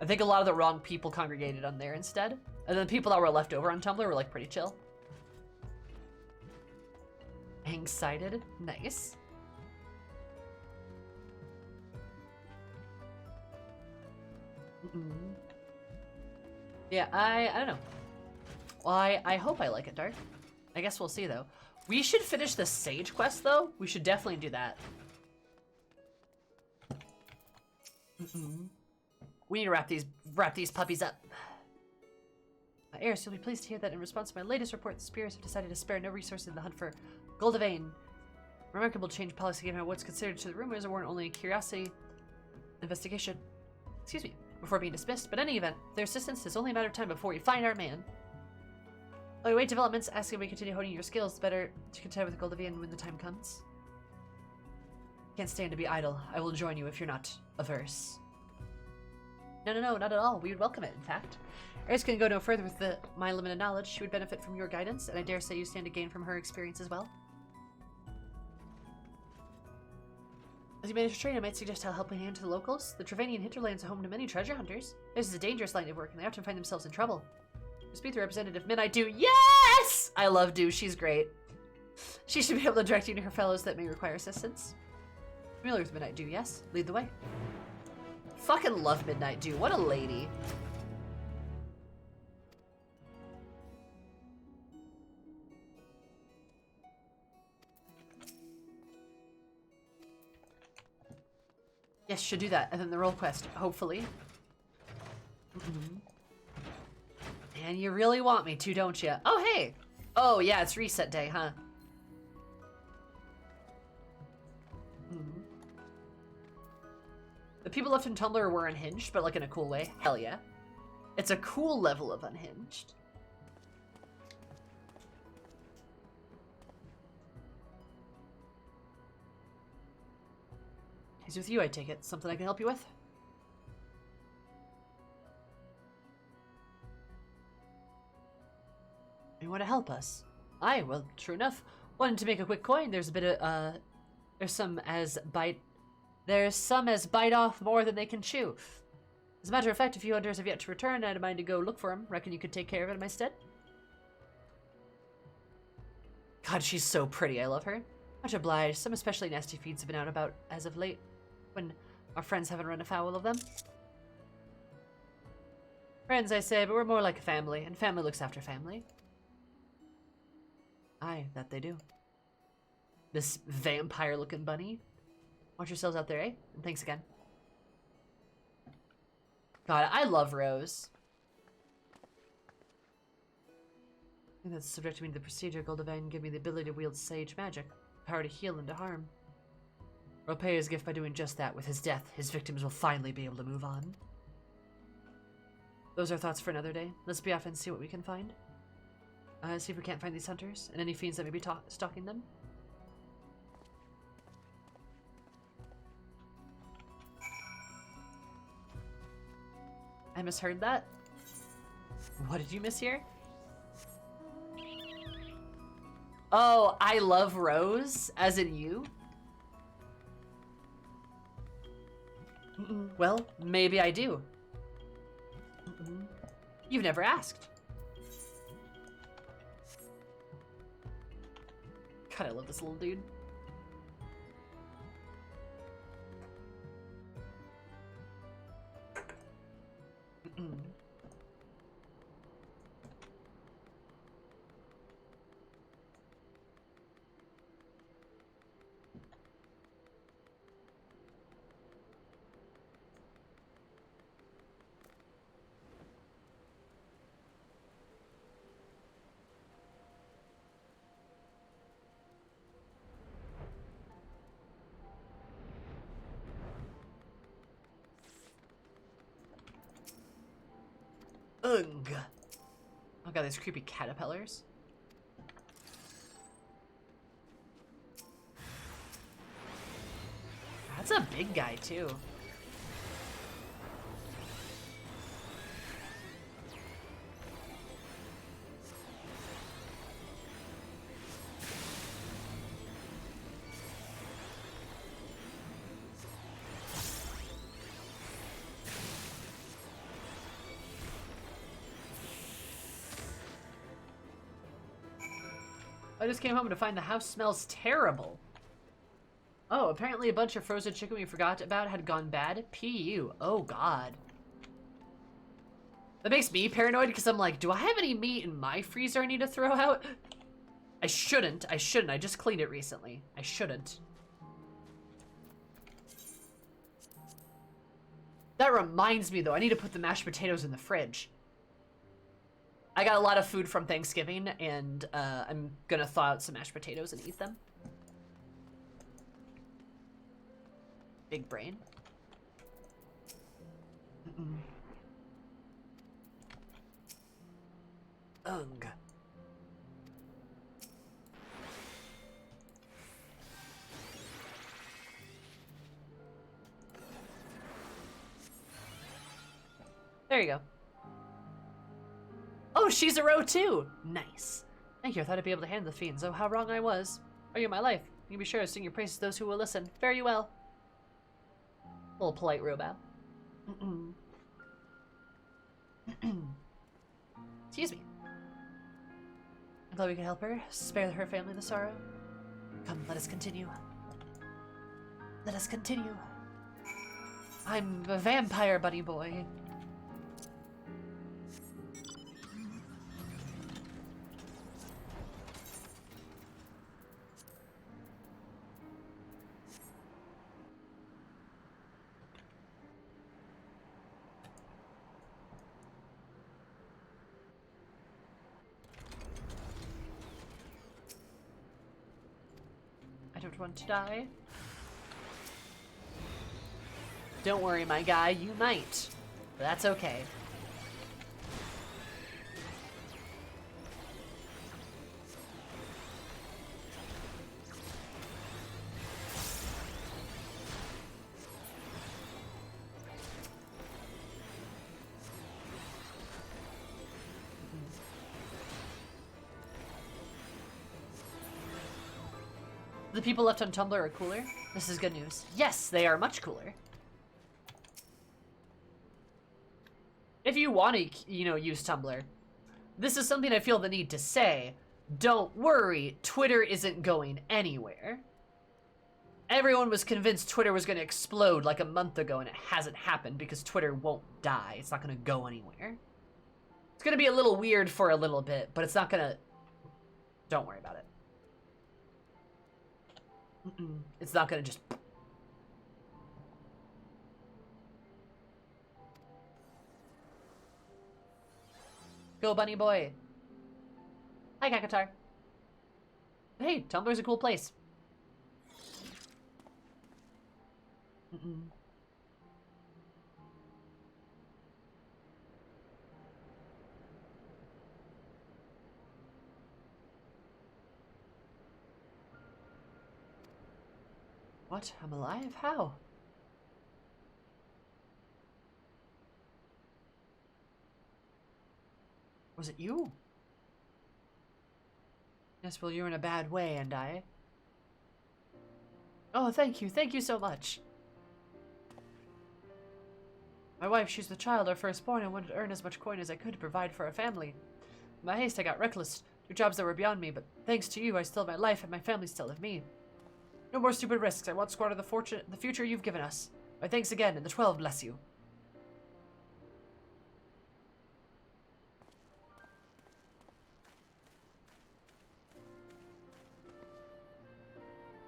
I think a lot of the wrong people congregated on there instead. And then the people that were left over on Tumblr were like pretty chill. Excited? Nice. Yeah, I don't know. Well, I hope I like it, Dark. I guess we'll see, though. We should finish the Sage quest, though. We should definitely do that. We need to wrap these puppies up. Eris, you'll be pleased to hear that in response to my latest report, the Spears have decided to spare no resources in the hunt for Goldavane. Remarkable change of policy given what's considered to the rumors warrant only a curiosity investigation. Excuse me. Before being dismissed, but in any event, their assistance is only a matter of time before we find our man. While we wait developments, asking if we continue honing your skills, better to contend with Goldavian when the time comes. Can't stand to be idle. I will join you if you're not averse. No, not at all. We would welcome it, in fact. Eris can go no further with my limited knowledge. She would benefit from your guidance, and I dare say you stand to gain from her experience as well. As you manage to train, I might suggest helping hand to the locals. The Trevanian hinterlands are home to many treasure hunters. This is a dangerous line of work, and they often find themselves in trouble. Speak to Representative Midnight Dew. Yes! I love Dew. She's great. She should be able to direct you to her fellows that may require assistance. Familiar with Midnight Dew, yes? Lead the way. Fucking love Midnight Dew. What a lady. Yes, should do that. And then the role quest, hopefully. And you really want me to, don't you? Oh, hey! Oh, yeah, it's reset day, huh? The people left in Tumblr were unhinged, but like in a cool way. Hell yeah. It's a cool level of unhinged. He's with you, I take it. Something I can help you with? You want to help us? Aye, well, true enough. Wanted to make a quick coin. There's a bit of, there's some as bite off more than they can chew. As a matter of fact, a few hunters have yet to return. I had a mind to go look for them. Reckon you could take care of it in my stead? God, she's so pretty. I love her. Much obliged. Some especially nasty feeds have been out about as of late, when our friends haven't run afoul of them. Friends, I say, but we're more like a family, and family looks after family. Aye, that they do. This vampire-looking bunny. Watch yourselves out there, eh? And thanks again. God, I love Rose. I think that's subjected me to the procedure. Goldavine give me the ability to wield sage magic. Power to heal and to harm. I'll pay his gift by doing just that. With his death, his victims will finally be able to move on. Those are thoughts for another day. Let's be off and see what we can find. See if we can't find these hunters and any fiends that may be stalking them. I misheard that. What did you mishear? Oh, I love Rose, as in you? Well, maybe I do. You've never asked. God, I love this little dude. Ugh. Oh god, these creepy caterpillars. That's a big guy, too. I just came home to find the house smells terrible. Oh, apparently a bunch of frozen chicken we forgot about had gone bad. PU. Oh, God. That makes me paranoid because I'm like, do I have any meat in my freezer I need to throw out? I shouldn't. I shouldn't. I just cleaned it recently. I shouldn't. That reminds me, though. I need to put the mashed potatoes in the fridge. I got a lot of food from Thanksgiving, and I'm gonna thaw out some mashed potatoes and eat them. Big brain. Ugh. There you go. Oh, she's a row too! Nice. Thank you, I thought I'd be able to handle the fiends. Oh, how wrong I was. Are you my life? You can be sure to sing your praises to those who will listen. Fare you well. A little polite row bow. Excuse me. I'm glad we could help her. Spare her family the sorrow. Come, let us continue. Let us continue. I'm a vampire, bunny boy. I don't want to die. Don't worry, my guy, you might. But that's okay. The people left on Tumblr are cooler? This is good news. Yes, they are much cooler. If you want to, you know, use Tumblr, this is something I feel the need to say. Don't worry, Twitter isn't going anywhere. Everyone was convinced Twitter was going to explode like a month ago, and it hasn't happened because Twitter won't die. It's not going to go anywhere. It's going to be a little weird for a little bit, but it's not going to... Don't worry about it. It's not going to just Go, bunny boy. Hi, Kakatar. Hey, Tumblr's a cool place. What? I'm alive? How? Was it you? Yes, well, you're in a bad way, and I... Oh, thank you so much. My wife, she's the child, our firstborn, and wanted to earn as much coin as I could to provide for our family. In my haste, I got reckless, do jobs that were beyond me, but thanks to you, I still have my life, and my family still have me. No more stupid risks. I won't squander the future you've given us. My thanks again, and the 12 bless you.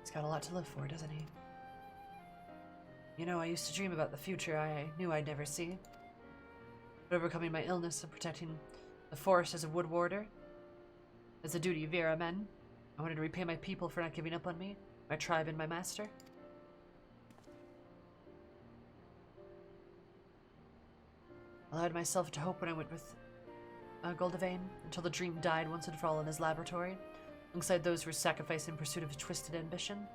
He's got a lot to live for, doesn't he? You know, I used to dream about the future I knew I'd never see. But overcoming my illness and protecting the forest as a wood warder, as a duty of Vera men, I wanted to repay my people for not giving up on me, my tribe and my master. I allowed myself to hope when I went with Goldavane, until the dream died once and for all in his laboratory, alongside those who were sacrificed in pursuit of a twisted ambition.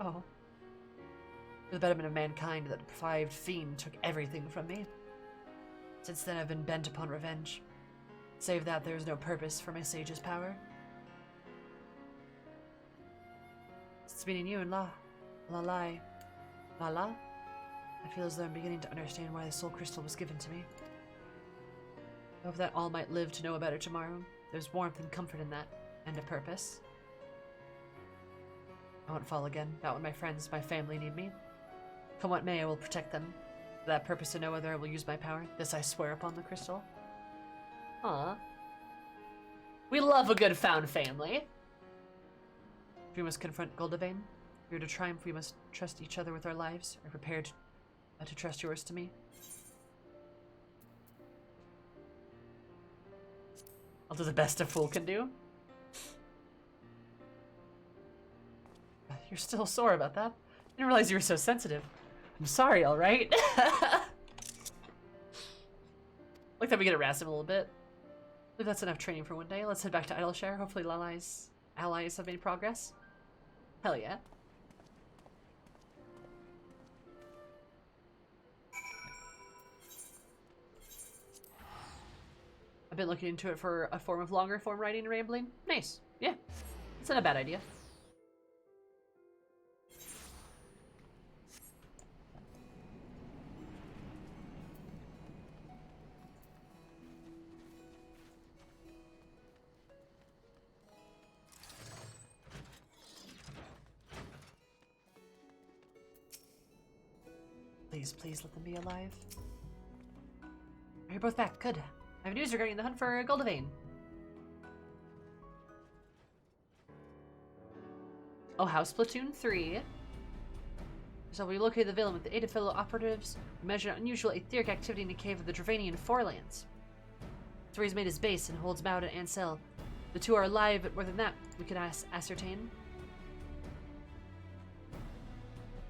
Oh. For the betterment of mankind, that deprived fiend took everything from me. Since then I've been bent upon revenge. Save that there is no purpose for my sage's power. Since meeting you and Lala, I feel as though I'm beginning to understand why the soul crystal was given to me. I hope that all might live to know a better tomorrow. There's warmth and comfort in that, and a purpose. I won't fall again, not when my friends, my family need me. Come what may, I will protect them. For that purpose and no other, I will use my power. This I swear upon the crystal. Aww. We love a good found family. If we must confront Goldavane, if we are to triumph, we must trust each other with our lives. Are prepared to trust yours to me? I'll do the best a fool can do. You're still sore about that? I didn't realize you were so sensitive. I'm sorry, alright? Like that we get harassed him a little bit. I believe that's enough training for one day. Let's head back to Idleshire. Hopefully Lala's allies have made progress. Hell yeah. I've been looking into it for a form of longer form writing and rambling. Nice. Yeah. It's not a bad idea. Please, please let them be alive. You're both back. Good. I have news regarding the hunt for Goldavane. Oh, House Platoon 3. So we located the villain with the aid of fellow operatives. We measured unusual etheric activity in the cave of the Dravanian Forelands. That's where he's made his base and holds Maud and Ansel. The two are alive, but more than that, we can ascertain.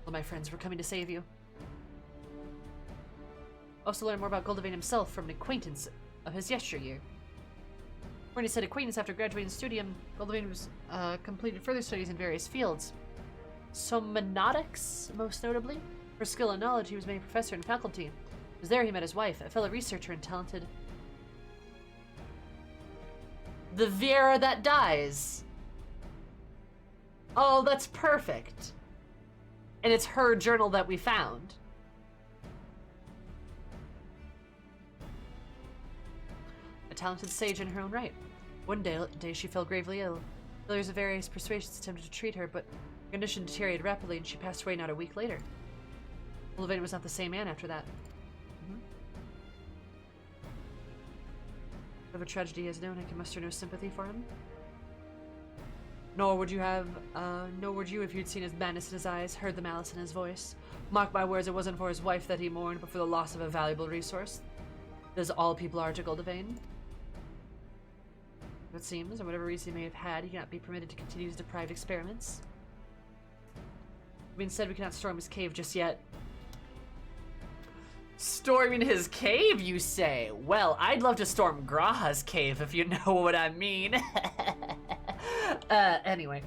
Well, my friends, we're coming to save you. Also learn more about Goldavane himself from an acquaintance of his yesteryear. When he said acquaintance after graduating studium, Goldavane was completed further studies in various fields. Somnotics, most notably. For skill and knowledge, he was made a professor in faculty. It was there he met his wife, a fellow researcher and talented... The Vera that dies! Oh, that's perfect! And it's her journal that we found. Talented sage in her own right. One day she fell gravely ill. Failures of various persuasions attempted to treat her, but her condition deteriorated rapidly and she passed away not a week later. Goldavane was not the same man after that. Of a tragedy he has known, I can muster no sympathy for him. Nor would you if you'd seen his madness in his eyes, heard the malice in his voice. Mark my words, it wasn't for his wife that he mourned, but for the loss of a valuable resource. As all people are to Goldavane. It seems, or whatever reason he may have had, he cannot be permitted to continue his deprived experiments. Instead, we cannot storm his cave just yet. Storming his cave, you say? Well, I'd love to storm Graha's cave, if you know what I mean. Anyway.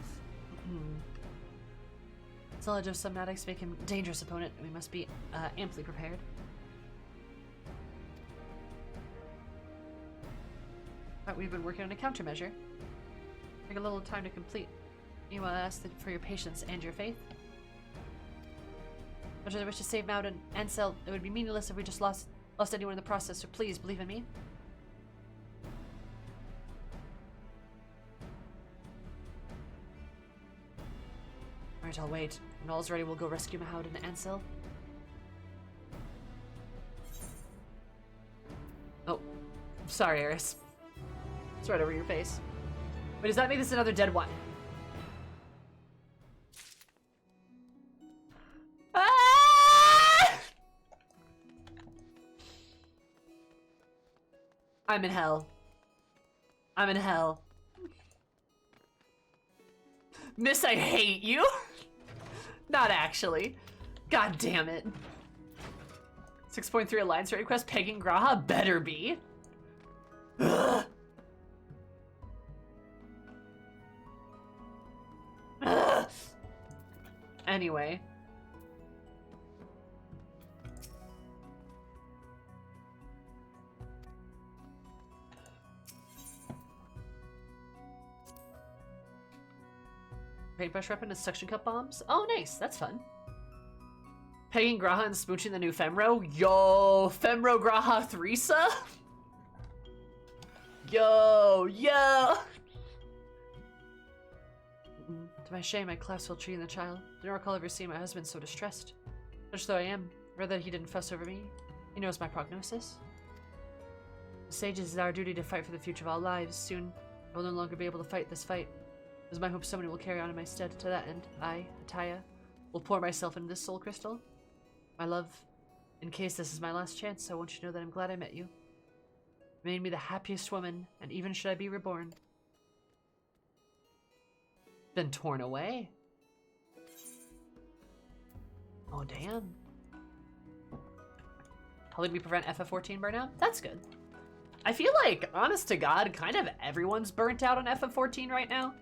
Knowledge of subnatics make him a dangerous opponent, and we must be amply prepared. But we've been working on a countermeasure. Take a little time to complete. You ask for your patience and your faith. Much as I wish to save Maud and Ansel, it would be meaningless if we just lost anyone in the process, so please believe in me. Alright, I'll wait. When all's ready, we'll go rescue Maud and Ansel. Oh, sorry, Eris. It's right over your face. Wait, does that make this another dead one? Ah! I'm in hell. I'm in hell. Miss, I hate you. Not actually. God damn it. 6.3 Alliance request. Pegging Graha better be. Ugh. Ugh. Anyway. Paintbrush weapon is suction cup bombs. Oh, nice. That's fun. Pegging Graha and smooching the new Femro. Yo, Femro Graha Threesa. Yo, yo. To my shame, I clasped while treating the child. I don't recall ever seeing my husband so distressed. Such though I am, rather that he didn't fuss over me. He knows my prognosis. The sages, it is our duty to fight for the future of all lives. Soon, I will no longer be able to fight this fight. It is my hope somebody will carry on in my stead. To that end, I, Ataya, will pour myself into this soul crystal. My love, in case this is my last chance, I want you to know that I'm glad I met you. You made me the happiest woman, and even should I be reborn. Been torn away. Oh, damn. Helping me prevent FF14 burnout? That's good. I feel like, honest to God, kind of everyone's burnt out on FF14 right now.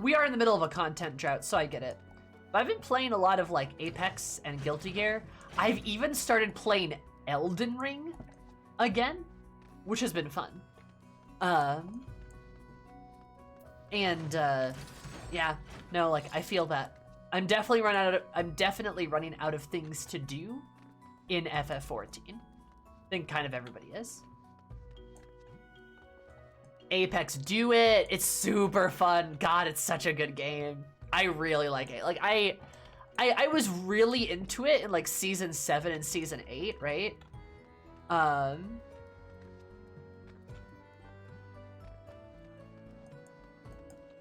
We are in the middle of a content drought, so I get it. But I've been playing a lot of, like, Apex and Guilty Gear. I've even started playing Elden Ring again, which has been fun. Yeah, no, like, I feel that. I'm definitely running out of things to do in FF14. I think kind of everybody is. Apex, do it! It's super fun. God, it's such a good game. I really like it. Like, I was really into it in, like, Season 7 and Season 8, right?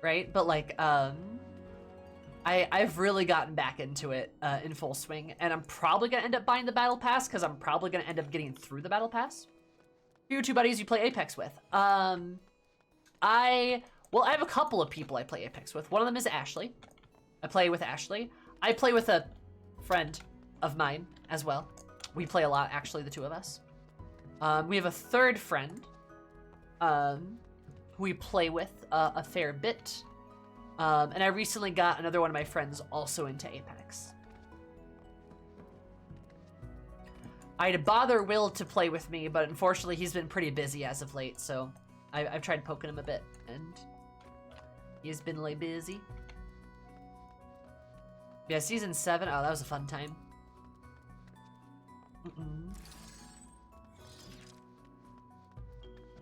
Right? But, like, I've really gotten back into it in full swing, and I'm probably gonna end up buying the Battle Pass, because I'm probably gonna end up getting through the Battle Pass. Who are your two buddies you play Apex with? I have a couple of people I play Apex with. One of them is Ashley. I play with Ashley. I play with a friend of mine as well. We play a lot, actually, the two of us. We have a third friend who we play with a fair bit. And I recently got another one of my friends also into Apex. I'd bother Will to play with me, but unfortunately he's been pretty busy as of late, so I've tried poking him a bit, and he's been like busy. Yeah, Season 7, oh, that was a fun time.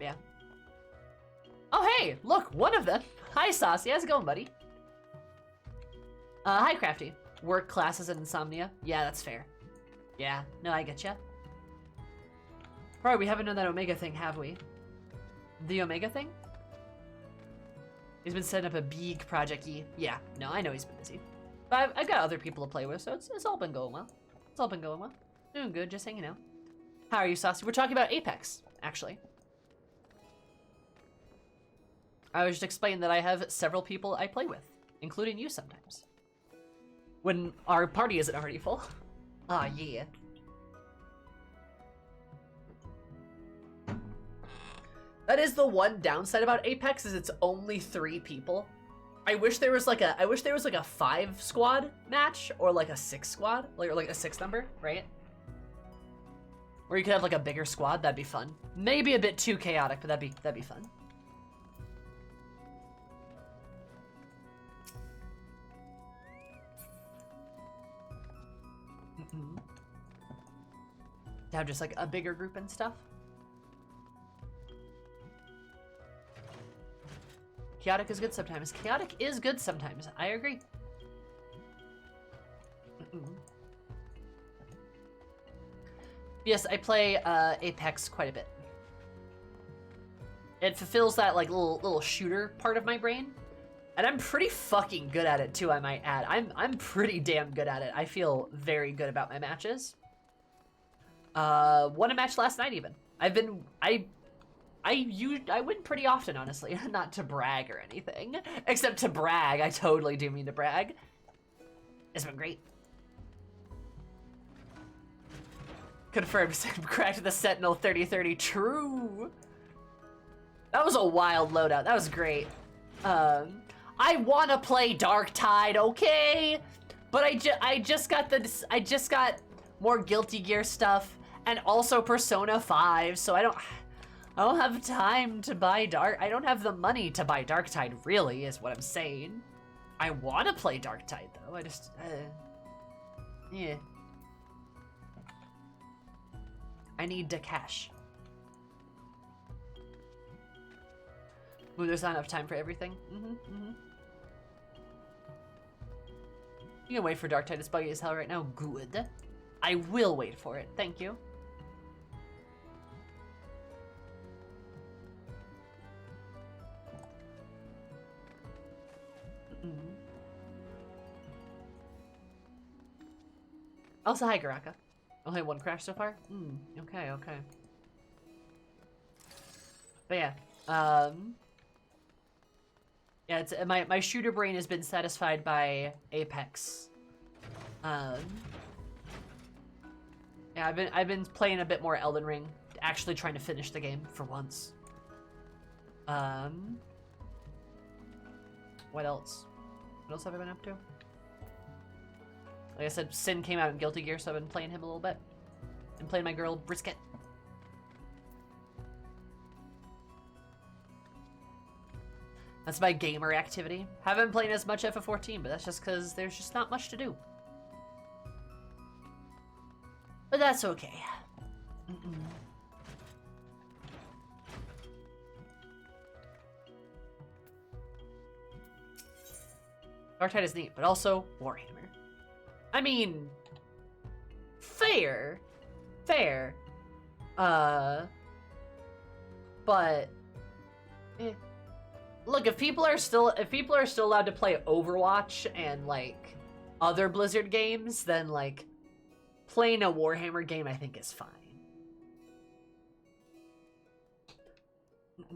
Yeah. Oh, hey, look, one of them. Hi, Saucy, how's it going, buddy? Hi, Crafty. Work, classes, and insomnia. Yeah, that's fair. Yeah, no, I get ya. Alright, we haven't done that Omega thing, have we? The Omega thing? He's been setting up a big project-y. Yeah, no, I know he's been busy. But I've got other people to play with, so it's all been going well. It's all been going well. Doing good, just hanging out. How are you, Saucy? We're talking about Apex, actually. I was just explaining that I have several people I play with, including you sometimes. When our party isn't already full. Ah, yeah. That is the one downside about Apex, is it's only 3 people. I wish there was like a 5 squad match or like a 6 squad, or like a 6 number, right? Where you could have like a bigger squad. That'd be fun. Maybe a bit too chaotic, but that'd be fun. To have just like a bigger group and stuff. Chaotic is good sometimes. Chaotic is good sometimes. I agree. Yes, I play Apex quite a bit. It fulfills that like little shooter part of my brain, and I'm pretty fucking good at it too. I might add. I'm pretty damn good at it. I feel very good about my matches. Won a match last night even. I win pretty often, honestly. Not to brag or anything, except to brag. I totally do mean to brag. It's been great. Confirmed. Cracked the Sentinel 3030. True. That was a wild loadout. That was great. I want to play Darktide, okay? But I just got more Guilty Gear stuff and also Persona 5, so I don't have time to buy I don't have the money to buy Darktide, really, is what I'm saying. I want to play Darktide, though. I just, yeah. I need the cash. Ooh, there's not enough time for everything. You can wait for Darktide. It's buggy as hell right now. Good. I will wait for it. Thank you. Also, hi, Garaka. Only 1 crash so far? Okay. But yeah, yeah, it's my shooter brain has been satisfied by Apex. Yeah, I've been playing a bit more Elden Ring, actually trying to finish the game for once. What else? What else have I been up to? Like I said, Sin came out in Guilty Gear, so I've been playing him a little bit. And playing my girl, Brisket. That's my gamer activity. Haven't been playing as much FF14, but that's just because there's just not much to do. But that's okay. Darktide is neat, but also Warhammer. I mean, fair. But look, if people are still allowed to play Overwatch and like other Blizzard games, then like playing a Warhammer game I think is fine. It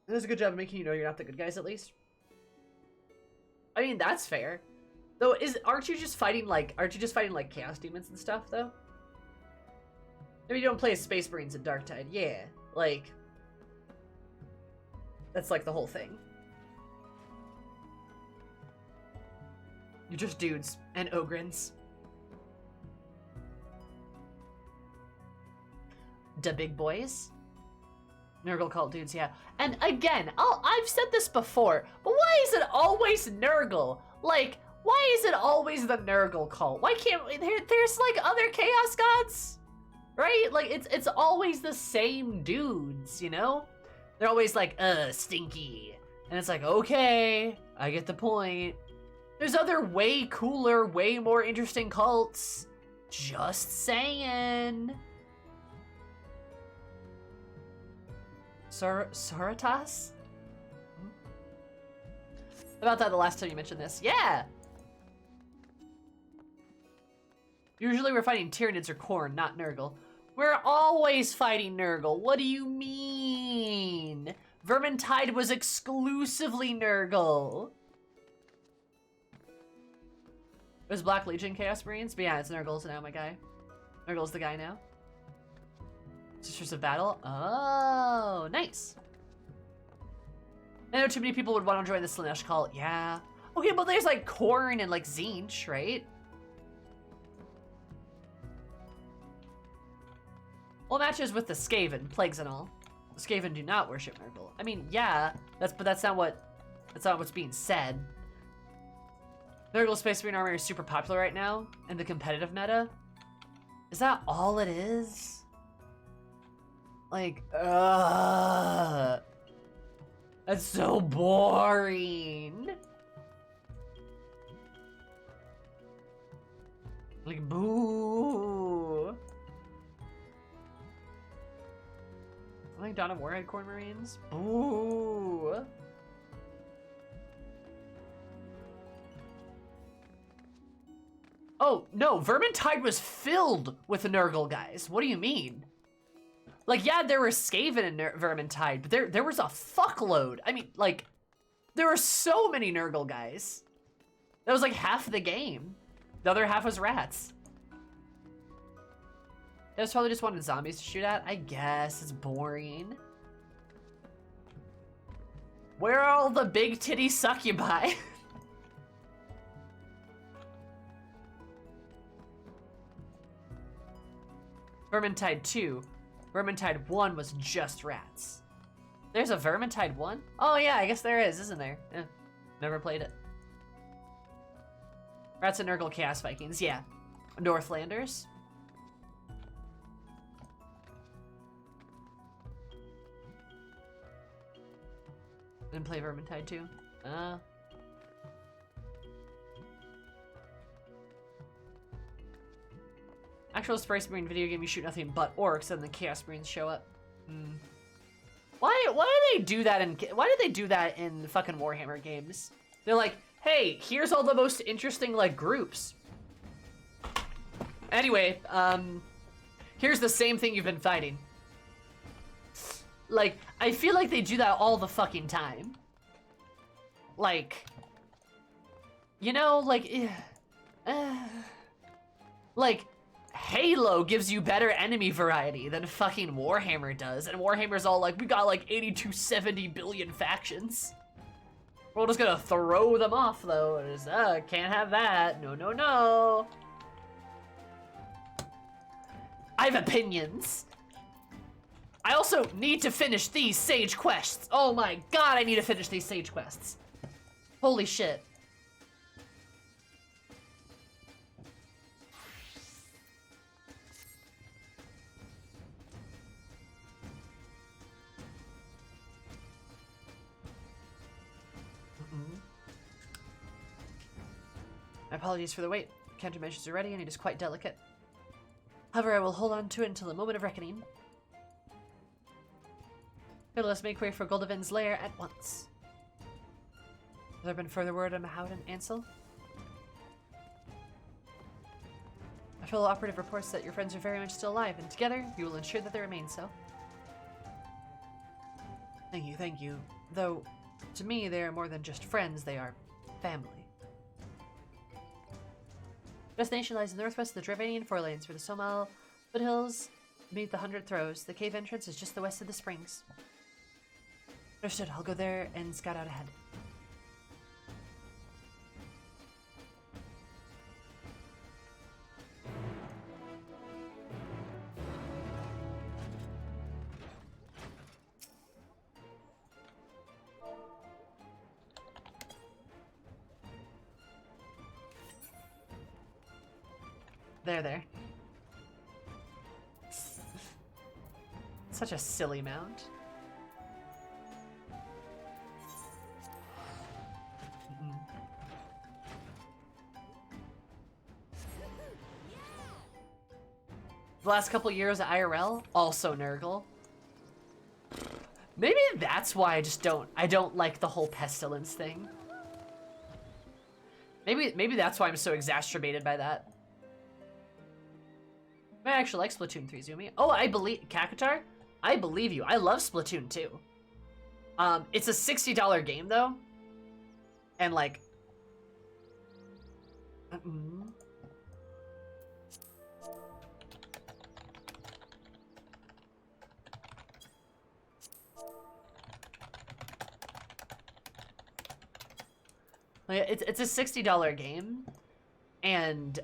does a good job of making you know you're not the good guys, at least. I mean, that's fair. Though, aren't you just fighting like chaos demons and stuff, though? Maybe you don't play as Space Marines in Darktide. Yeah, like that's like the whole thing. You're just dudes and ogrins. Da big boys. Nurgle cult dudes, yeah. And again, I've said this before, but why is it always Nurgle? Like, why is it always the Nurgle cult? Why can't there's like other chaos gods? Right? Like it's always the same dudes, you know? They're always like, stinky. And it's like, okay, I get the point. There's other way cooler, way more interesting cults. Just saying. Soritas? About that the last time you mentioned this. Yeah! Usually we're fighting Tyranids or Corn, not Nurgle. We're always fighting Nurgle. What do you mean? Vermintide was exclusively Nurgle. It was Black Legion Chaos Marines? But yeah, it's Nurgle's now, my guy. Nurgle's the guy now. Sisters of Battle? Oh, nice. I know too many people would want to join the Slanesh cult. Yeah. Okay, but there's like Khorne and like Tzeentch, right? Well, matches with the Skaven, Plagues and all. The Skaven do not worship Nurgle. I mean, yeah, but that's not what's being said. Nurgle Space Marine armor is super popular right now in the competitive meta. Is that all it is? Like, that's so boring. Like, boo. I think Dawn of War had Khorne Marines. Boo. Oh, no, Vermintide was filled with Nurgle guys. What do you mean? Like, yeah, there were Skaven in Vermintide, but there was a fuckload. I mean, like, there were so many Nurgle guys. That was like half the game. The other half was rats. They was probably just wanted zombies to shoot at. I guess, it's boring. Where are all the big titty succubi? Vermintide 2. Vermintide 1 was just rats. There's a Vermintide 1? Oh yeah, I guess there is, isn't there? Eh, never played it. Rats and Nurgle Chaos Vikings, yeah. Northlanders. Didn't play Vermintide 2. Actual Space Marine video game, you shoot nothing but orcs, and the Chaos Marines show up. Why do they do that in fucking Warhammer games? They're like, hey, here's all the most interesting like groups. Anyway, here's the same thing you've been fighting. Like, I feel like they do that all the fucking time. Like, you know, like, like, Halo gives you better enemy variety than fucking Warhammer does, and Warhammer's all like, we got like 70 billion factions. We're just gonna throw them off though. Just, can't have that. No, no, no. I have opinions. I also need to finish these Sage quests. Oh my god, I need to finish these Sage quests. Holy shit. My apologies for the wait. Countermeasures are ready and it is quite delicate. However, I will hold on to it until the moment of reckoning. Let us make way for Goldovin's lair at once. Has there been further word on Mahowd and Ansel? My fellow operative reports that your friends are very much still alive, and together you will ensure that they remain so. Thank you, thank you. Though, to me, they are more than just friends, they are family. Destination lies in the northwest of the Dravanian Fourlanes, where the Somal foothills meet the 100 Throws. The cave entrance is just the west of the springs. Understood. I'll go there and scout out ahead. There. Such a silly mount. The last couple years at IRL, also Nurgle. Maybe that's why I don't like the whole pestilence thing. Maybe that's why I'm so exacerbated by that. I actually like Splatoon 3, Zumi. Oh, I believe Kakatar. I believe you. I love Splatoon 2. It's a $60 game though, and like, it's a $60 game, and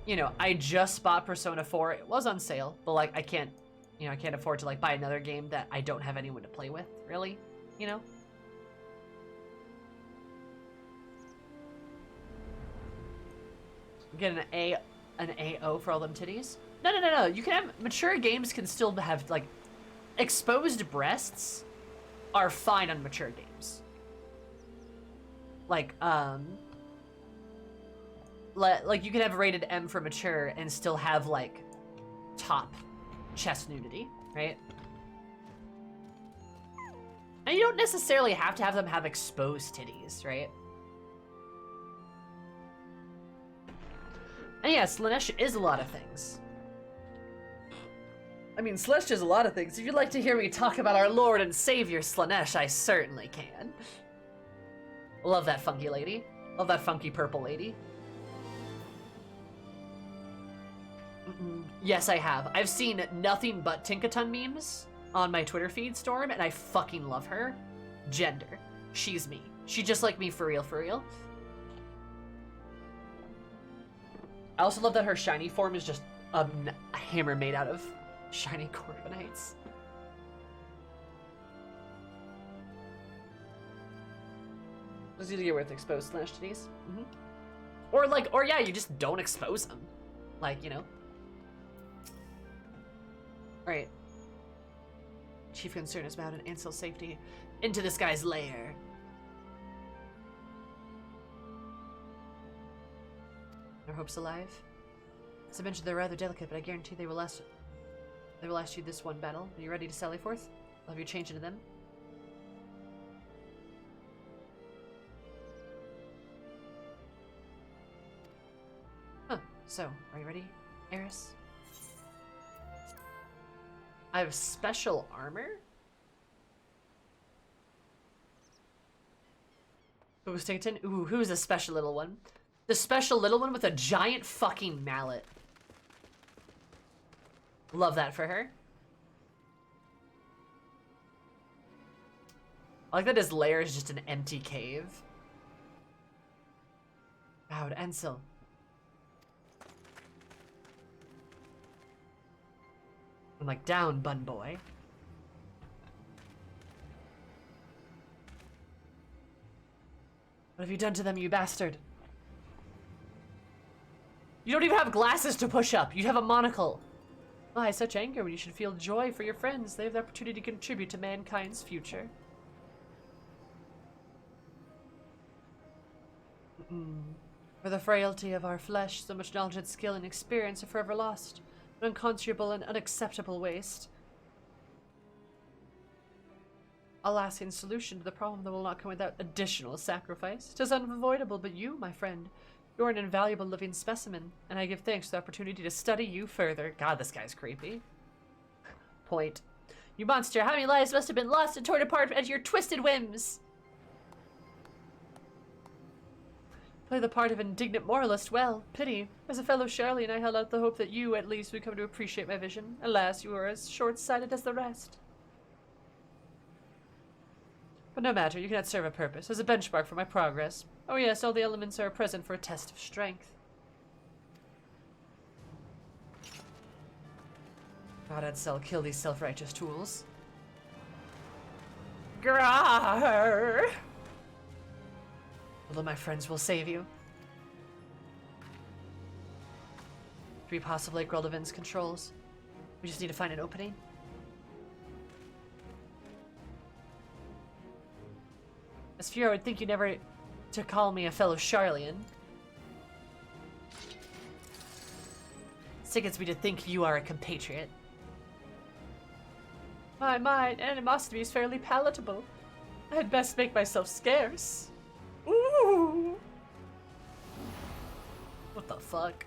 you know, I just bought Persona 4. It was on sale, but like I can't afford to like buy another game that I don't have anyone to play with, really, you know? Get an AO for all them titties? No. You can have mature games can still have like exposed breasts are fine on mature games. Like like you can have rated M for mature and still have like top chest nudity, right? And you don't necessarily have to have them have exposed titties, right? And yeah, Slanesh is a lot of things. I mean, Slanesh is a lot of things. If you'd like to hear me talk about our Lord and Savior Slanesh, I certainly can. Love that funky lady. Love that funky purple lady. Yes, I have. I've seen nothing but Tinkaton memes on my Twitter feed, Storm, and I fucking love her. Gender. She's me. She just like me for real, for real. I also love that her shiny form is just a hammer made out of shiny Corbinites. It's easy to get with exposed Slanesh titties. Or yeah, you just don't expose them. Like, you know. Alright. Chief concern is about an Ansel's safety. Into this guy's lair. Our hopes alive? As I mentioned, they're rather delicate, but I guarantee they will last you this one battle. Are you ready to sally forth? I'll have you change into them. Huh. So, are you ready, Eris? I have special armor? Who's Tinkaton? Ooh, who's the special little one? The special little one with a giant fucking mallet. Love that for her. I like that his lair is just an empty cave. Bowed Ansel. I'm like, down, bun boy. What have you done to them, you bastard? You don't even have glasses to push up. You have a monocle. Why such anger when you should feel joy for your friends? They have the opportunity to contribute to mankind's future. For the frailty of our flesh, so much knowledge and skill and experience are forever lost. An unconscionable and unacceptable waste. Alas, in solution to the problem that will not come without additional sacrifice. 'Tis unavoidable, but you, my friend, you're an invaluable living specimen, and I give thanks for the opportunity to study you further. God, this guy's creepy. Point. You monster, how many lives must have been lost and torn apart at your twisted whims? Play the part of indignant moralist well. Pity. As a fellow Charlian, I held out the hope that you, at least, would come to appreciate my vision. Alas, you are as short-sighted as the rest. But no matter, you cannot serve a purpose, as a benchmark for my progress. Oh yes, all the elements are present for a test of strength. God, Edsel, kill these self-righteous tools. Grrrr! Although my friends will save you. 3 possible Lake Relevance controls. We just need to find an opening. As fear, I would think you never to call me a fellow Charlian. Sickens me to think you are a compatriot. My animosity is fairly palatable. I had best make myself scarce. Ooh! What the fuck?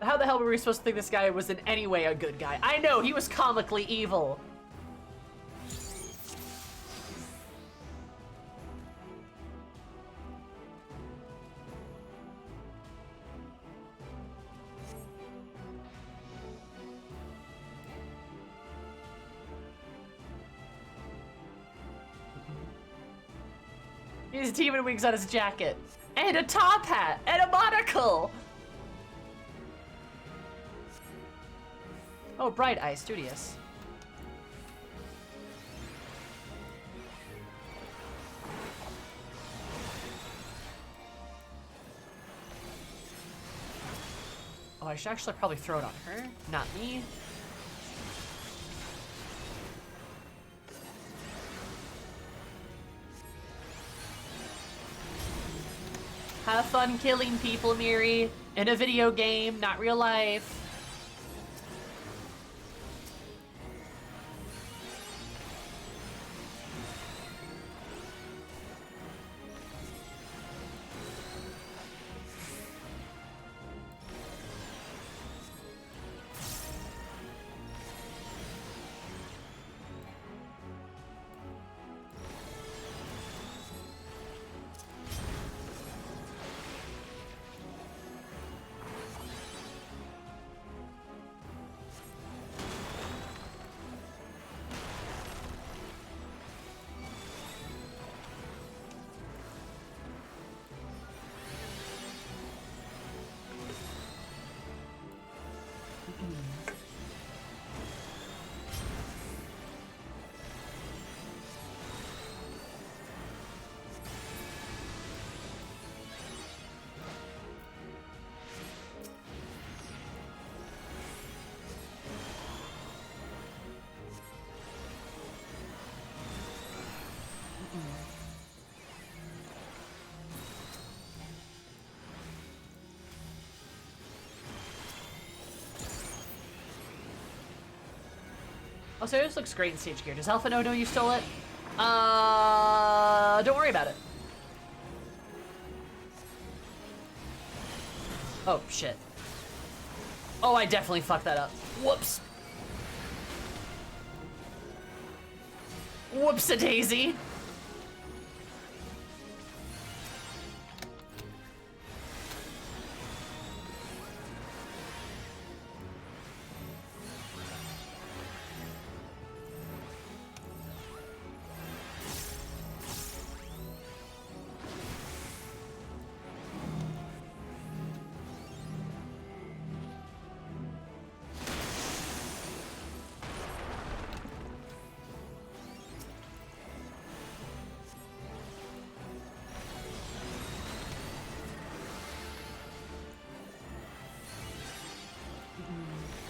How the hell were we supposed to think this guy was in any way a good guy? I know, he was comically evil. He has demon wings on his jacket. And a top hat. And a monocle. Oh, Bright Eye Studios. Oh, I should actually probably throw it on her, not me. Have fun killing people, Miri. In a video game, not real life. Oh, so this looks great in stage gear. Does Alpha know you stole it? Don't worry about it. Oh, shit. Oh, I definitely fucked that up. Whoops. Whoops-a-daisy.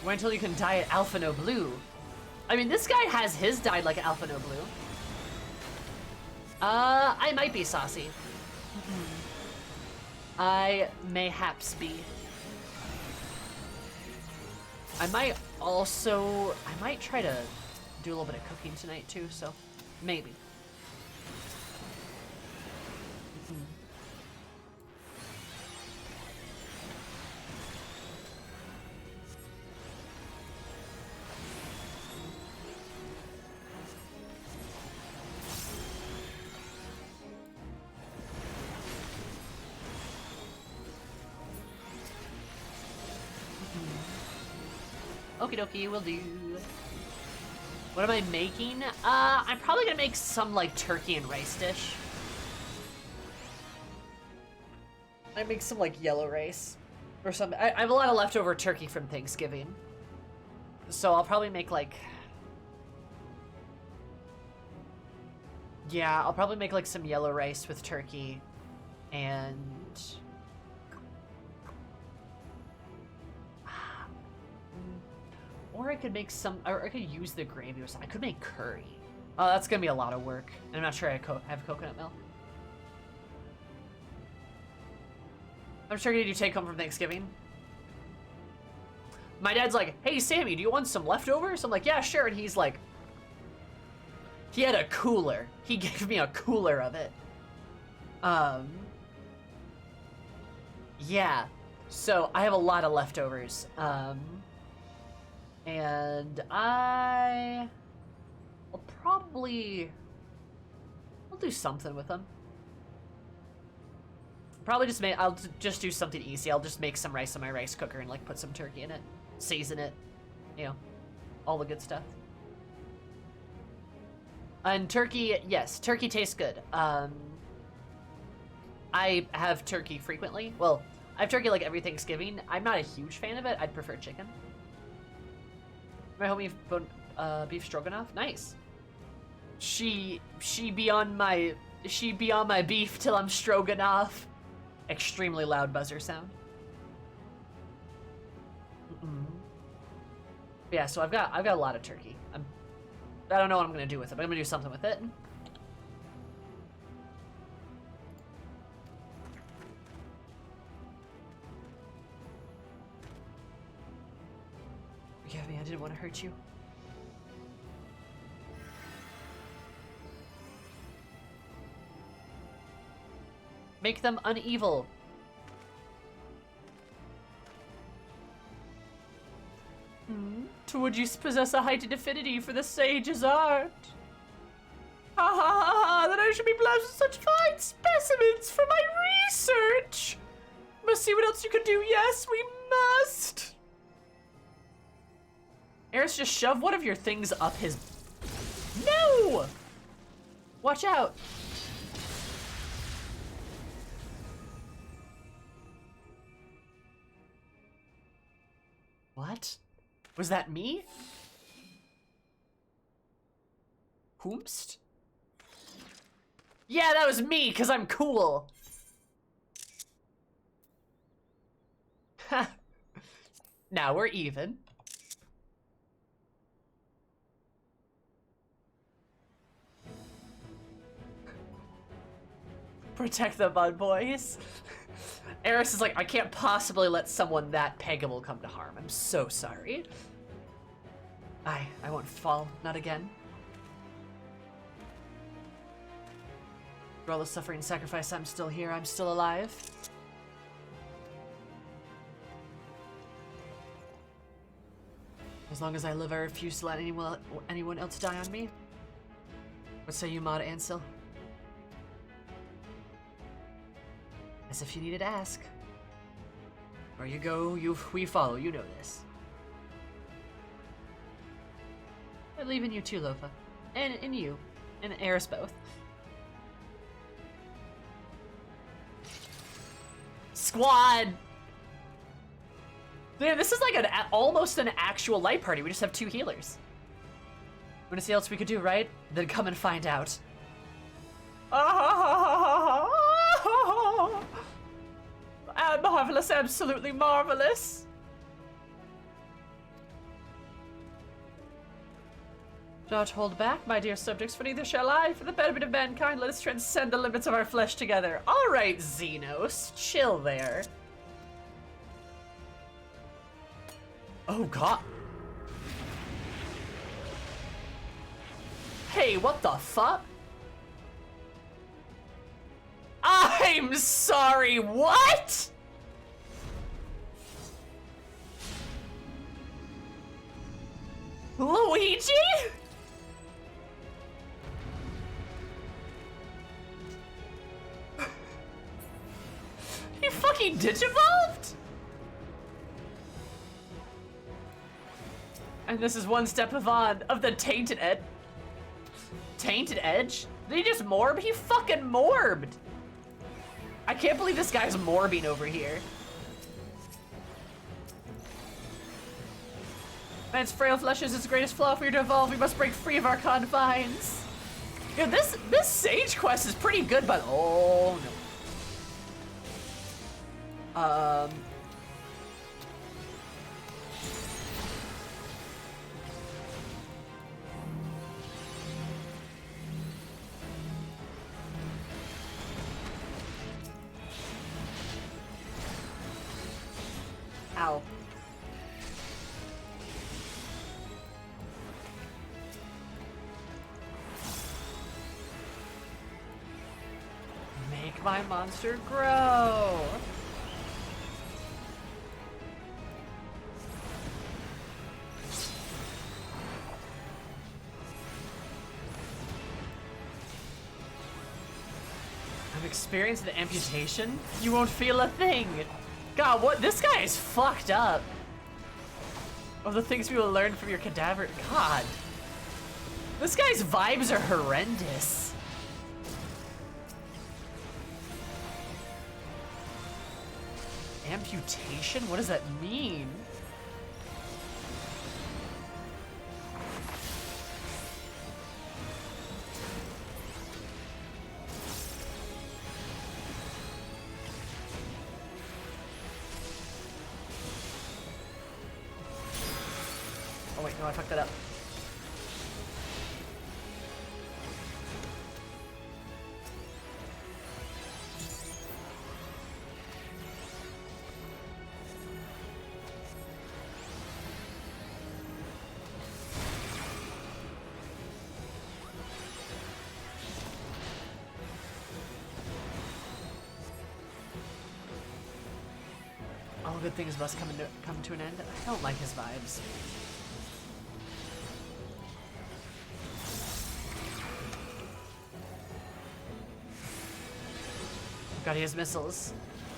Wait until you can dye it Alpha No Blue. I mean, this guy has his dyed like Alpha No Blue. I might be saucy. I mayhaps be. I might try to do a little bit of cooking tonight too, so maybe. Okie dokie, will do. What am I making? I'm probably gonna make some like turkey and rice dish. I make some like yellow rice or something. I have a lot of leftover turkey from Thanksgiving, so I'll probably make like, yeah, I'll probably make like some yellow rice with turkey, and or I could make some, or I could use the gravy or something. I could make curry. Oh, that's gonna be a lot of work. And I'm not sure I have coconut milk. I'm sure you do take home from Thanksgiving. My dad's like, hey, Sammy, do you want some leftovers? I'm like, yeah, sure. And he's like, he had a cooler. He gave me a cooler of it. Yeah. So I have a lot of leftovers. And I'll do something with them. Probably just I'll just do something easy. I'll just make some rice in my rice cooker and like put some turkey in it, season it, you know, all the good stuff. And turkey, yes, turkey tastes good. I have turkey frequently. Well, I have turkey like every Thanksgiving. I'm not a huge fan of it. I'd prefer chicken. My homie beef stroganoff, nice. She be on my beef till I'm stroganoff. Extremely loud buzzer sound. Yeah, so I've got a lot of turkey. I don't know what I'm gonna do with it, but I'm gonna do something with it. Forgive me, I didn't want to hurt you. Make them unevil. Would you possess a heightened affinity for the sage's art? Ha ha ha ha! That I should be blessed with such fine specimens for my research! Must see what else you can do. Yes, we must! Eris, just shove one of your things up his... No! Watch out! What? Was that me? Whomst? Yeah, that was me, because I'm cool. Ha. Now we're even. Protect the bud boys. Eris is like, I can't possibly let someone that peggable come to harm. I'm so sorry. I won't fall, not again. For all the suffering and sacrifice, I'm still here, I'm still alive. As long as I live, I refuse to let anyone else die on me. What say you, Maud Ansel? As if you needed to ask. Where you go, we follow, you know this. I believe in you too, Lofa. And in you. And Eris both. Squad! Dude, this is like almost an actual light party. We just have 2 healers. Wanna see what else we could do, right? Then come and find out. Marvelous, absolutely marvelous. Do not hold back, my dear subjects, for neither shall I. For the betterment of mankind, let us transcend the limits of our flesh together. All right, Xenos, chill there. Oh, God. Hey, what the fuck? I'm sorry, what? Luigi? He fucking digivolved? And this is one step of the tainted edge. Tainted edge? Did he just morb? He fucking morbed. I can't believe this guy's morbing over here. Man's frail flesh is its greatest flaw. If we are to evolve, we must break free of our confines. Yeah, this sage quest is pretty good, but oh no. Ow. Make my monster grow. You've experienced the amputation? You won't feel a thing! God, what? This guy is fucked up! Of the things we will learn from your cadaver. God. This guy's vibes are horrendous. Amputation? What does that mean? Oh wait, no, I fucked that up. All good things must come to an end. I don't like his vibes. God, he has missiles.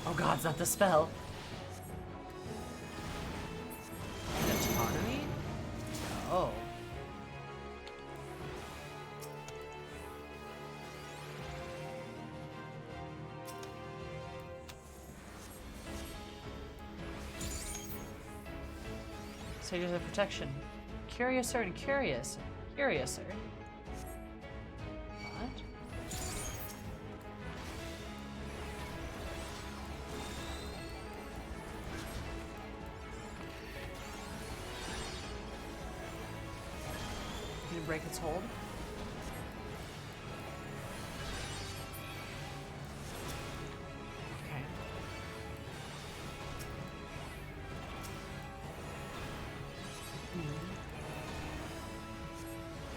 Oh God, it's not the spell. Autonomy? Oh. Sages of protection. Curiouser and curious. Curiouser. What? Can you break its hold? Okay.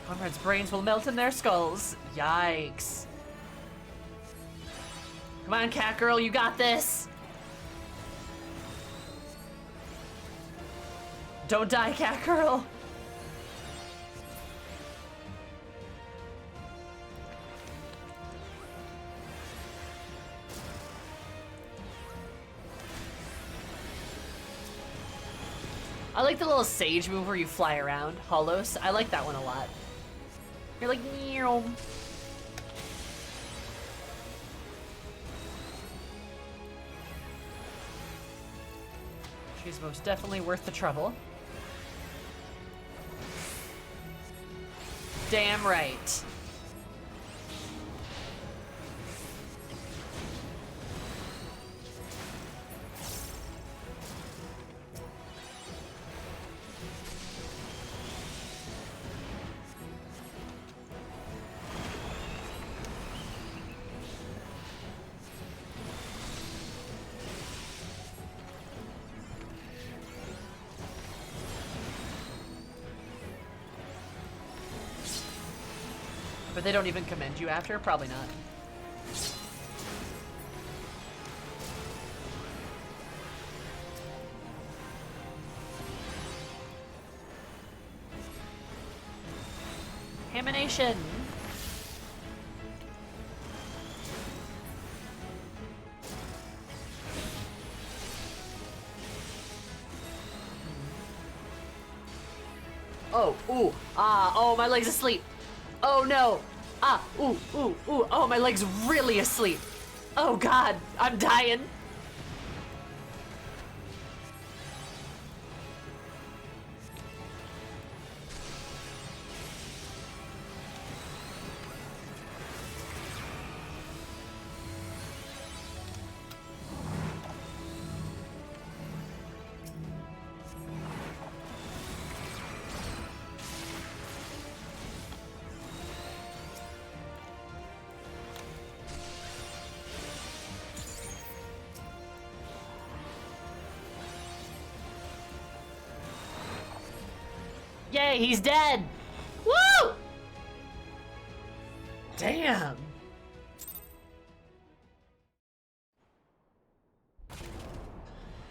Comrades' brains will melt in their skulls. Yikes. Come on, cat girl, you got this. Don't die, cat girl. I like the little sage move where you fly around. Holos. I like that one a lot. You're like, meow. She's most definitely worth the trouble. Damn right. But they don't even commend you after? Probably not. Hamination! Oh, ooh, ah, oh, my leg's asleep. Oh no! Ah, ooh, ooh, ooh, oh, my leg's really asleep. Oh God, I'm dying. Yay, he's dead! Woo! Damn!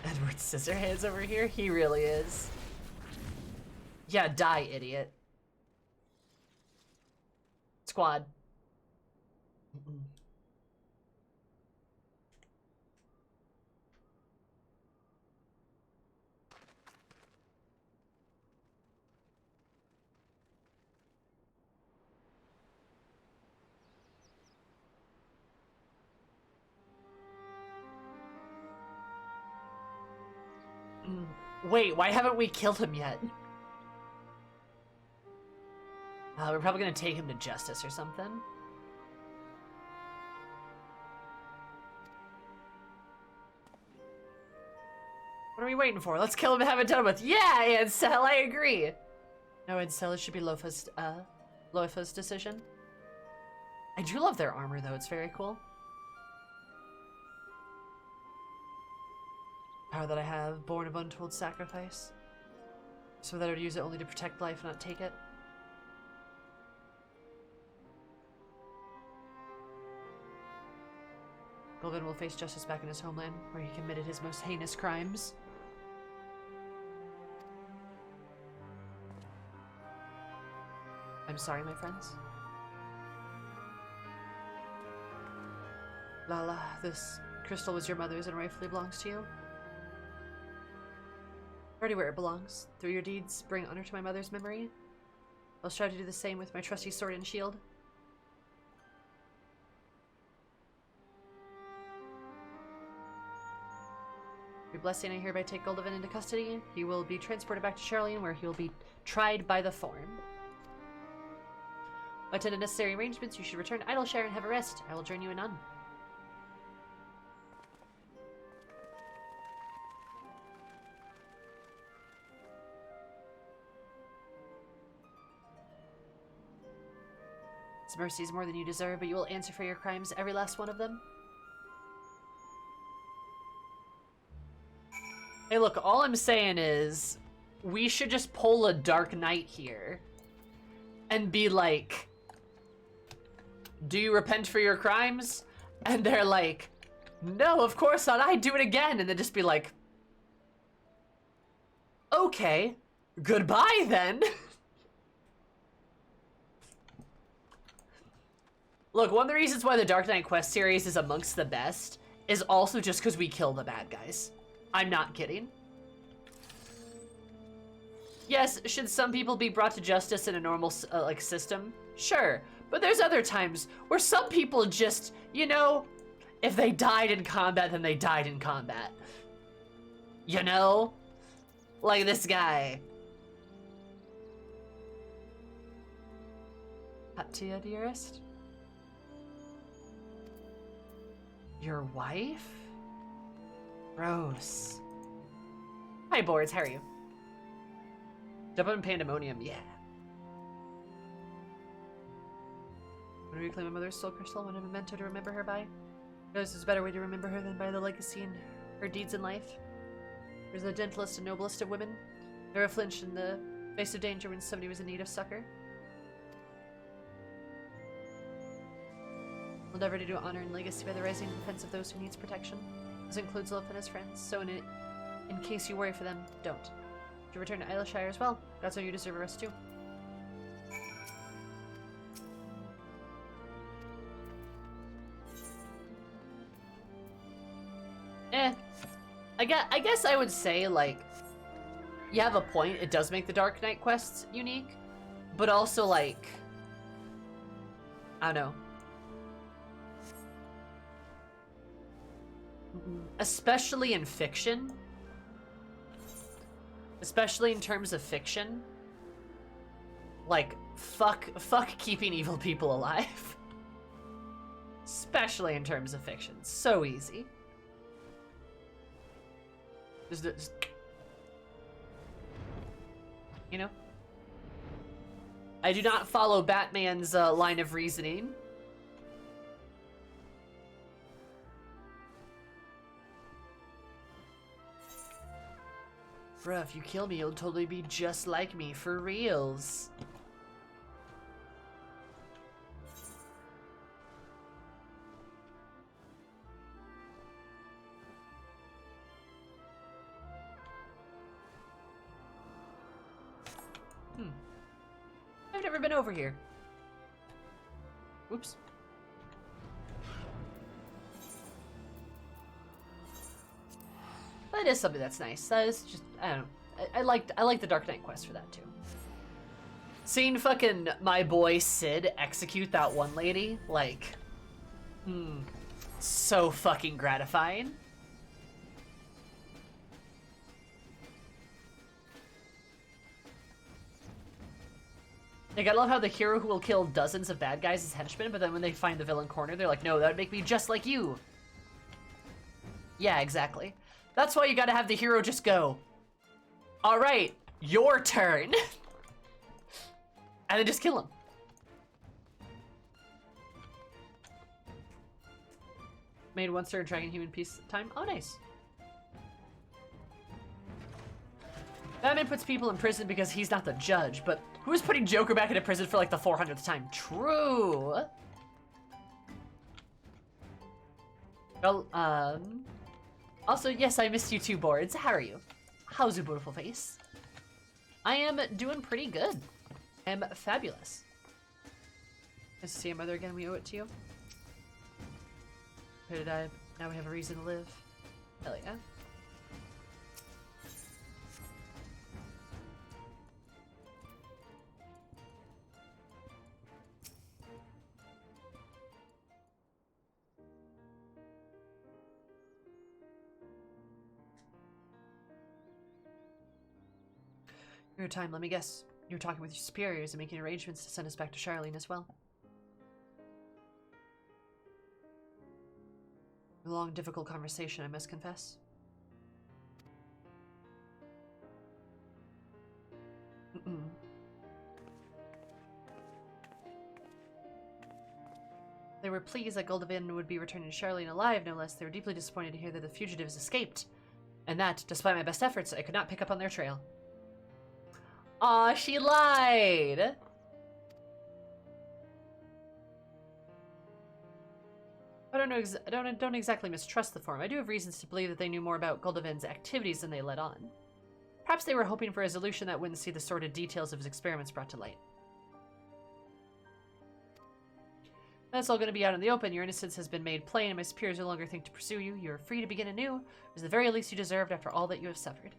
Edward Scissorhands over here? He really is. Yeah, die, idiot. Squad. Wait, why haven't we killed him yet? We're probably gonna take him to justice or something. What are we waiting for? Let's kill him and have it done with. Yeah, Ansel, I agree. No, Ansel, it should be Loifa's decision. I do love their armor, though. It's very cool. Power that I have, born of untold sacrifice. So that I would use it only to protect life, not take it. Golvin will face justice back in his homeland, where he committed his most heinous crimes. I'm sorry, my friends. Lala, this crystal was your mother's and rightfully belongs to you. Already where it belongs. Through your deeds, bring honor to my mother's memory. I'll strive to do the same with my trusty sword and shield. Your blessing, I hereby take Goldovan into custody. He will be transported back to Charlene, where he will be tried by the Thorn. Attend to necessary arrangements. You should return to Idleshire and have a rest. I will join you anon. This mercy is more than you deserve, but you will answer for your crimes, every last one of them. Hey, look, all I'm saying is we should just pull a Dark Knight here and be like, do you repent for your crimes? And they're like, no, of course not. I'd do it again. And then just be like, okay, goodbye then. Look, one of the reasons why the Dark Knight Quest series is amongst the best is also just because we kill the bad guys. I'm not kidding. Yes, should some people be brought to justice in a normal, like, system? Sure. But there's other times where some people just, you know, if they died in combat, then they died in combat. You know? Like this guy. Hatia, dearest? Your wife? Gross. Hi, Boards, how are you? Jump up in Pandemonium, yeah. When we reclaim my mother's soul crystal, what a memento to remember her by? There's a better way to remember her than by the legacy and her deeds in life. There's the gentlest and noblest of women. Never flinched in the face of danger when somebody was in need of succor. We'll endeavor to do honor and legacy by the rising defense of those who needs protection. This includes Lilith and his friends, so in case you worry for them, don't. To return to Idleshire as well. That's when you deserve a rest too. I guess I would say, like, you have a point. It does make the Dark Knight quests unique, but also, like, I don't know. Especially in fiction. Especially in terms of fiction. Like, fuck keeping evil people alive. Especially in terms of fiction. So easy. Just, you know? I do not follow Batman's line of reasoning. Bruh, if you kill me, you'll totally be just like me, for reals. I've never been over here. Oops. That is something that's nice. That is just, I don't know. I like the Dark Knight quest for that too. Seeing fucking my boy Sid execute that one lady, like, so fucking gratifying. Like, I love how the hero who will kill dozens of bad guys is henchmen, but then when they find the villain corner, they're like, no, that would make me just like you. Yeah, exactly. That's why you gotta have the hero just go, all right, your turn. And then just kill him. Made one star dragon human peace time. Oh, nice. Batman puts people in prison because he's not the judge, but who is putting Joker back into prison for like the 400th time? True. Well, also, yes, I missed you too, Boards. How are you? How's your beautiful face? I am doing pretty good. I am fabulous. Nice to see your mother again. We owe it to you. Who did I? Now we have a reason to live. Hell yeah. Your time, let me guess. You're talking with your superiors and making arrangements to send us back to Charlene as well. A long, difficult conversation, I must confess. They were pleased that Goldavin would be returning to Charlene alive, no less. They were deeply disappointed to hear that the fugitives escaped, and that, despite my best efforts, I could not pick up on their trail. Aw, she lied! I don't exactly mistrust the form. I do have reasons to believe that they knew more about Goldavin's activities than they let on. Perhaps they were hoping for a solution that wouldn't see the sordid details of his experiments brought to light. That's all going to be out in the open. Your innocence has been made plain, and my superiors no longer think to pursue you. You're free to begin anew. It was the very least you deserved after all that you have suffered.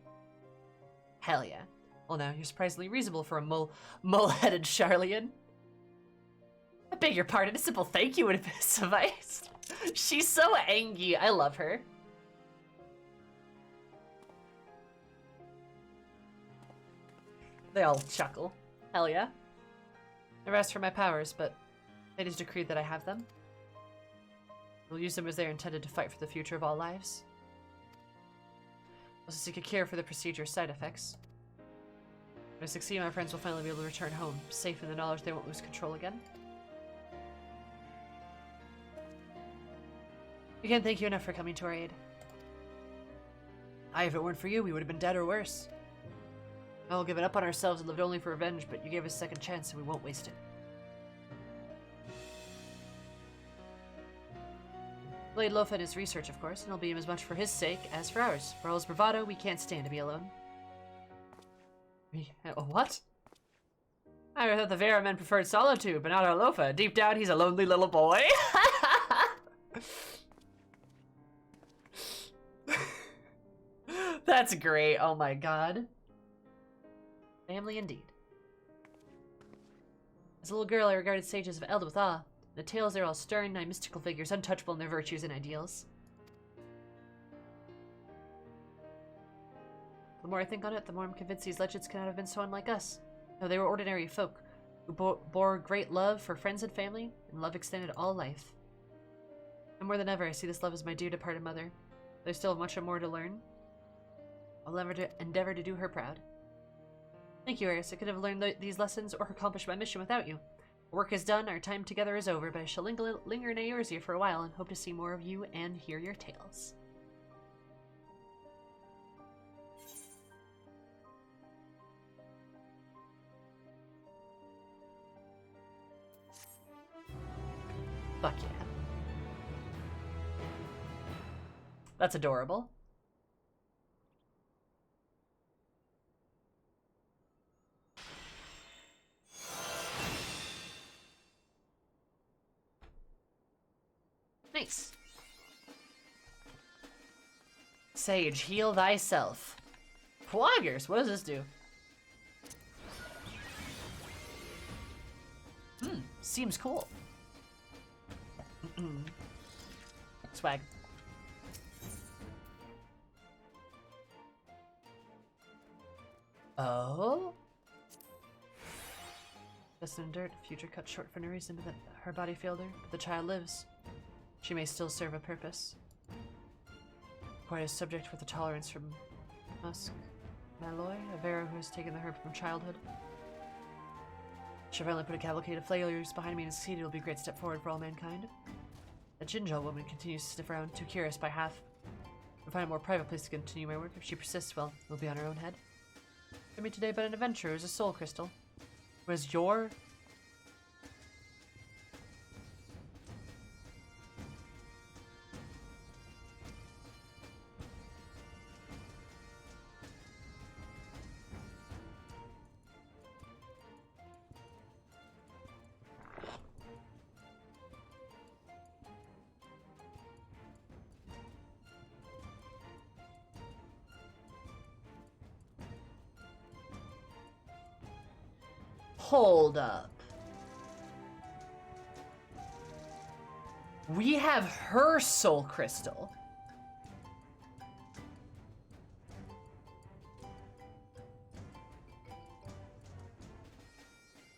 Hell yeah. Well, now, you're surprisingly reasonable for a mole-headed Charlian. I beg your pardon, a simple thank you would have sufficed. She's so angry. I love her. They all chuckle. Hell yeah. Never asked for my powers, but it is decreed that I have them. We'll use them as they are intended to fight for the future of all lives. Also seek a cure for the procedure's side effects. When I succeed, my friends will finally be able to return home, safe in the knowledge they won't lose control again. We can't thank you enough for coming to our aid. Aye, if it weren't for you, we would have been dead or worse. All given up on ourselves and lived only for revenge, but you gave us a second chance and we won't waste it. Blade Lofa and his research, of course, and it'll be as much for his sake as for ours. For all his bravado, we can't stand to be alone. What? I thought the Vera men preferred solitude, but not our Lofa. Deep down, he's a lonely little boy. That's great. Oh my god. Family indeed. As a little girl, I regarded sages of Eld with awe. The tales are all stern, mystical figures, untouchable in their virtues and ideals. The more I think on it, the more I'm convinced these legends cannot have been so unlike us. No, they were ordinary folk who bore great love for friends and family, and love extended all life. And more than ever, I see this love as my dear departed mother. There's still much more to learn. I'll endeavor to do her proud. Thank you, Eris. I could have learned these lessons or accomplished my mission without you. Our work is done, our time together is over, but I shall linger in Eorzea for a while and hope to see more of you and hear your tales. Fuck yeah. That's adorable. Nice. Sage, heal thyself. Quaggers, what does this do? Seems cool. Swag. Oh? Dust and dirt, future cut short for no reason, but her body failed her. But the child lives. She may still serve a purpose. Quite a subject with a tolerance from Musk. Malloy, a Vero who has taken the herb from childhood. Should finally put a cavalcade of failures behind me and succeed, it will be a great step forward for all mankind. A Jinjal woman continues to sniff around, too curious by half. I'll find a more private place to continue my work. If she persists, well, we'll be on our own head. For me today, but an adventurer is a soul crystal. Was your... Hold up. We have her soul crystal.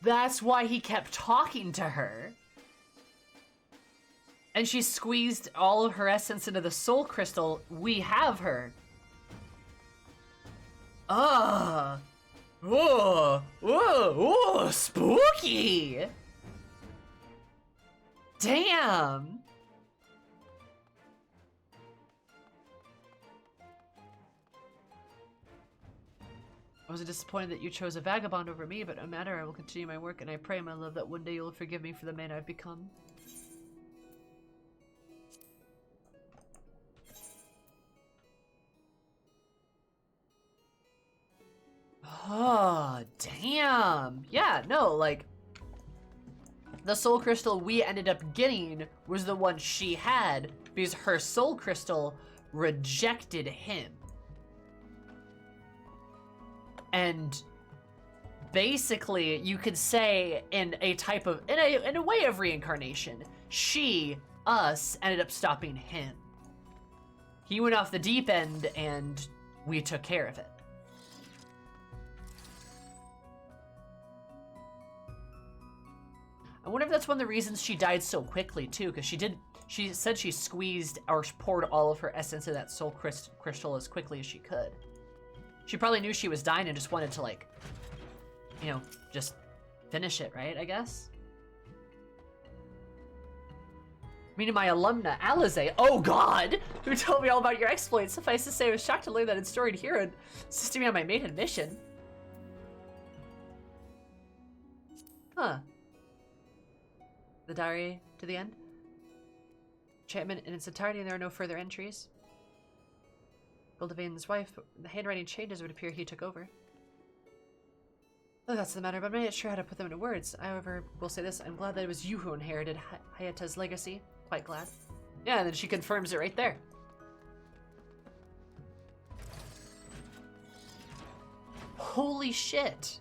That's why he kept talking to her. And she squeezed all of her essence into the soul crystal. We have her. Ah. Whoa, whoa, whoa, spooky! Damn! I was disappointed that you chose a vagabond over me, but no matter, I will continue my work, and I pray, my love, that one day you will forgive me for the man I've become. Oh, damn. Yeah, no, like, the soul crystal we ended up getting was the one she had because her soul crystal rejected him. And basically, you could say in a type of, in a way of reincarnation, us, ended up stopping him. He went off the deep end and we took care of it. I wonder if that's one of the reasons she died so quickly, too, because she said she squeezed or poured all of her essence of that soul crystal as quickly as she could. She probably knew she was dying and just wanted to, like, you know, just finish it, right, I guess? Meaning my alumna, Alize, oh god, who told me all about your exploits. Suffice to say, I was shocked to learn that in storied hero assisting me on my maiden mission. Huh. The diary to the end. Enchantment in its entirety, and there are no further entries. Goldevain's wife, but the handwriting changes, it would appear he took over. Oh, that's the matter, but I'm not sure how to put them into words. However, we'll say this, I'm glad that it was you who inherited Hayata's legacy. Quite glad. Yeah, and then she confirms it right there. Holy shit.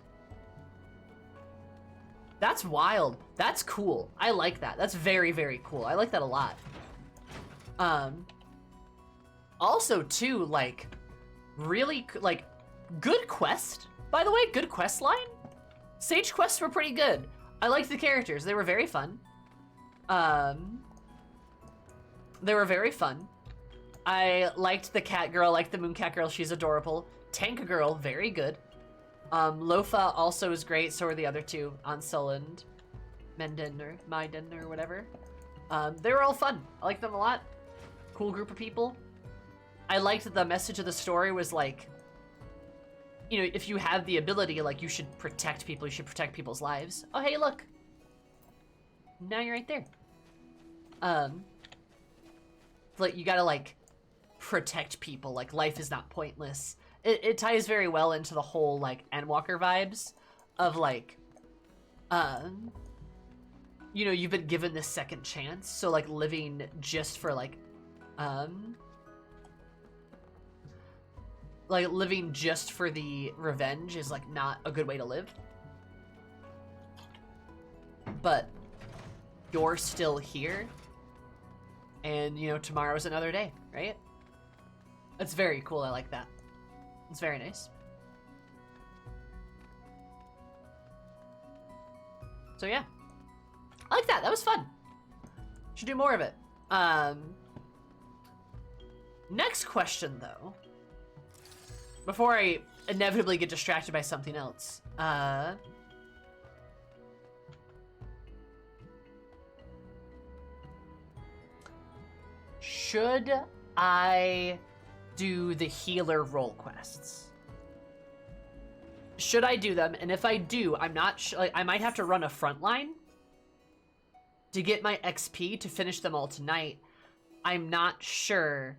That's wild. That's cool. I like that. That's very, very cool. I like that a lot. Also, too, like, really, like, good quest, by the way. Good quest line. Sage quests were pretty good. I liked the characters. They were very fun. They were very fun. I liked the cat girl, liked the moon cat girl. She's adorable. Tank girl, very good. Lofa also is great, so are the other two, Ansel and Menden or Maiden or whatever. They were all fun. I liked them a lot. Cool group of people. I liked that the message of the story was like, you know, if you have the ability, like, you should protect people, you should protect people's lives. Oh, hey, look. Now you're right there. Like, you gotta, like, protect people. Like, life is not pointless. It ties very well into the whole, like, Endwalker vibes of, like, you know, you've been given this second chance, so, like, living just for, like, living just for the revenge is, like, not a good way to live. But you're still here, and, you know, tomorrow's another day, right? It's very cool. I like that. It's very nice. So yeah, I like that. That was fun. Should do more of it. Next question, though, before I inevitably get distracted by something else. Should I do the healer role quests? Should I do them? And if I do, I'm not sure. Like, I might have to run a frontline to get my XP to finish them all tonight. I'm not sure.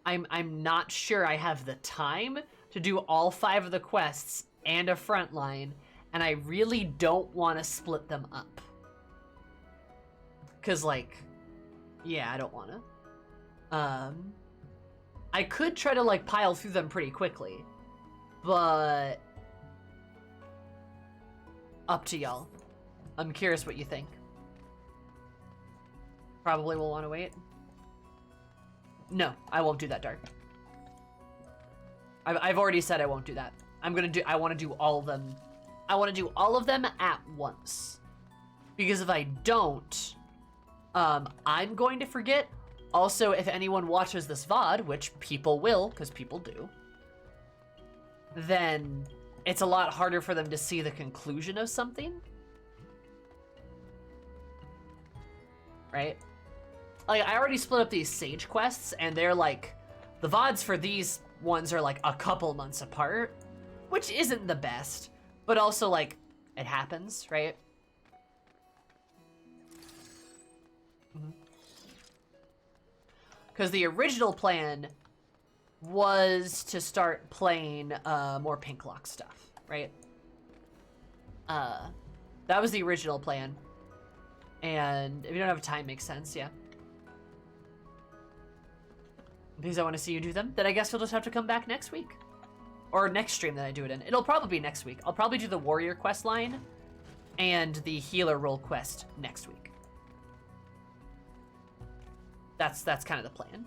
I'm not sure I have the time to do all 5 of the quests and a frontline, and I really don't want to split them up. 'Cause, like, yeah, I don't want to. I could try to, like, pile through them pretty quickly, but up to y'all. I'm curious what you think. Probably will want to wait. No, I won't do that, Dark. I've already said I won't do that. I want to do all of them. I want to do all of them at once. Because if I don't, I'm going to forget. Also, if anyone watches this VOD, which people will, because people do, then it's a lot harder for them to see the conclusion of something. Right? Like, I already split up these Sage quests, and they're like, the VODs for these ones are like a couple months apart, which isn't the best, but also, like, it happens, right? Because the original plan was to start playing more Pinklox stuff, right? That was the original plan. And if you don't have time, makes sense, yeah. Because I want to see you do them, then I guess you'll just have to come back next week. Or next stream that I do it in. It'll probably be next week. I'll probably do the warrior quest line and the healer role quest next week. That's kind of the plan.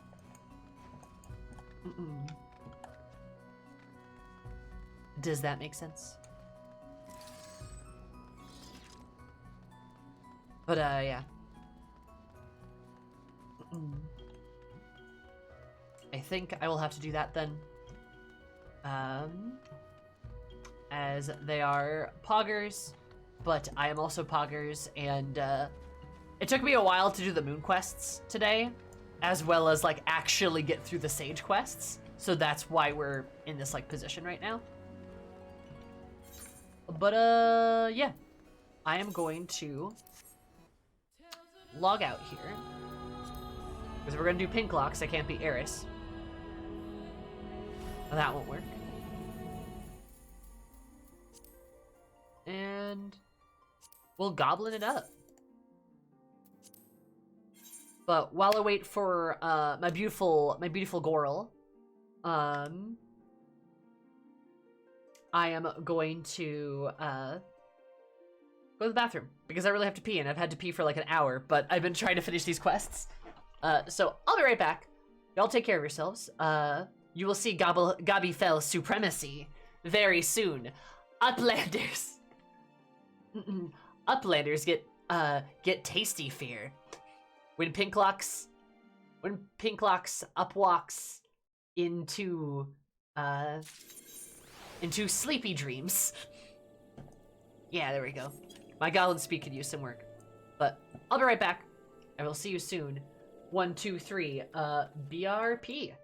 Does that make sense? But, yeah. I think I will have to do that then. As they are poggers, but I am also poggers, and it took me a while to do the moon quests today, as well as like actually get through the sage quests. So that's why we're in this like position right now. But yeah, I am going to log out here because if we're gonna do Pinklox, I can't be Eris. That won't work. And we'll goblin it up. But while I wait for my beautiful Gorl, I am going to go to the bathroom because I really have to pee, and I've had to pee for like an hour, but I've been trying to finish these quests. So I'll be right back. Y'all take care of yourselves. You will see Gabbyfell's supremacy very soon. Uplanders. Uplanders get tasty fear. When Pinklox upwalks into sleepy dreams. Yeah, there we go. My goblin speak could use some work. But I'll be right back. I will see you soon. 1, 2, 3, BRP.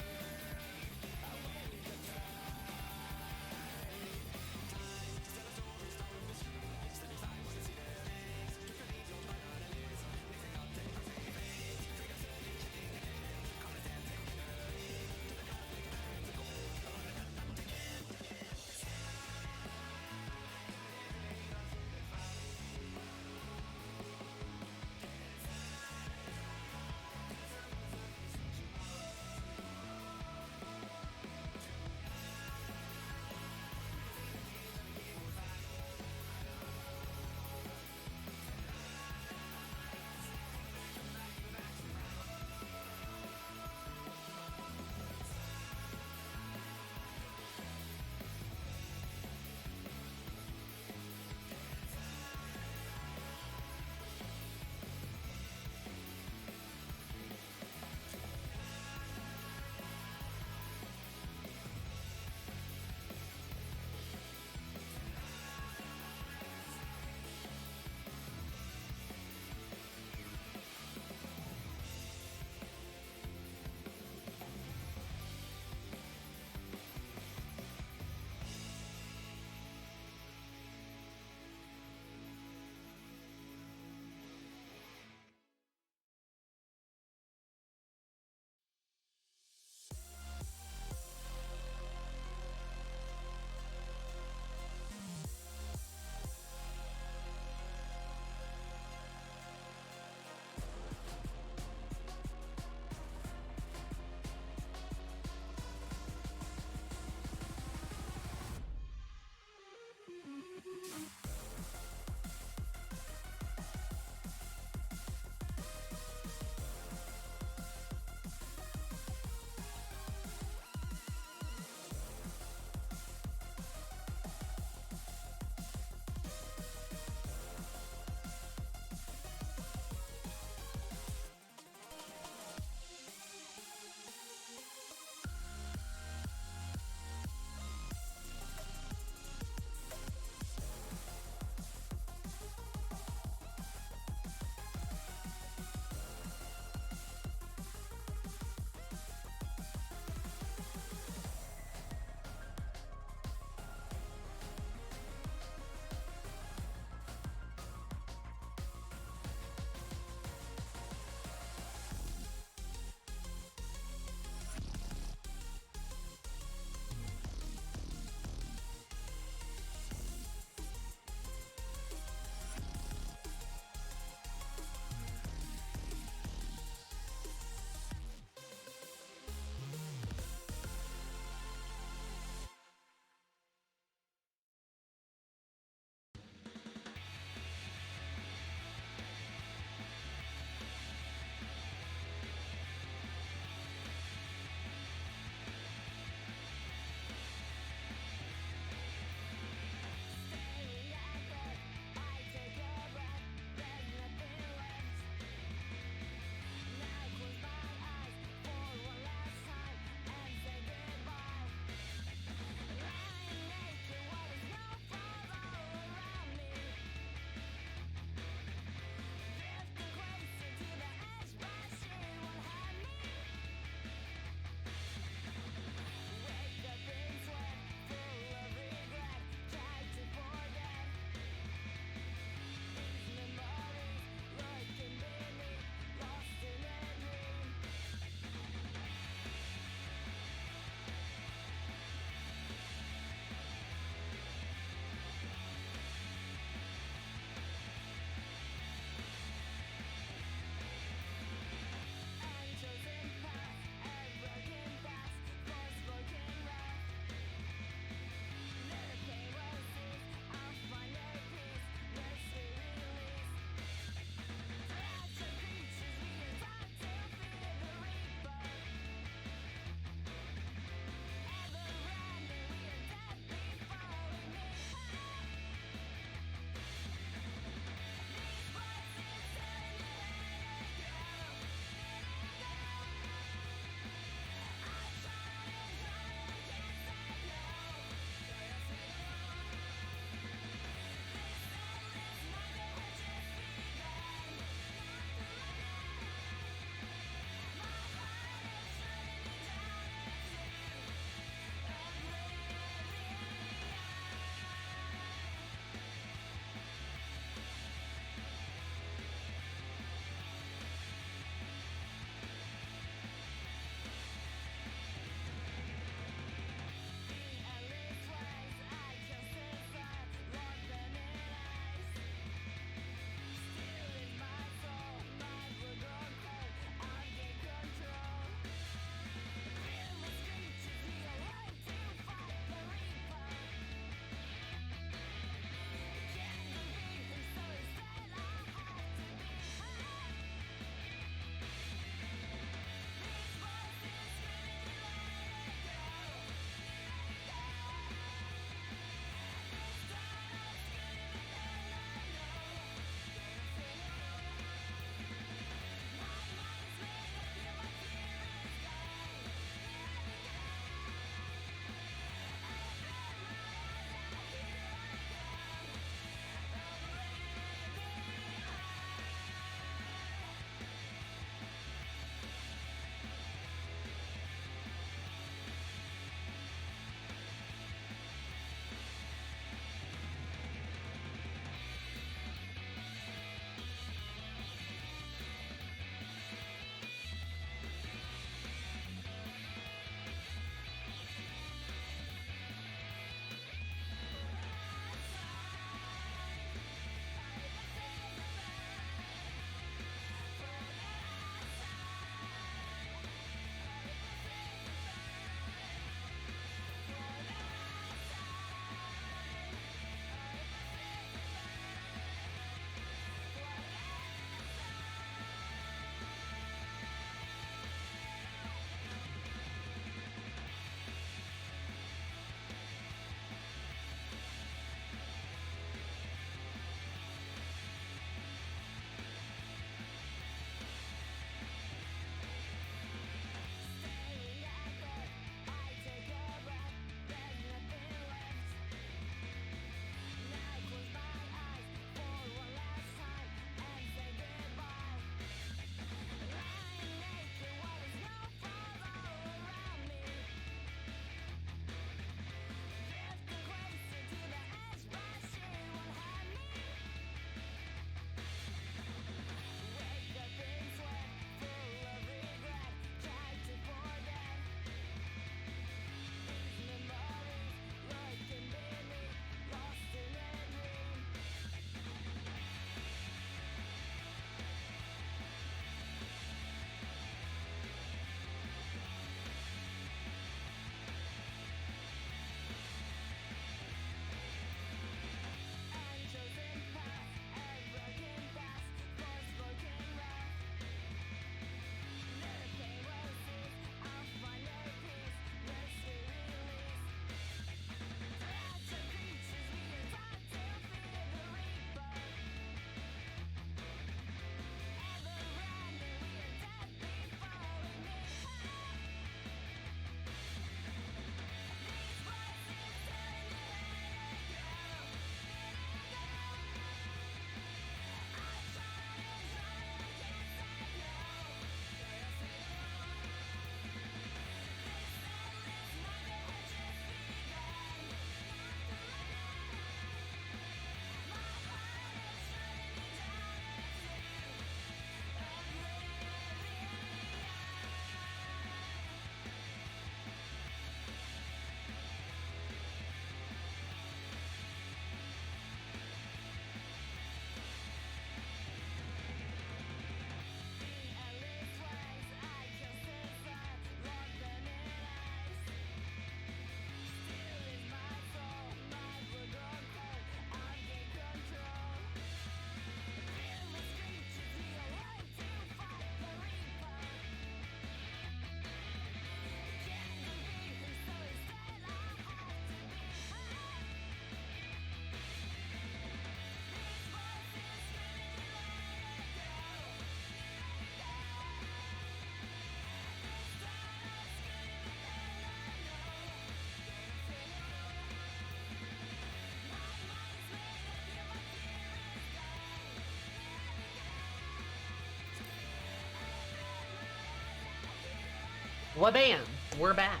Wabam! We're back.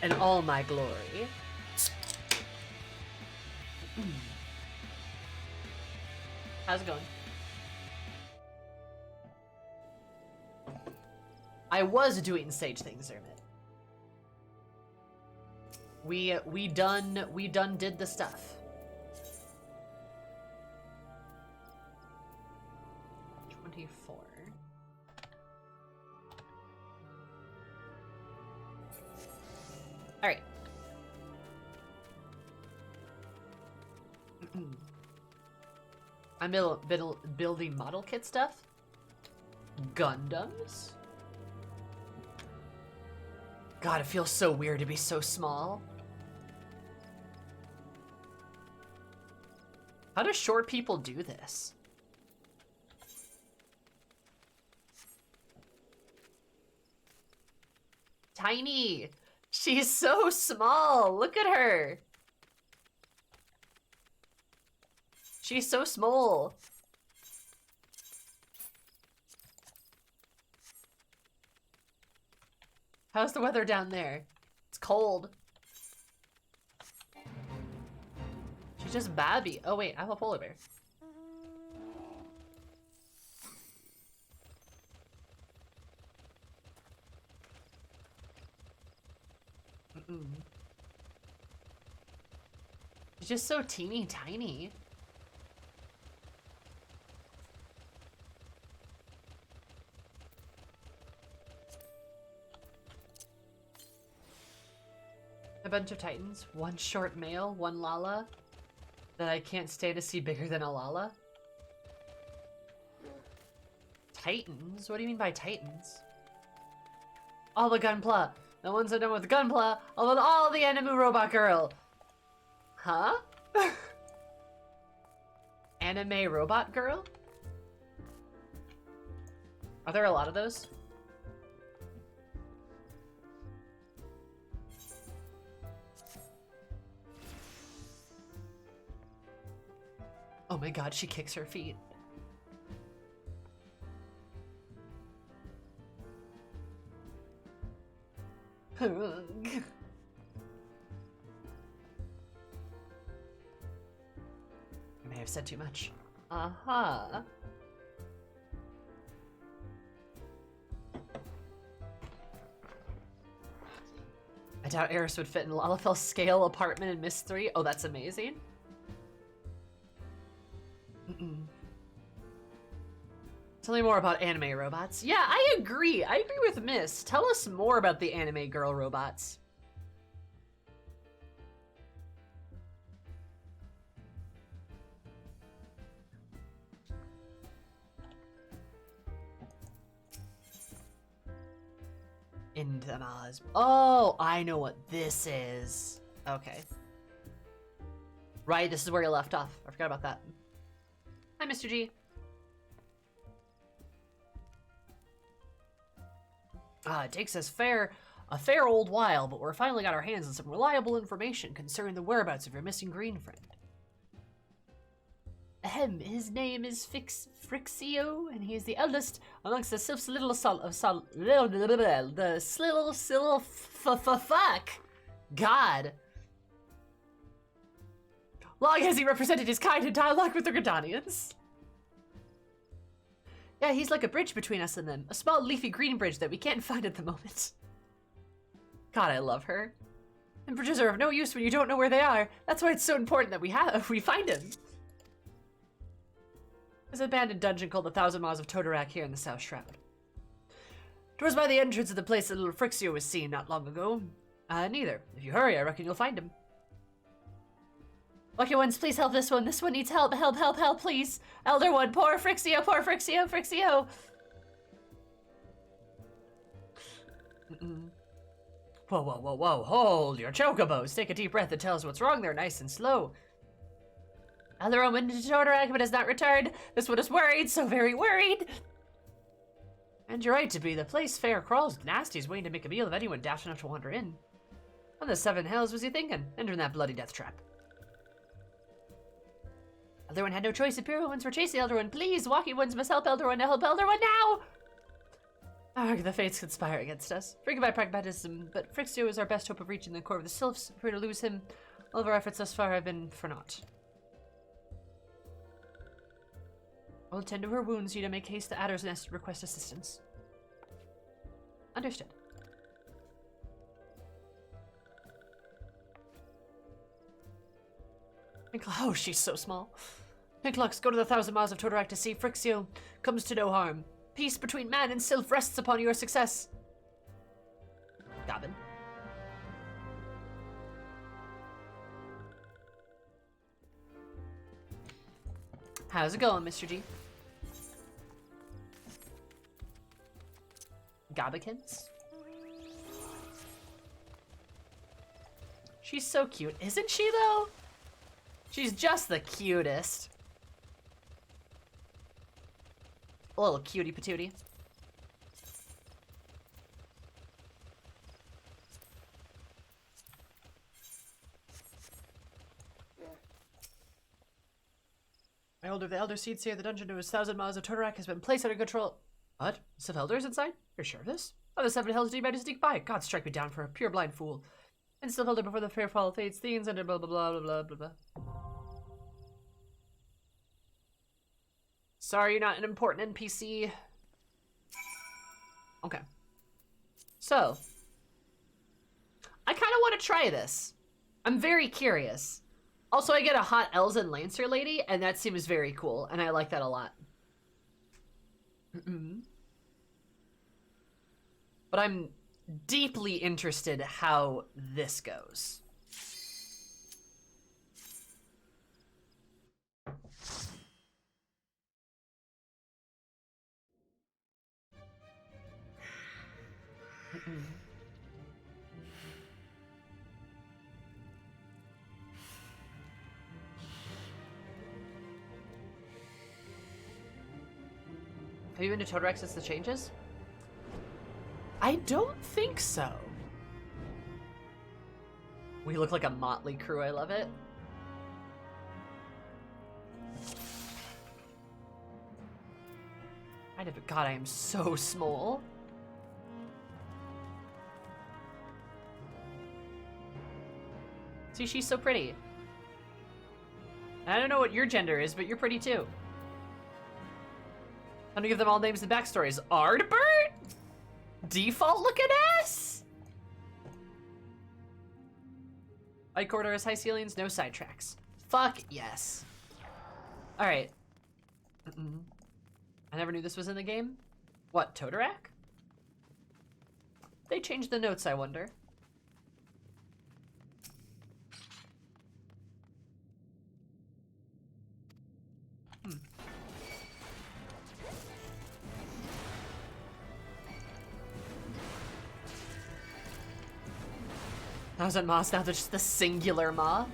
In all my glory. How's it going? I was doing sage things, Zermit. We done did the stuff. All right. I'm building model kit stuff. Gundams. God, it feels so weird to be so small. How do short people do this? Tiny. She's so small. Look at her. She's so small. How's the weather down there? It's cold. She's just babby. Oh wait, I have a polar bear. She's just so teeny tiny. A bunch of titans, one short male, one Lala that I can't stay to see bigger than a Lala. Titans? What do you mean by titans? All the Gunpla. The ones that done with Gunpla, all the Animu Robot Girl. Huh? Anime Robot Girl? Are there a lot of those? Oh my god, she kicks her feet. I may have said too much. Uh-huh. I doubt Eris would fit in Lalafel's scale apartment in Miss 3. Oh, that's amazing. Tell me more about anime robots. Yeah, I agree. I agree with Miss. Tell us more about the anime girl robots. Into Maz. Oh, I know what this is. Okay. Right, this is where you left off. I forgot about that. Hi, Mr. G. It takes us a fair old while, but we're finally got our hands on some reliable information concerning the whereabouts of your missing green friend. Ahem, his name is Frixio, and he is the eldest amongst the fuck. God. Long has he represented his kind in dialogue with the Gridanians. Yeah, he's like a bridge between us and them. A small leafy green bridge that we can't find at the moment. God, I love her. And bridges are of no use when you don't know where they are. That's why it's so important that we find him. There's an abandoned dungeon called the Thousand Maws of Totorak here in the South Shroud. It was by the entrance of the place that little Frixio was seen not long ago. Neither. If you hurry, I reckon you'll find him. Lucky ones, please help this one. This one needs help. Help, help, help, please. Elder one, poor Frixio, Frixio. Whoa, whoa, whoa, whoa. Hold your chocobos. Take a deep breath and tell us what's wrong there, nice and slow. Elder one went into Totorak but has not returned. This one is worried, so very worried. And you're right to be. The place fair crawls with nasties waiting to make a meal of anyone daft enough to wander in. What the seven hells was he thinking? Entering that bloody death trap. Elder one had no choice. Imperial ones were chasing Elder one. Please, walking ones must help Elder one. Help Elder one now! Arg, the fates conspire against us. Forgive my pragmatism, but FFXIV is our best hope of reaching the core of the sylphs. If we were to lose him, all of our efforts thus far have been for naught. I'll attend to her wounds. You to make haste to Adder's Nest and request assistance. Understood. Oh, she's so small. Pinklox, go to the 1,000 miles of Totorak to see FFXIV comes to no harm. Peace between man and sylph rests upon your success. Gobbin. How's it going, Mr. G? Gobbikins? She's so cute, isn't she, though? She's just the cutest. A little cutie patootie. My older, the Elder Seeds here, the dungeon to his 1,000 miles of Totorak has been placed under control. What? Some elders inside? You're sure of this? How the 7 hells do you manage to sneak by? God strike me down for a pure blind fool. And still held it before the fair fall fades, themes under blah blah blah blah blah blah. Sorry, you're not an important NPC. Okay. So, I kind of want to try this. I'm very curious. Also, I get a hot Elzen Lancer lady, and that seems very cool, and I like that a lot. But I'm deeply interested how this goes. Have you been to Totorak since the changes? I don't think so. We look like a motley crew, I love it. God, I am so small. See, she's so pretty. I don't know what your gender is, but you're pretty too. I'm gonna give them all names and backstories. Ardbert? Default looking ass? Light corridors, high ceilings, no sidetracks. Fuck yes. Alright. I never knew this was in the game. What, Totorak? They changed the notes, I wonder. Thousand Maws, now there's just the singular Maw.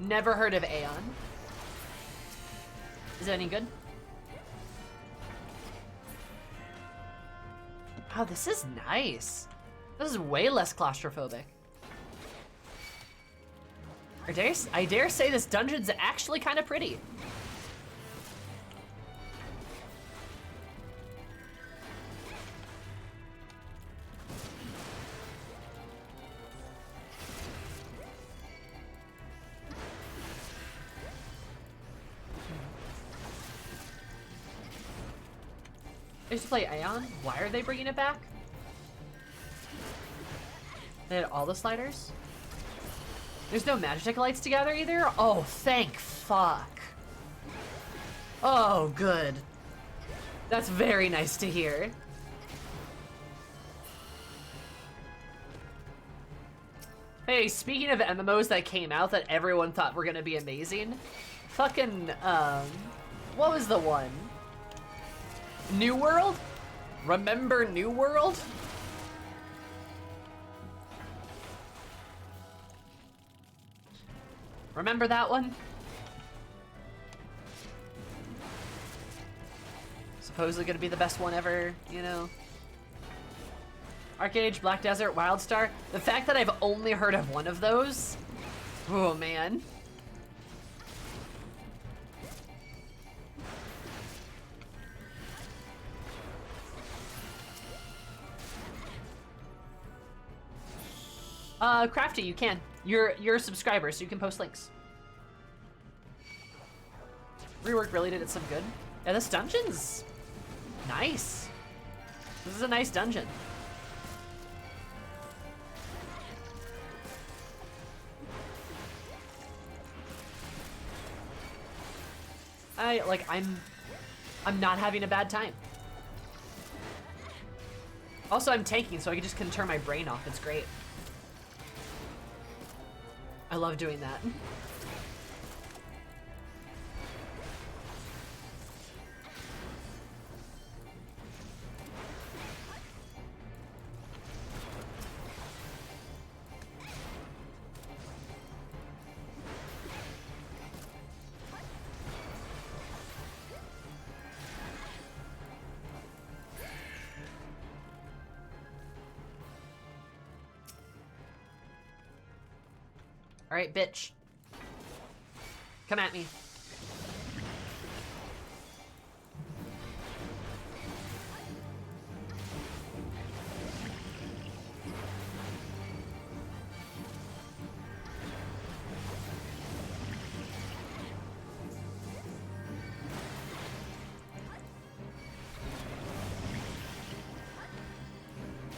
Never heard of Aeon. Is it any good? Oh, this is nice. This is way less claustrophobic. I dare say this dungeon's actually kind of pretty. I used to play Aeon. Why are they bringing it back? They had all the sliders? There's no magic lights together either? Oh, thank fuck. Oh, good. That's very nice to hear. Hey, speaking of MMOs that came out that everyone thought were gonna be amazing, fucking, what was the one? New World? Remember New World? Remember that one? supposedly gonna be the best one ever, you know? Arcade, Black Desert, Wildstar. The fact that I've only heard of one of those, oh man. Crafty, you can. You're a subscriber, so you can post links. Rework really did it some good. Yeah, this dungeon's nice. This is a nice dungeon. I'm not having a bad time. Also, I'm tanking, so I can turn my brain off. It's great. I love doing that. All right, bitch. Come at me.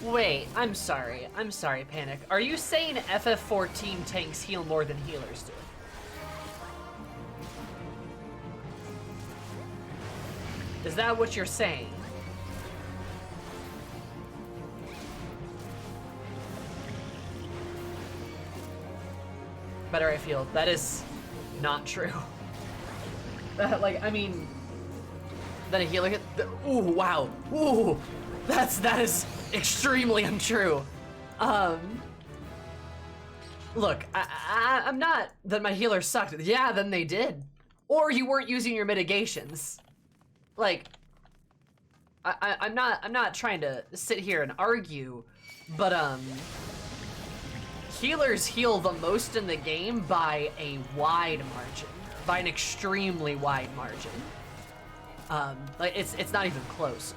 Wait, I'm sorry, Panic. Are you saying FF14 tanks heal more than healers do? Is that what you're saying? Better I feel. That is not true. Like, I mean, that a healer hit. Ooh, wow. Ooh, that is extremely untrue. Look, I'm not that my healer sucked. Yeah, then they did. Or you weren't using your mitigations. Like, I'm not trying to sit here and argue, but healers heal the most in the game by a wide margin, by an extremely wide margin. Like it's not even close.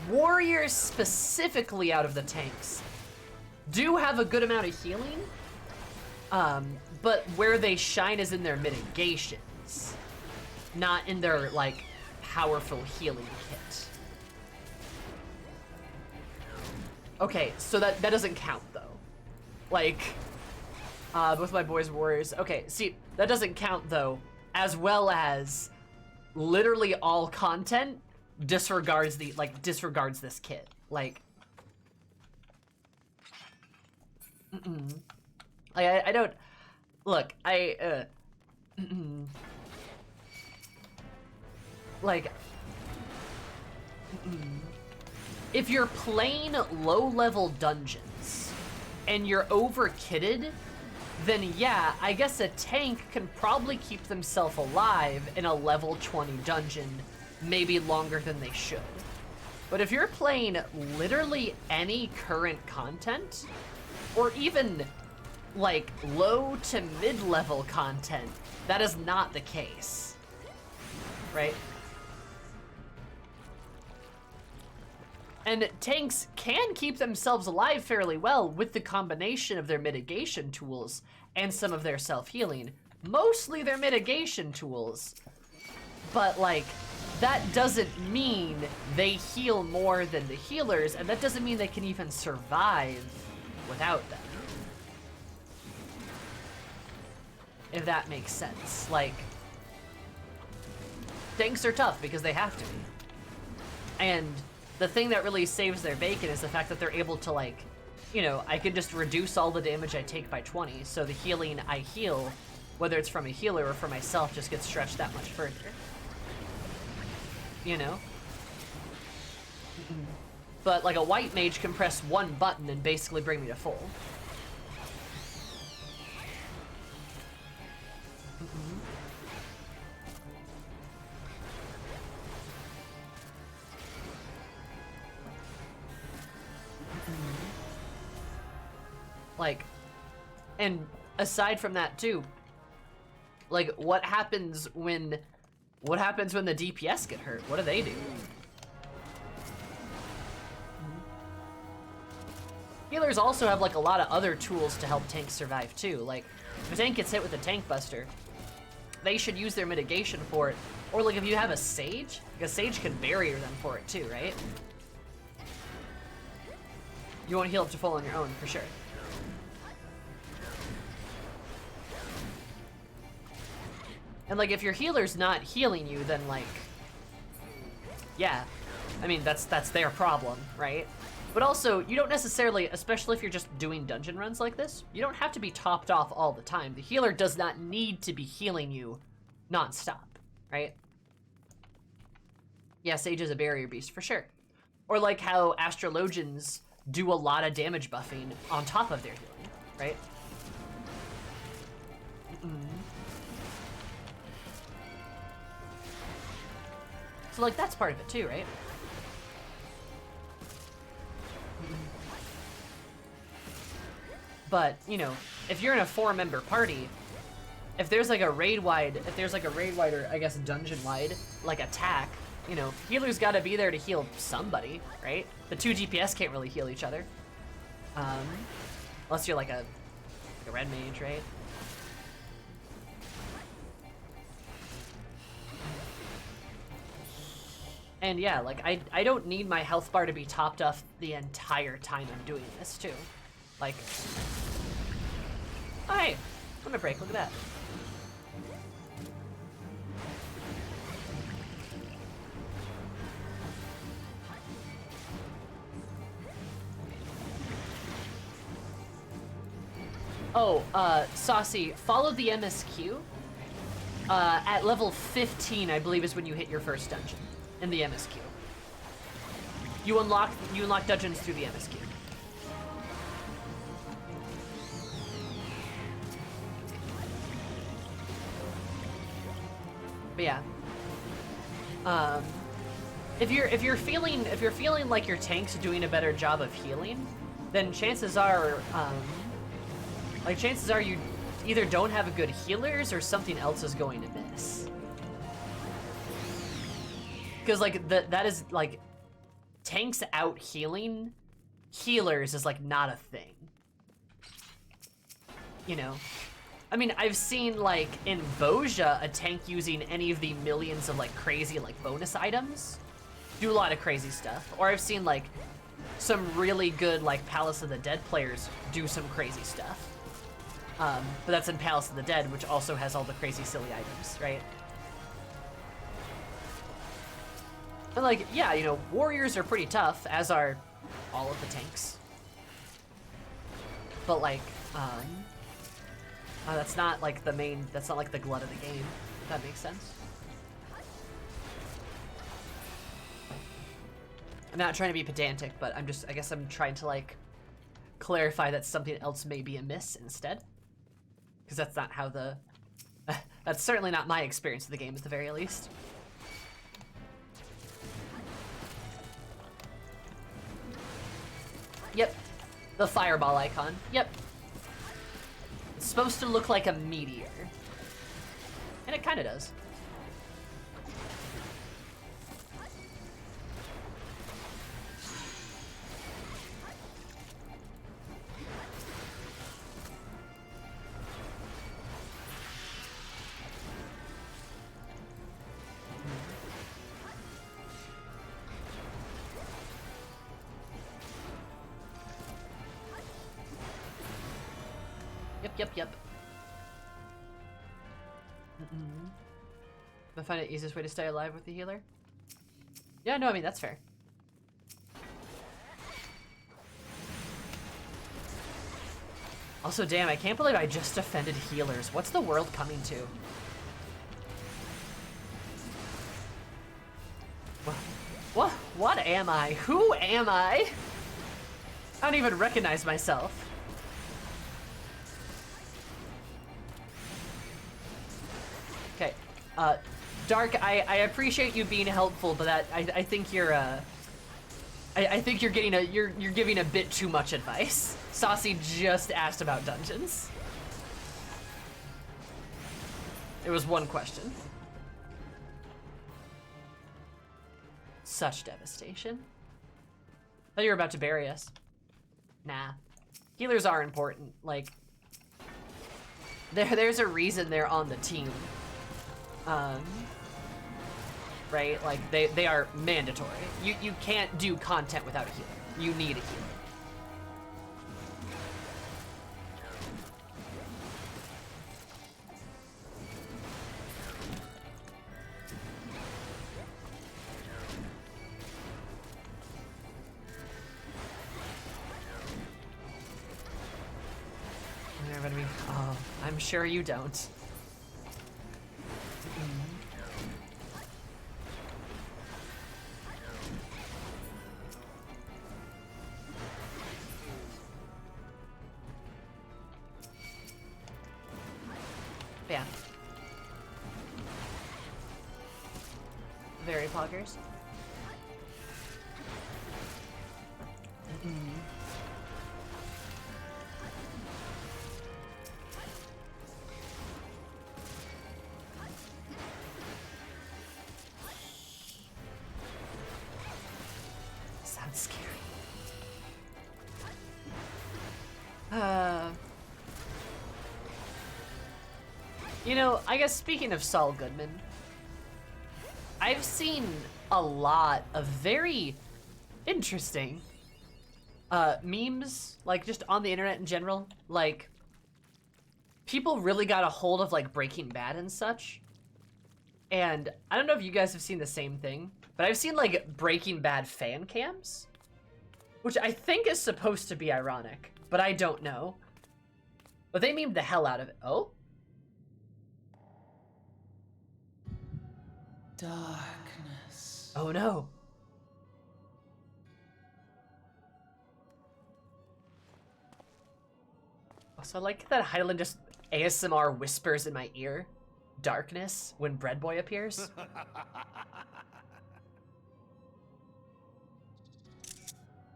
Warriors specifically out of the tanks do have a good amount of healing, but where they shine is in their mitigations, not in their like powerful healing kit. Okay, so that doesn't count though. Like, both my boys were warriors. Okay, see, that doesn't count though, as well as literally all content disregards this kit. Like, I don't look. Like, if you're playing low-level dungeons and you're over-kitted, then yeah, I guess a tank can probably keep themselves alive in a level 20 dungeon maybe longer than they should. But if you're playing literally any current content, or even like low to mid-level content, that is not the case, right? And tanks can keep themselves alive fairly well with the combination of their mitigation tools and some of their self-healing. Mostly their mitigation tools. But like, that doesn't mean they heal more than the healers, and that doesn't mean they can even survive without them. If that makes sense. Like, tanks are tough because they have to be. And the thing that really saves their bacon is the fact that they're able to, like, you know, I can just reduce all the damage I take by 20, so the healing I heal, whether it's from a healer or for myself, just gets stretched that much further. You know? But, like, a white mage can press one button and basically bring me to full. Like, and aside from that too, like what happens when the DPS get hurt? What do they do? Healers also have like a lot of other tools to help tanks survive too. Like if a tank gets hit with a tank buster, they should use their mitigation for it. Or like if you have a sage, like a sage can barrier them for it too, right? You won't heal up to full on your own for sure. And like if your healer's not healing you, then like, yeah, I mean that's their problem, right? But also, you don't necessarily, especially if you're just doing dungeon runs like this, you don't have to be topped off all the time. The healer does not need to be healing you non-stop, right? Yeah, Sage is a barrier beast for sure. Or like how astrologians do a lot of damage buffing on top of their healing, right? So like that's part of it too, right? But, you know, if you're in a 4-member party, if there's like a raid-wide, or I guess dungeon-wide, like attack, you know, healers gotta be there to heal somebody, right? The 2 DPS can't really heal each other. Unless you're like a red mage, right? And yeah, like I don't need my health bar to be topped off the entire time I'm doing this too. Like, oh hey, limit break, look at that. Oh, Saucy, follow the MSQ. At level 15, I believe, is when you hit your first dungeon in the MSQ. You unlock dungeons through the MSQ. But yeah. If you're feeling like your tank's doing a better job of healing, then chances are you either don't have a good healers or something else is going to miss. Because like that is like tanks out healing healers is like not a thing. You know? I mean, I've seen like in Boja a tank using any of the millions of like crazy like bonus items do a lot of crazy stuff. Or I've seen like some really good like Palace of the Dead players do some crazy stuff. But that's in Palace of the Dead, which also has all the crazy silly items, right? And like, yeah, you know, warriors are pretty tough, as are all of the tanks. But like, that's not like that's not like the glut of the game, if that makes sense. I'm not trying to be pedantic, but I guess I'm trying to like clarify that something else may be amiss instead. Because that's not how that's certainly not my experience of the game at the very least. Yep, the fireball icon, yep. It's supposed to look like a meteor. And it kinda does. Yep. I find it the easiest way to stay alive with the healer. Yeah, no, I mean, that's fair. Also, damn, I can't believe I just offended healers. What's the world coming to? What am I? Who am I? I don't even recognize myself. Okay, Dark, I appreciate you being helpful, but I think you're I think you're giving a bit too much advice. Saucy just asked about dungeons. It was one question. Such devastation. Thought you were about to bury us. Nah. Healers are important. Like, there's a reason they're on the team. Right? Like, they are mandatory. You can't do content without a healer. You need a healer. Everybody, oh, I'm sure you don't. Yeah. Very poggers. Sounds scary. You know, I guess speaking of Saul Goodman, I've seen a lot of very interesting memes, like just on the internet in general. Like, people really got a hold of like Breaking Bad and such. And I don't know if you guys have seen the same thing, but I've seen like Breaking Bad fan cams, which I think is supposed to be ironic, but I don't know. But they memed the hell out of it. Oh? Darkness. Oh no. Also, I like that Hydaelyn just ASMR whispers in my ear. Darkness when Bread Boy appears.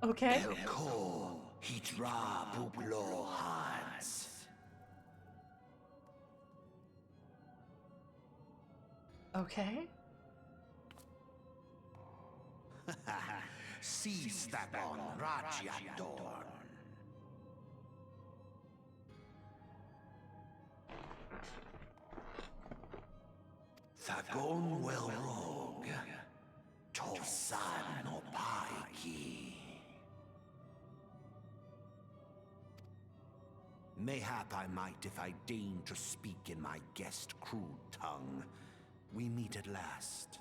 Okay. Elko hitra buklo hans. Okay. Sistabon Rajiadorn. Thagon well rogue. Tosan no paiki. Mayhap I might if I deign to speak in my guest crude tongue. We meet at last.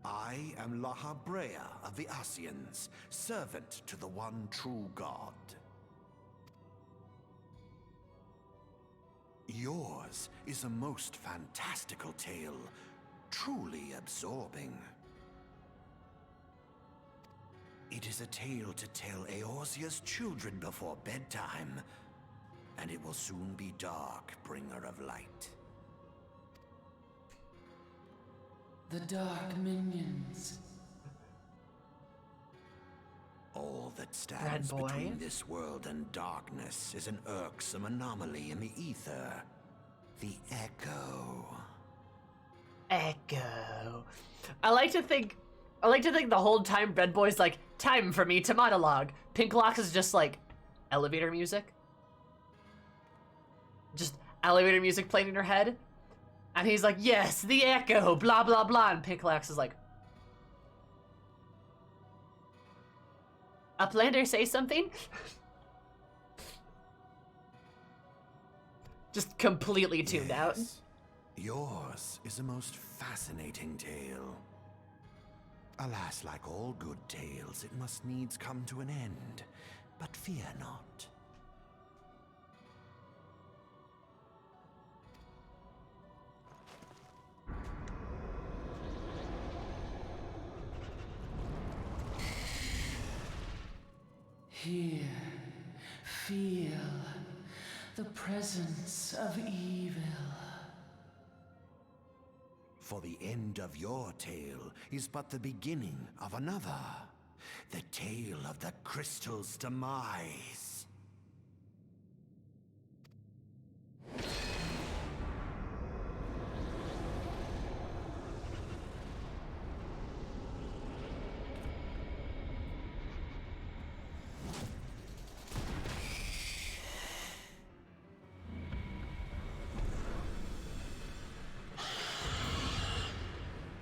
I am Lahabrea of the Asians, servant to the one true God. Yours is a most fantastical tale, truly absorbing. It is a tale to tell Eorzea's children before bedtime, and it will soon be dark, bringer of light. The dark minions. All that stands Red boy. between this world and darkness is an irksome anomaly in the ether. The Echo. Echo. I like to think the whole time Red Boy's like, time for me to monologue. Pinklox is just like elevator music. Just elevator music playing in her head. And he's like, yes, the echo, blah, blah, blah. And Pinklox is like, Uplander, say something? Just completely tuned out. Yours is a most fascinating tale. Alas, like all good tales, it must needs come to an end. But fear not. Here, feel the presence of evil. For the end of your tale is but the beginning of another. The tale of the crystal's demise.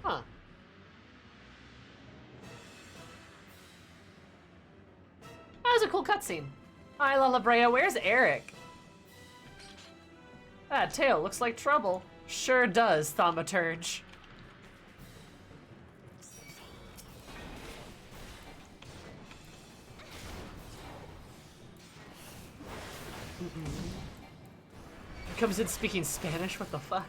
Huh. That was a cool cutscene. Hi, Lalabrea, where's Eric? That tail looks like trouble. Sure does, Thaumaturge. Comes in speaking Spanish, what the fuck?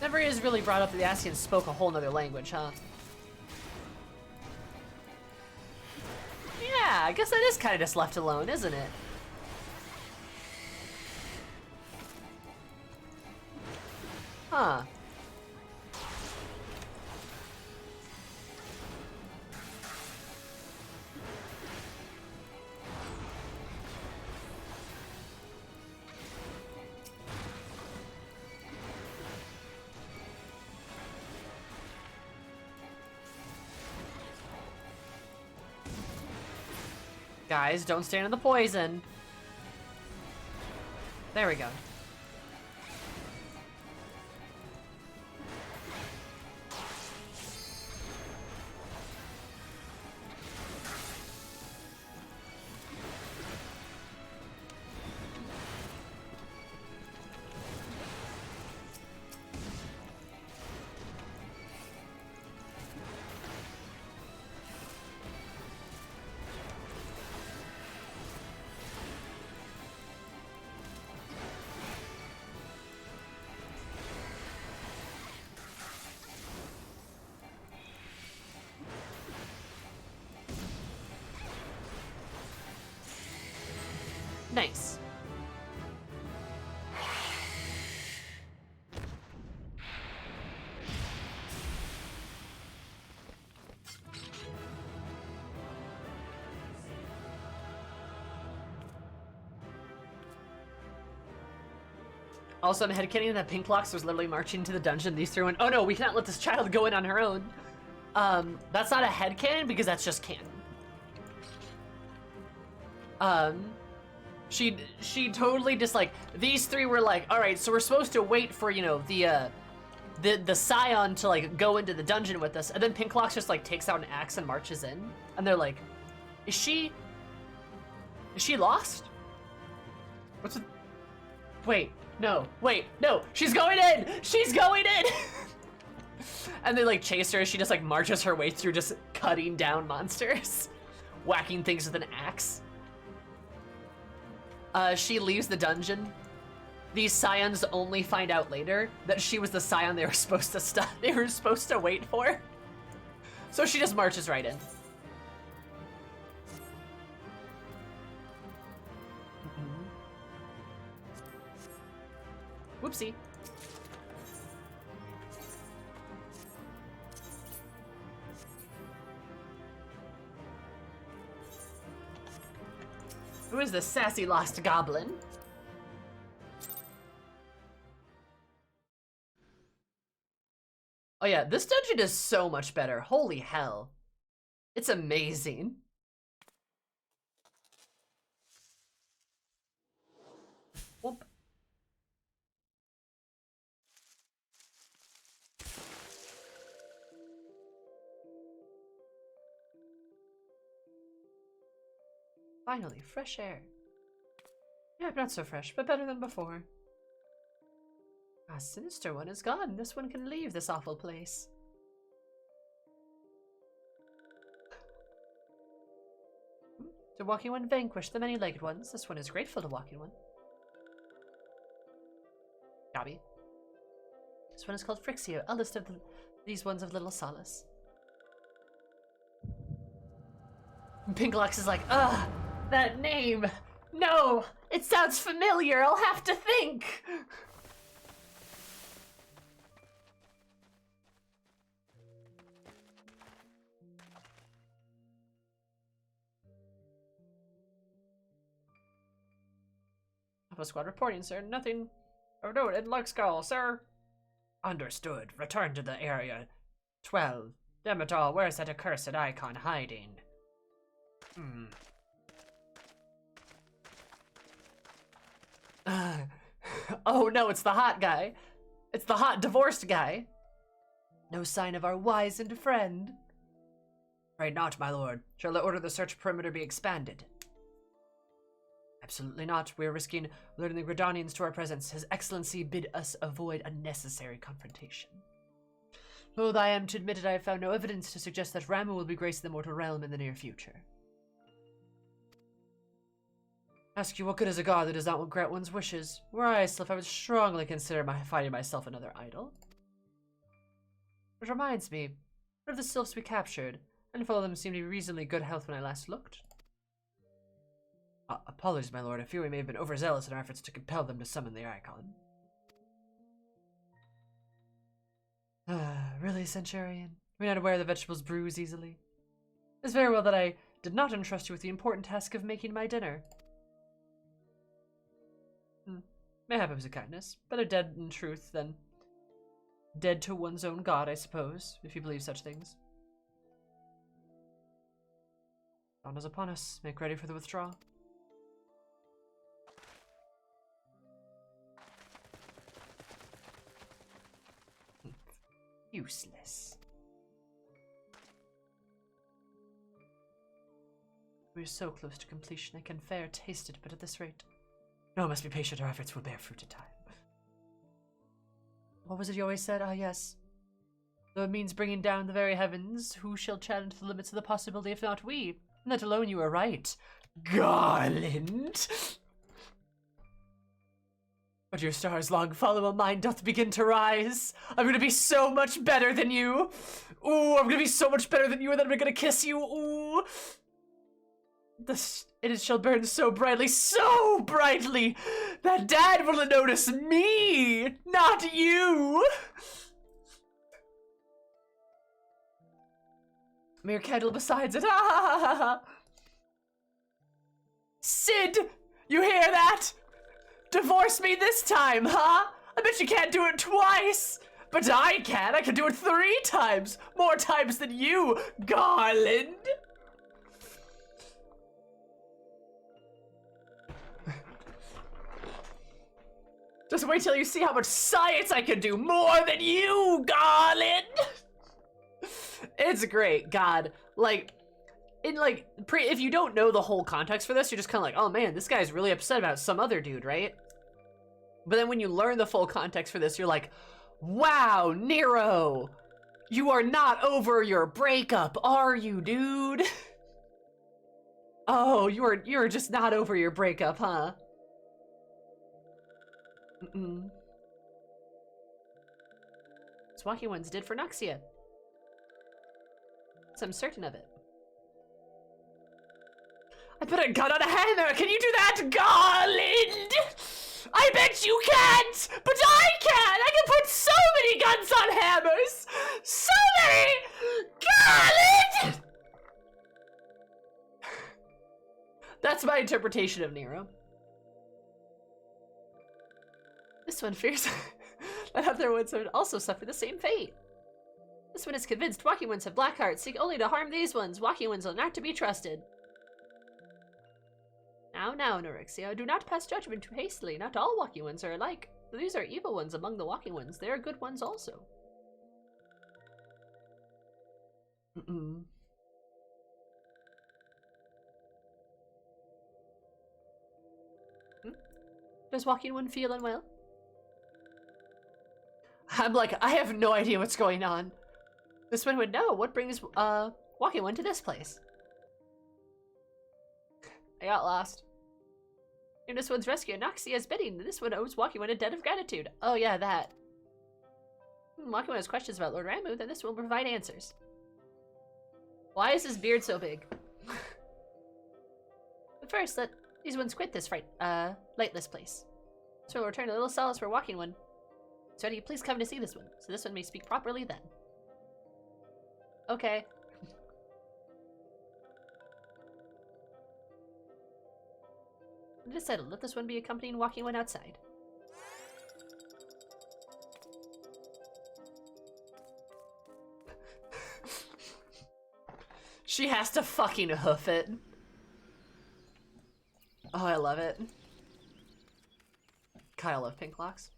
Never is really brought up that the Ascians spoke a whole nother language, huh? Yeah, I guess that is kind of just left alone, isn't it? Huh. Guys, don't stand in the poison. There we go. Nice. Also, I'm headcanon that Pinklox was literally marching to the dungeon. These three went, oh no, we cannot let this child go in on her own. That's not a headcanon because that's just canon. She totally just like, these three were like, all right, so we're supposed to wait for, you know, the scion to like go into the dungeon with us. And then Pinklox just like takes out an axe and marches in. And they're like, is she lost? What's it? Wait, no, she's going in! She's going in! And they like chase her. She just like marches her way through just cutting down monsters. Whacking things with an axe. She leaves the dungeon. These scions only find out later that she was the scion they were supposed to wait for. So she just marches right in. Whoopsie. Who is the sassy lost goblin? Oh yeah, this dungeon is so much better. Holy hell. It's amazing. Whoop. Finally, fresh air. Yeah, not so fresh, but better than before. Ah, sinister one is gone. This one can leave this awful place. To Walking One vanquish the many-legged ones. This one is grateful to Walking One. Gabby. This one is called Frixio, eldest of these ones of little solace. Pinklox is like, ugh, that name. No, it sounds familiar. I'll have to think. Alpha Squad reporting, sir. Nothing. Oh no, in Luxcall, sir. Understood. Return to the area. 12. Demetal, where's that accursed icon hiding? Oh no, it's the hot guy. It's the hot divorced guy. No sign of our wizened friend. Afraid not, my lord. Shall I order the search perimeter be expanded? Absolutely not. We are risking alerting the Gridanians to our presence. His Excellency bid us avoid unnecessary confrontation. Though I am to admit it, I have found no evidence to suggest that Ramu will be gracing the mortal realm in the near future. Ask you, what good is a god that does not grant one's wishes? Were I a sylph, I would strongly consider finding myself another idol. Which reminds me, what of the sylphs we captured? And all of them seemed to be reasonably good health when I last looked. Apologies, my lord. I fear we may have been overzealous in our efforts to compel them to summon the icon. Really, Centurion? We're not aware the vegetables bruise easily. It's very well that I did not entrust you with the important task of making my dinner. Mayhap it was a kindness. Better dead in truth than dead to one's own god, I suppose, if you believe such things. Dawn is upon us. Make ready for the withdrawal. Useless. We are so close to completion. I can fair taste it, but at this rate. No, must be patient. Our efforts will bear fruit in time. What was it you always said? Ah, yes. Though it means bringing down the very heavens, who shall challenge the limits of the possibility if not we? And that alone you are right. Garland! But your stars long follow while mine doth begin to rise. I'm gonna be so much better than you. Ooh, I'm gonna be so much better than you, and then I'm gonna kiss you. Ooh. It shall burn so brightly, that Dad will notice me, not you. Mere candle besides it. Ah! Sid, you hear that? Divorce me this time, huh? I bet you can't do it twice. But I can. I can do it 3 times. More times than you, Garland. Just wait till you see how much science I can do. More than you, Garland. It's great, God. Like, if you don't know the whole context for this, you're just kind of like, oh man, this guy's really upset about some other dude, right? But then when you learn the full context for this, you're like, wow, Nero, you are not over your breakup, are you, dude? Oh, you're just not over your breakup, huh? It's Walking Ones did for Noxia. So I'm certain of it. I put a gun on a hammer! Can you do that, Garland? I bet you can't! But I can! I can put so many guns on hammers! So many! Garland! That's my interpretation of Nero. This one fears that other ones would also suffer the same fate. This one is convinced Walking Ones have black hearts, seek only to harm these ones. Walking Ones are not to be trusted. Now, Norixia, do not pass judgment too hastily. Not all Walking Ones are alike. These are evil ones among the Walking Ones. They are good ones also. Does Walking One feel unwell? I'm like, I have no idea what's going on. This one would know. What brings Walking One to this place? I got lost. In this one's rescue, Noxia's bidding. This one owes Walking One a debt of gratitude. Oh yeah, that. Walking One has questions about Lord Ramu, then this will provide answers. Why is his beard so big? But first, let these ones quit this lightless place. So we'll return a little solace for Walking One. So do you please come to see this one, so this one may speak properly then. Okay. I decided let this one be accompanying Walking One outside. She has to fucking hoof it. Oh, I love it. God, I love Pinklox.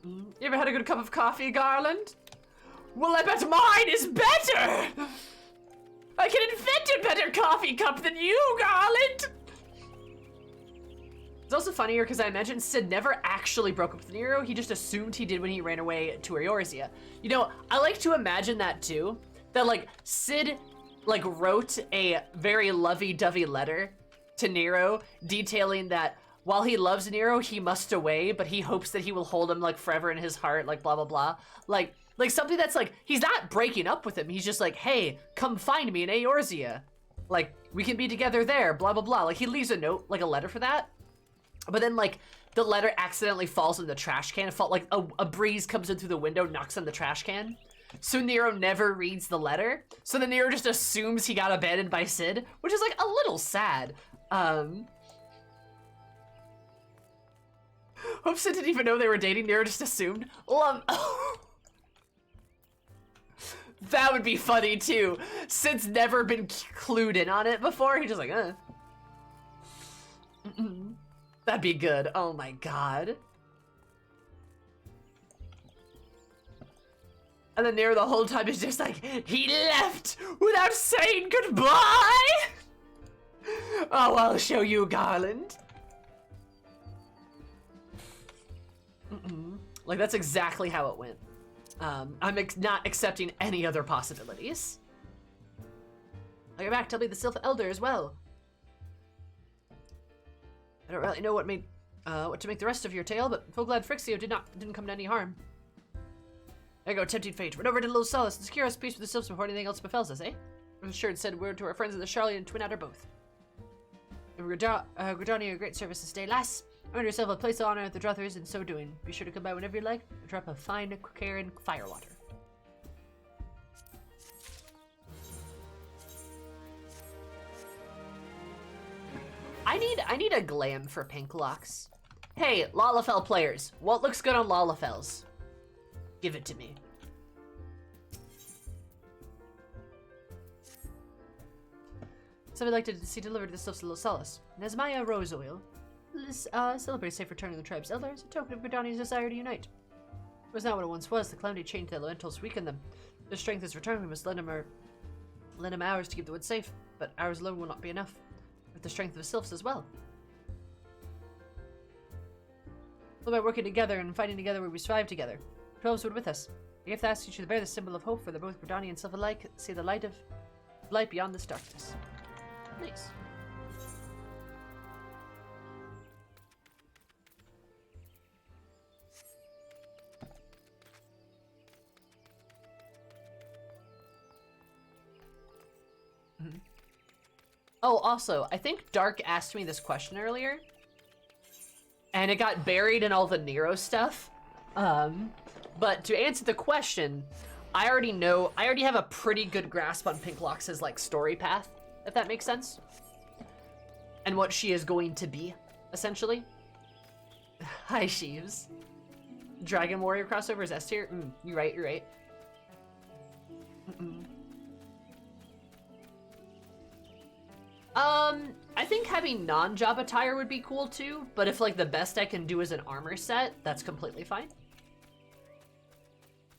You ever had a good cup of coffee, Garland? Well, I bet mine is better! I can invent a better coffee cup than you, Garland! It's also funnier because I imagine Sid never actually broke up with Nero. He just assumed he did when he ran away to Eorzea. You know, I like to imagine that too. That like Sid like wrote a very lovey-dovey letter to Nero detailing that while he loves Nero, he must away, but he hopes that he will hold him like forever in his heart, like blah blah blah. Like something that's like, he's not breaking up with him. He's just like, hey, come find me in Eorzea. Like, we can be together there, blah blah blah. Like he leaves a note, like a letter for that. But then, like, the letter accidentally falls in the trash can. It felt like a breeze comes in through the window, knocks on the trash can. So Nero never reads the letter. So then Nero just assumes he got abandoned by Sid, which is, like, a little sad. Hope Sid didn't even know they were dating. Nero just assumed. That would be funny, too. Sid's never been clued in on it before. He's just like, That'd be good. Oh my god. And then Nero the whole time is just like, he left without saying goodbye! Oh, I'll show you, Garland. Like, that's exactly how it went. I'm not accepting any other possibilities. I'll get back, tell me the Sylph Elder as well. I don't really know what to make the rest of your tale, but full glad Frixio didn't come to any harm. There you go, tempting fate. Run over to Little Solace and secure us peace with the Sylphs before anything else befalls us, eh? I'm sure and said word to our friends in the Charlie and Twin Adder both. Gridania, a great service this day, lass. Earn yourself a place of honor at the Druthers in so doing. Be sure to come by whenever you like and drop a fine care and firewater. I need a glam for Pinklox. Hey, Lalafell players, what looks good on Lalafells? Give it to me. Somebody like to see delivered to the Sylphs of Little Solace. Nesmaya Rose Oil. This celebrate safe return of the tribe's elders, a token of Gridania's desire to unite. It was not what it once was. The calamity changed the elementals, weakened them. Their strength is returned. We must lend them ours to keep the woods safe, but ours alone will not be enough. With the strength of the Sylphs as well. By working together and fighting together where we strive together. 12s would with us. The gift asks you to bear the symbol of hope for the both Gridania and Sylph alike. See the light beyond this darkness. Nice. Oh, also, I think Dark asked me this question earlier, and it got buried in all the Nero stuff. But to answer the question, I already have a pretty good grasp on Pinklox's, like, story path, if that makes sense. And what she is going to be, essentially. Hi, Sheaves. Dragon Warrior crossover is S tier? You're right. I think having non-job attire would be cool too, but if like the best I can do is an armor set, that's completely fine.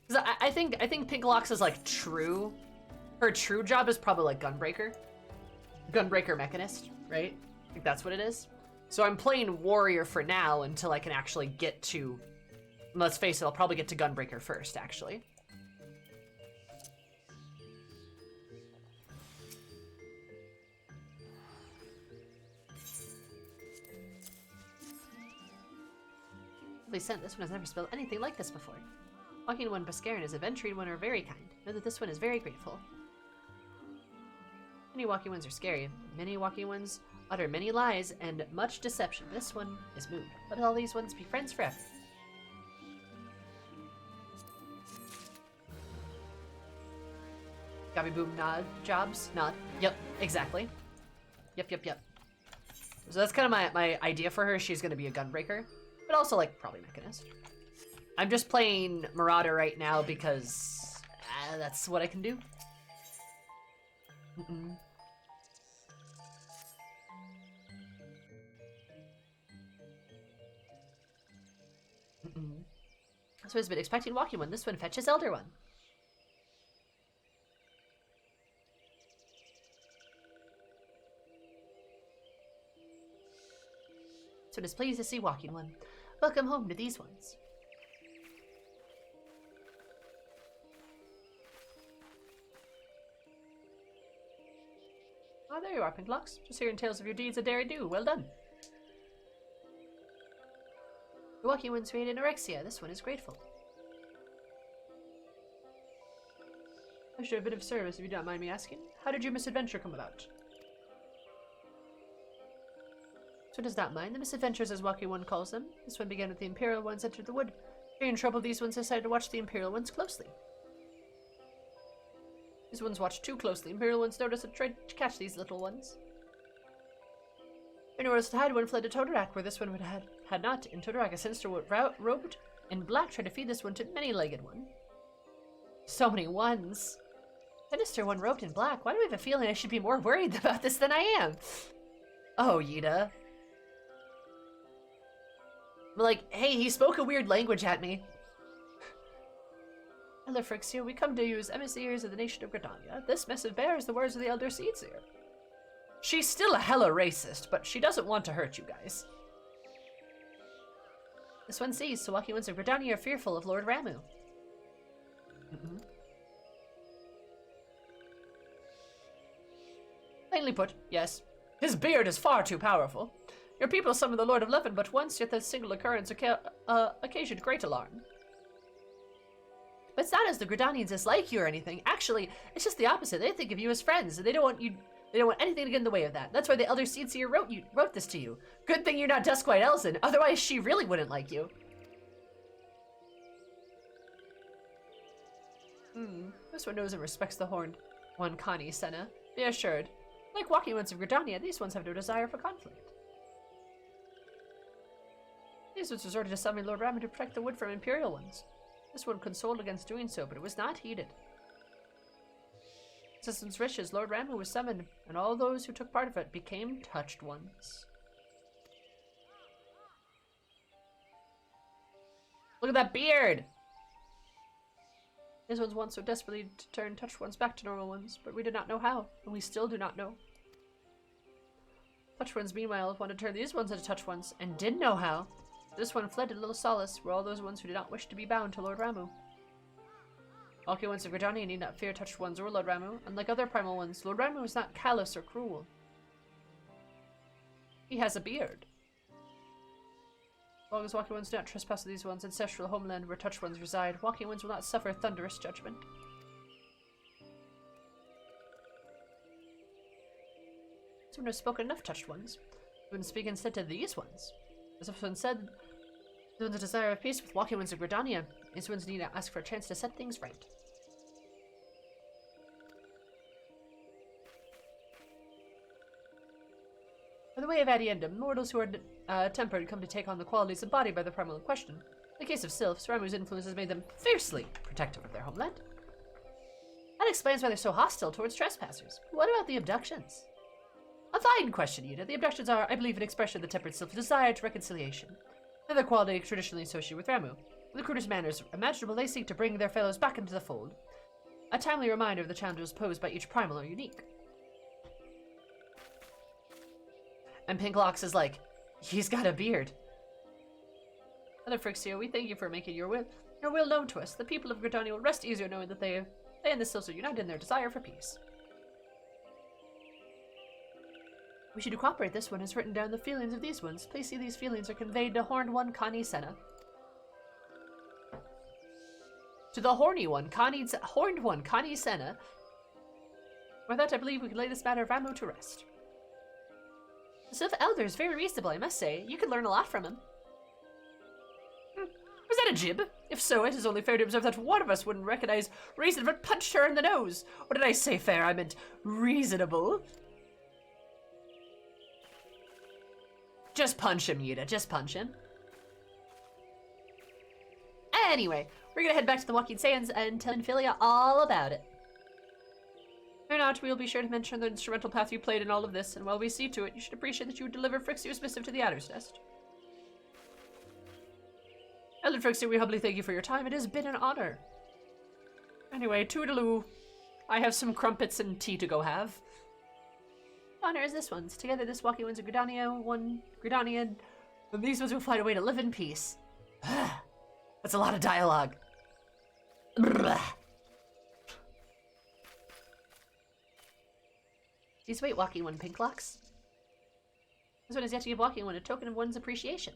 Cause I think Pinklox is like her true job is probably like Gunbreaker Mechanist, right? I think that's what it is. So I'm playing Warrior for now until I can actually get to, let's face it, I'll probably get to Gunbreaker first, actually. Lovely scent, this one has never smelled anything like this before. Walking one Pescarin is adventuring one are very kind. Know that this one is very grateful. Many walking ones are scary. Many walking ones utter many lies and much deception. This one is moved. Let all these ones be friends forever. Gabby boom nod jobs nod. Yep, exactly. Yep. So that's kind of my idea for her. She's gonna be a gunbreaker, but also like probably mechanist. I'm just playing Marauder right now because that's what I can do. So I've been expecting walking one. This one fetches elder one. So it is pleased to see walking one. Welcome home to these ones. Oh, there you are, Pinklox. Just hearing tales of your deeds of dare-do. Well done. The walking one's made anorexia. This one is grateful. I should have been of service if you don't mind me asking. How did your misadventure come about? So does not mind. The misadventures, as walking one calls them. This one began with the Imperial ones entered the wood. Fearing trouble, these ones decided to watch the Imperial ones closely. These ones watched too closely. Imperial ones noticed and tried to catch these little ones. Anywhere else to hide, one fled to Todorak, where this one had not. In Todorak, a sinister robed in black tried to feed this one to many-legged one. So many ones. Sinister one robed in black. Why do I have a feeling I should be more worried about this than I am? Oh, Yida. I'm like, hey, he spoke a weird language at me. Elder Frixia, we come to you as emissaries of the nation of Gridania. This missive bears the words of the Elder Seedseer. She's still a hella racist, but she doesn't want to hurt you guys. This one sees, so walking ones of Gridania are fearful of Lord Ramu. Plainly put, yes. His beard is far too powerful. Your people summoned the Lord of Levin but once, yet the single occurrence occasioned great alarm. But it's not as the Gridanians dislike you or anything. Actually, it's just the opposite. They think of you as friends, and they don't want anything to get in the way of that. That's why the Elder Seedseer wrote this to you. Good thing you're not Duskwhite Elson, otherwise she really wouldn't like you. This one knows and respects the horned one, Connie Senna. Be assured. Like walking ones of Gridania, these ones have no desire for conflict. These ones resorted to summoning Lord Ramu to protect the wood from Imperial ones. This one consoled against doing so, but it was not heeded. Systems riches, Lord Ramu was summoned, and all those who took part of it became touched ones. Look at that beard! These ones want so desperately to turn touched ones back to normal ones, but we did not know how, and we still do not know. Touched ones, meanwhile, want to turn these ones into touched ones, and did know how. This one fled to Little Solace, where all those ones who did not wish to be bound to Lord Ramu. Walking ones of Gridania need not fear touched ones or Lord Ramu. Unlike other primal ones, Lord Ramu is not callous or cruel. He has a beard. As long as walking ones do not trespass with these ones' ancestral homeland where touched ones reside, walking ones will not suffer thunderous judgment. Someone has spoken enough, touched ones. We will speak instead to these ones. As if someone said, the desire of peace with walking ones of Gridania, these ones need to ask for a chance to set things right. By the way of Adiendum, mortals who are tempered come to take on the qualities embodied by the primal in question. In the case of sylphs, Ramu's influence has made them fiercely protective of their homeland. That explains why they're so hostile towards trespassers. What about the abductions? A fine question, Yida. The abductions are, I believe, an expression of the tempered sylph's desire to reconciliation. Another quality traditionally associated with Ramu. In the crudest manners imaginable, they seek to bring their fellows back into the fold. A timely reminder of the challenges posed by each primal are unique. And Pinklox is like, he's got a beard. Elder Frixia, we thank you for making your will known to us. The people of Gridania will rest easier knowing that they and the Sylphs are united in their desire for peace. We should cooperate. This one has written down the feelings of these ones. Please see these feelings are conveyed to Horned One Connie Senna. To the horny one, horned one, Connie Senna. With that, I believe we can lay this matter of ammo to rest. The Sith Elder is very reasonable, I must say. You could learn a lot from him. Was that a jib? If so, it is only fair to observe that one of us wouldn't recognize reason but punched her in the nose. Or did I say fair? I meant reasonable. Just punch him, Yuta. Just punch him. Anyway, we're gonna head back to the Walking Sands and tell Infilia all about it. Or not, we will be sure to mention the instrumental path you played in all of this, and while we see to it, you should appreciate that you would deliver Frixius missive to the Adder's Nest. Elder Frixie, we humbly thank you for your time. It has been an honor. Anyway, toodaloo. I have some crumpets and tea to go have. Honor is this one's. Together, this walking one's a Gridania, and these ones will find a way to live in peace. That's a lot of dialogue. Please wait, walking one, Pinklox. This one is yet to give walking one a token of one's appreciation.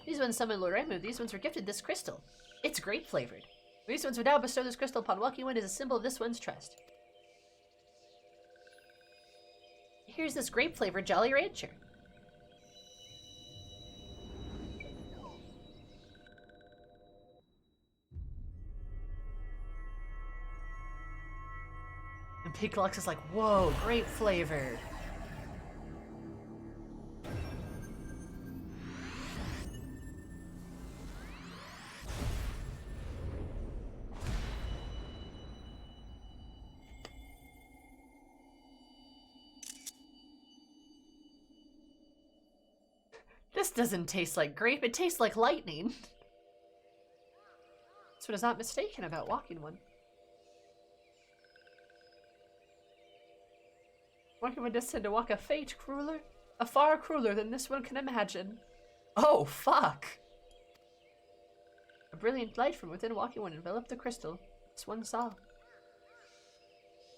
These ones summoned Loremu. These ones were gifted this crystal. It's grape flavored. These ones would now bestow this crystal upon walking one as a symbol of this one's trust. Here's this grape flavored Jolly Rancher. And Pinklox is like, whoa, grape flavored. This doesn't taste like grape, it tastes like lightning. This one is not mistaken about walking one. Walking one does tend to walk a fate far crueler than this one can imagine. Oh, fuck! A brilliant light from within walking one enveloped the crystal. This one saw.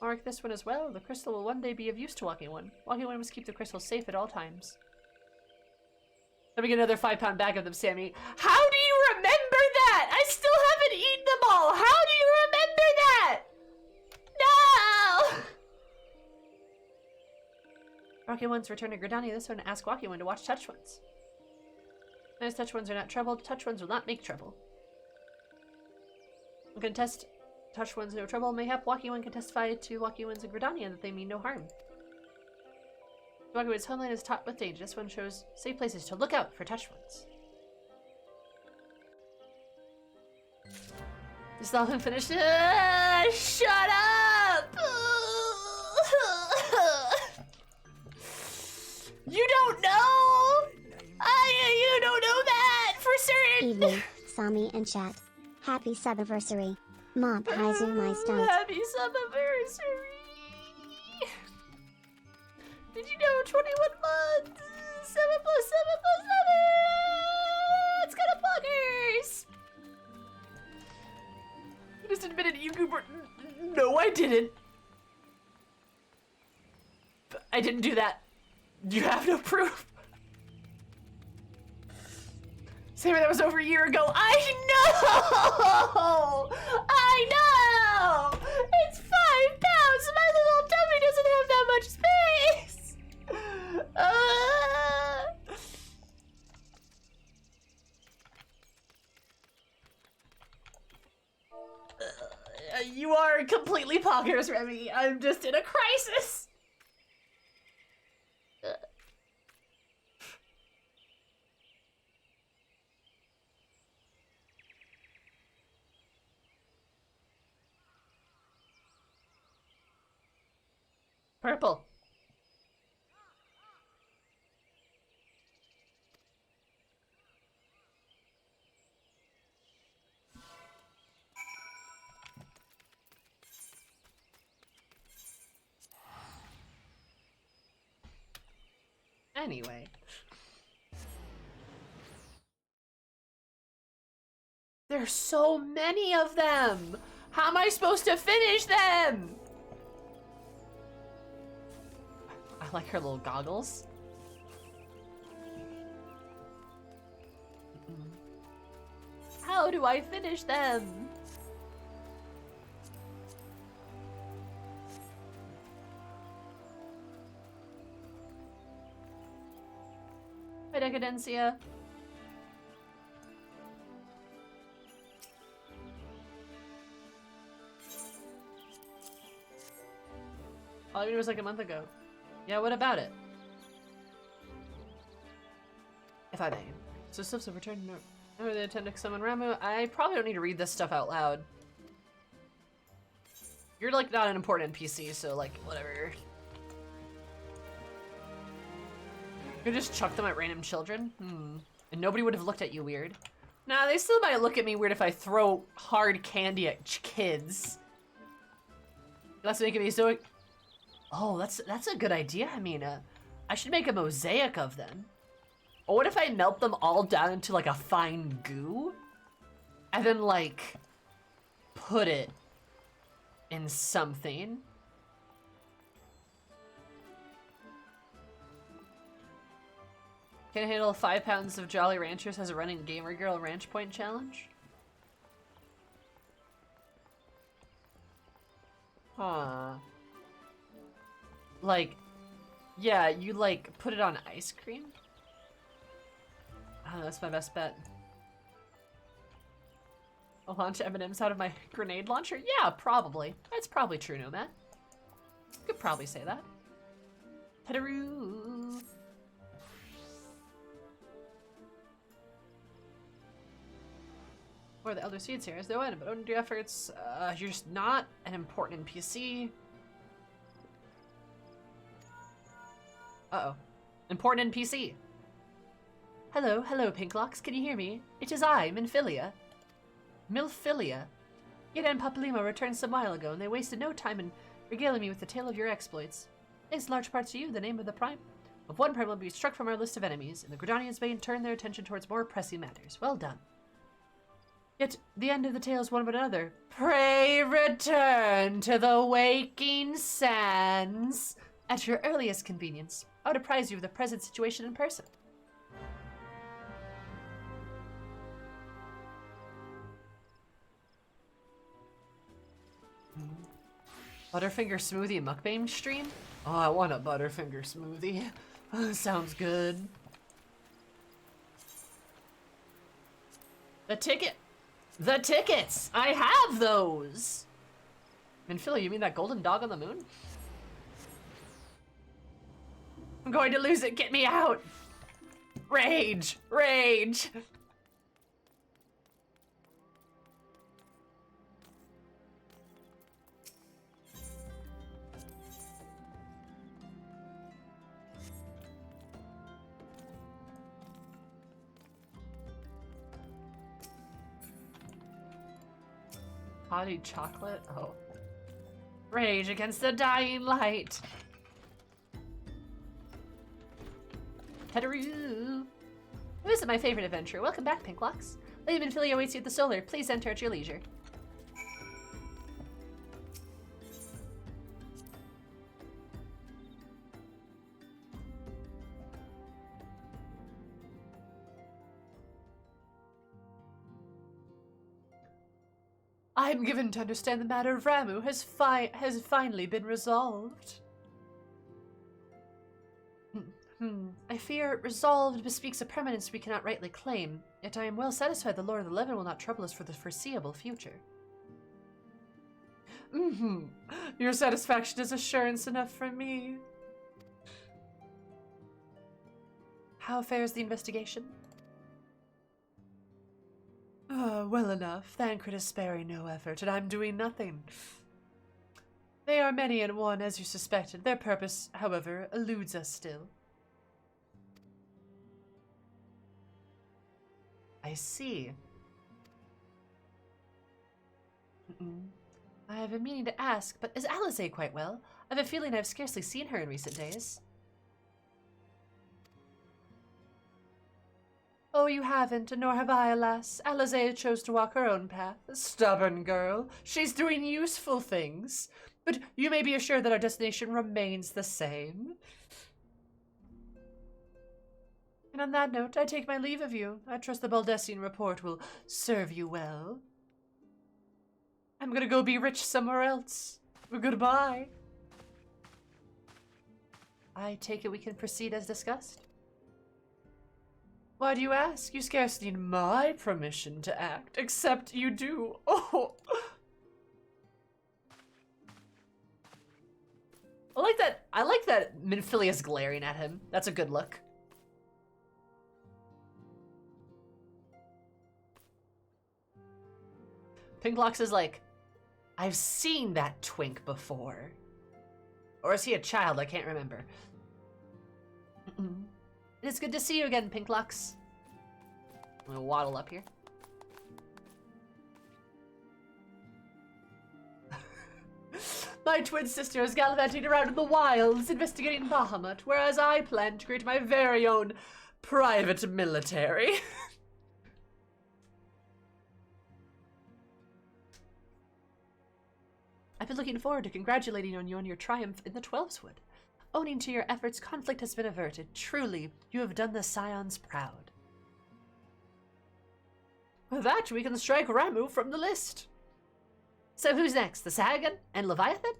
Mark this one as well. The crystal will one day be of use to walking one. Walking one must keep the crystal safe at all times. Let me get another 5-pound bag of them, Sammy. How do you remember that? I still haven't eaten them all. How do you remember that? No! Walking ones return to Gridania. This one ask walking one to watch touch ones. As touch ones are not troubled, touch ones will not make trouble. One can test touch ones no trouble. Mayhap walking one can testify to walking ones in Gridania that they mean no harm. Walking one's homeland is taught with danger. This one shows safe places to look out for touch ones. You still haven't finished? Shut up! You don't know? You don't know that for certain. Evening, Sami and chat. Happy subiversary. Mom Paizu my stunt. Happy subiversary. Did you know 21 months? 7 plus 7 plus 7! It's gonna buggers! You just admitted you goober. No, I didn't. I didn't do that. You have no proof. Sammy, that was over a year ago. I know! I know! It's 5 pounds! My little tummy doesn't have that much space! You are completely poggers, Remy. I'm just in a crisis. Purple. Anyway. There's so many of them! How am I supposed to finish them? I like her little goggles. How do I finish them? Hi, Decadencia. All I mean was like a month ago. Yeah, what about it? If I may. So Sifs have returned to they intend to summon Ramu. I probably don't need to read this stuff out loud. You're like not an important NPC, so like whatever. You just chuck them at random children? And nobody would have looked at you weird. Nah, they still might look at me weird if I throw hard candy at kids. That's making me so... Oh, that's a good idea, Amina. I should make a mosaic of them. Or what if I melt them all down into like a fine goo? And then like put it in something. Can I handle 5 pounds of Jolly Ranchers as a running Gamer Girl Ranch Point challenge? Huh. Like, yeah, you like put it on ice cream? Oh, that's my best bet. I'll launch M&Ms out of my grenade launcher? Yeah, probably. That's probably true, Nomad. Could probably say that. Pedaroo. Or the Elder Seeds here. Is no end, but don't do efforts. You're just not an important NPC. Uh-oh. Important NPC. Hello, Pinklox. Can you hear me? It is I, Minfilia. Milfilia. Yet and Papalimo returned some while ago, and they wasted no time in regaling me with the tale of your exploits. Thanks in large part to you, the name of one prime will be struck from our list of enemies, and the Gridanians may turn their attention towards more pressing matters. Well done. Yet the end of the tale is one but another. Pray return to the waking sands at your earliest convenience. I would apprise you of the present situation in person. Butterfinger smoothie mukbang stream? Oh, I want a Butterfinger smoothie. Sounds good. The tickets! I have those! Minfilia, you mean that golden dog on the moon? I'm going to lose it, get me out! Rage! Rage! Hottie chocolate? Oh. Rage against the dying light. Pedaroo. Visit my favorite adventure. Welcome back, Pinklox. Lady Minfilia awaits you at the Solar. Please enter at your leisure. I am given to understand the matter of Ramu has finally been resolved. I fear resolved bespeaks a permanence we cannot rightly claim, yet I am well satisfied the Lord of the Levin will not trouble us for the foreseeable future. Your satisfaction is assurance enough for me. How fares the investigation? Well enough. Thancred is sparing no effort, and I'm doing nothing. They are many in one, as you suspected. Their purpose, however, eludes us still. I see. I have been meaning to ask, but is Alize quite well? I have a feeling I've scarcely seen her in recent days. Oh, you haven't, and nor have I, alas. Alize chose to walk her own path. A stubborn girl. She's doing useful things. But you may be assured that our destination remains the same. And on that note, I take my leave of you. I trust the Baldessian report will serve you well. I'm gonna go be rich somewhere else. Goodbye. I take it we can proceed as discussed? Why do you ask? You scarce need my permission to act, except you do. Oh! I like that Minphilius glaring at him. That's a good look. Pinklox is like, I've seen that twink before. Or is he a child? I can't remember. It is good to see you again, Pinklox. I'm gonna waddle up here. My twin sister is gallivanting around in the wilds, investigating Bahamut, whereas I plan to create my very own private military. I've been looking forward to congratulating on you on your triumph in the Twelveswood. Owing to your efforts, conflict has been averted. Truly, you have done the Scions proud. With that, we can strike Ramu from the list. So who's next? The Sahagin and Leviathan?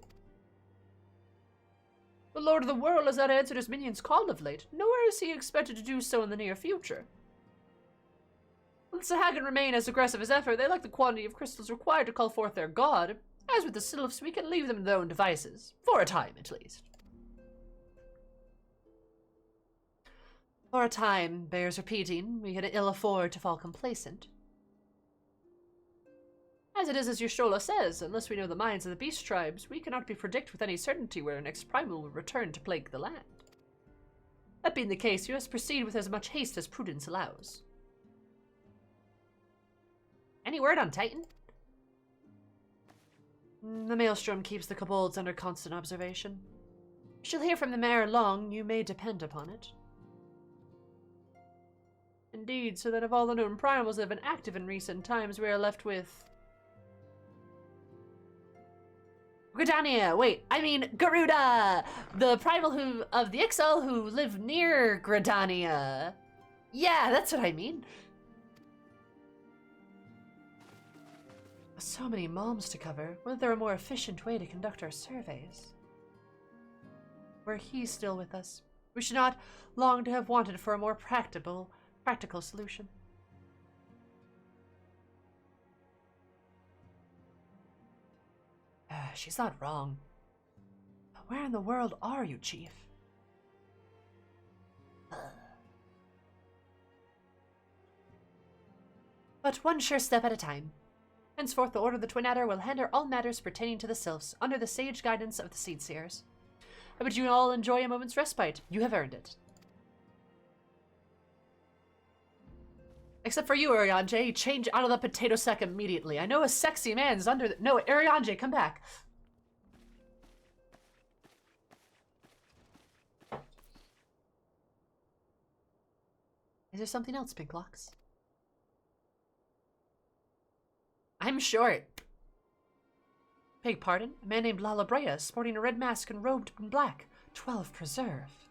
The Lord of the World has not answered his minions' call of late, nor is he expected to do so in the near future. Will the Sahagin remain as aggressive as ever? They lack the quantity of crystals required to call forth their god. As with the Sylphs, we can leave them to their own devices. For a time, at least. For a time, bears repeating, we can ill afford to fall complacent. As it is as Yashola says, unless we know the minds of the beast tribes, we cannot predict with any certainty where our next primal will return to plague the land. That being the case, you must proceed with as much haste as prudence allows. Any word on Titan? The Maelstrom keeps the kobolds under constant observation. You shall hear from them ere long, you may depend upon it. Indeed, so that of all the known primals that have been active in recent times, we are left with... Gridania! Wait, I mean Garuda! The primal of the Ixal who live near Gridania. Yeah, that's what I mean. So many moms to cover. Wasn't there a more efficient way to conduct our surveys? Were he still with us, we should not long to have wanted for a more practical solution. She's not wrong. But where in the world are you, Chief? But one sure step at a time. Henceforth, the Order of the Twin Adder will handle all matters pertaining to the Sylphs, under the sage guidance of the Seed Seers. I bid you all enjoy a moment's respite. You have earned it. Except for you, Arianje. Change out of the potato sack immediately. I know a sexy man's under the... No, Arianje, come back. Is there something else, Pinklox? I'm short. Beg pardon? A man named Lalabrea, sporting a red mask and robed in black. 12 preserve.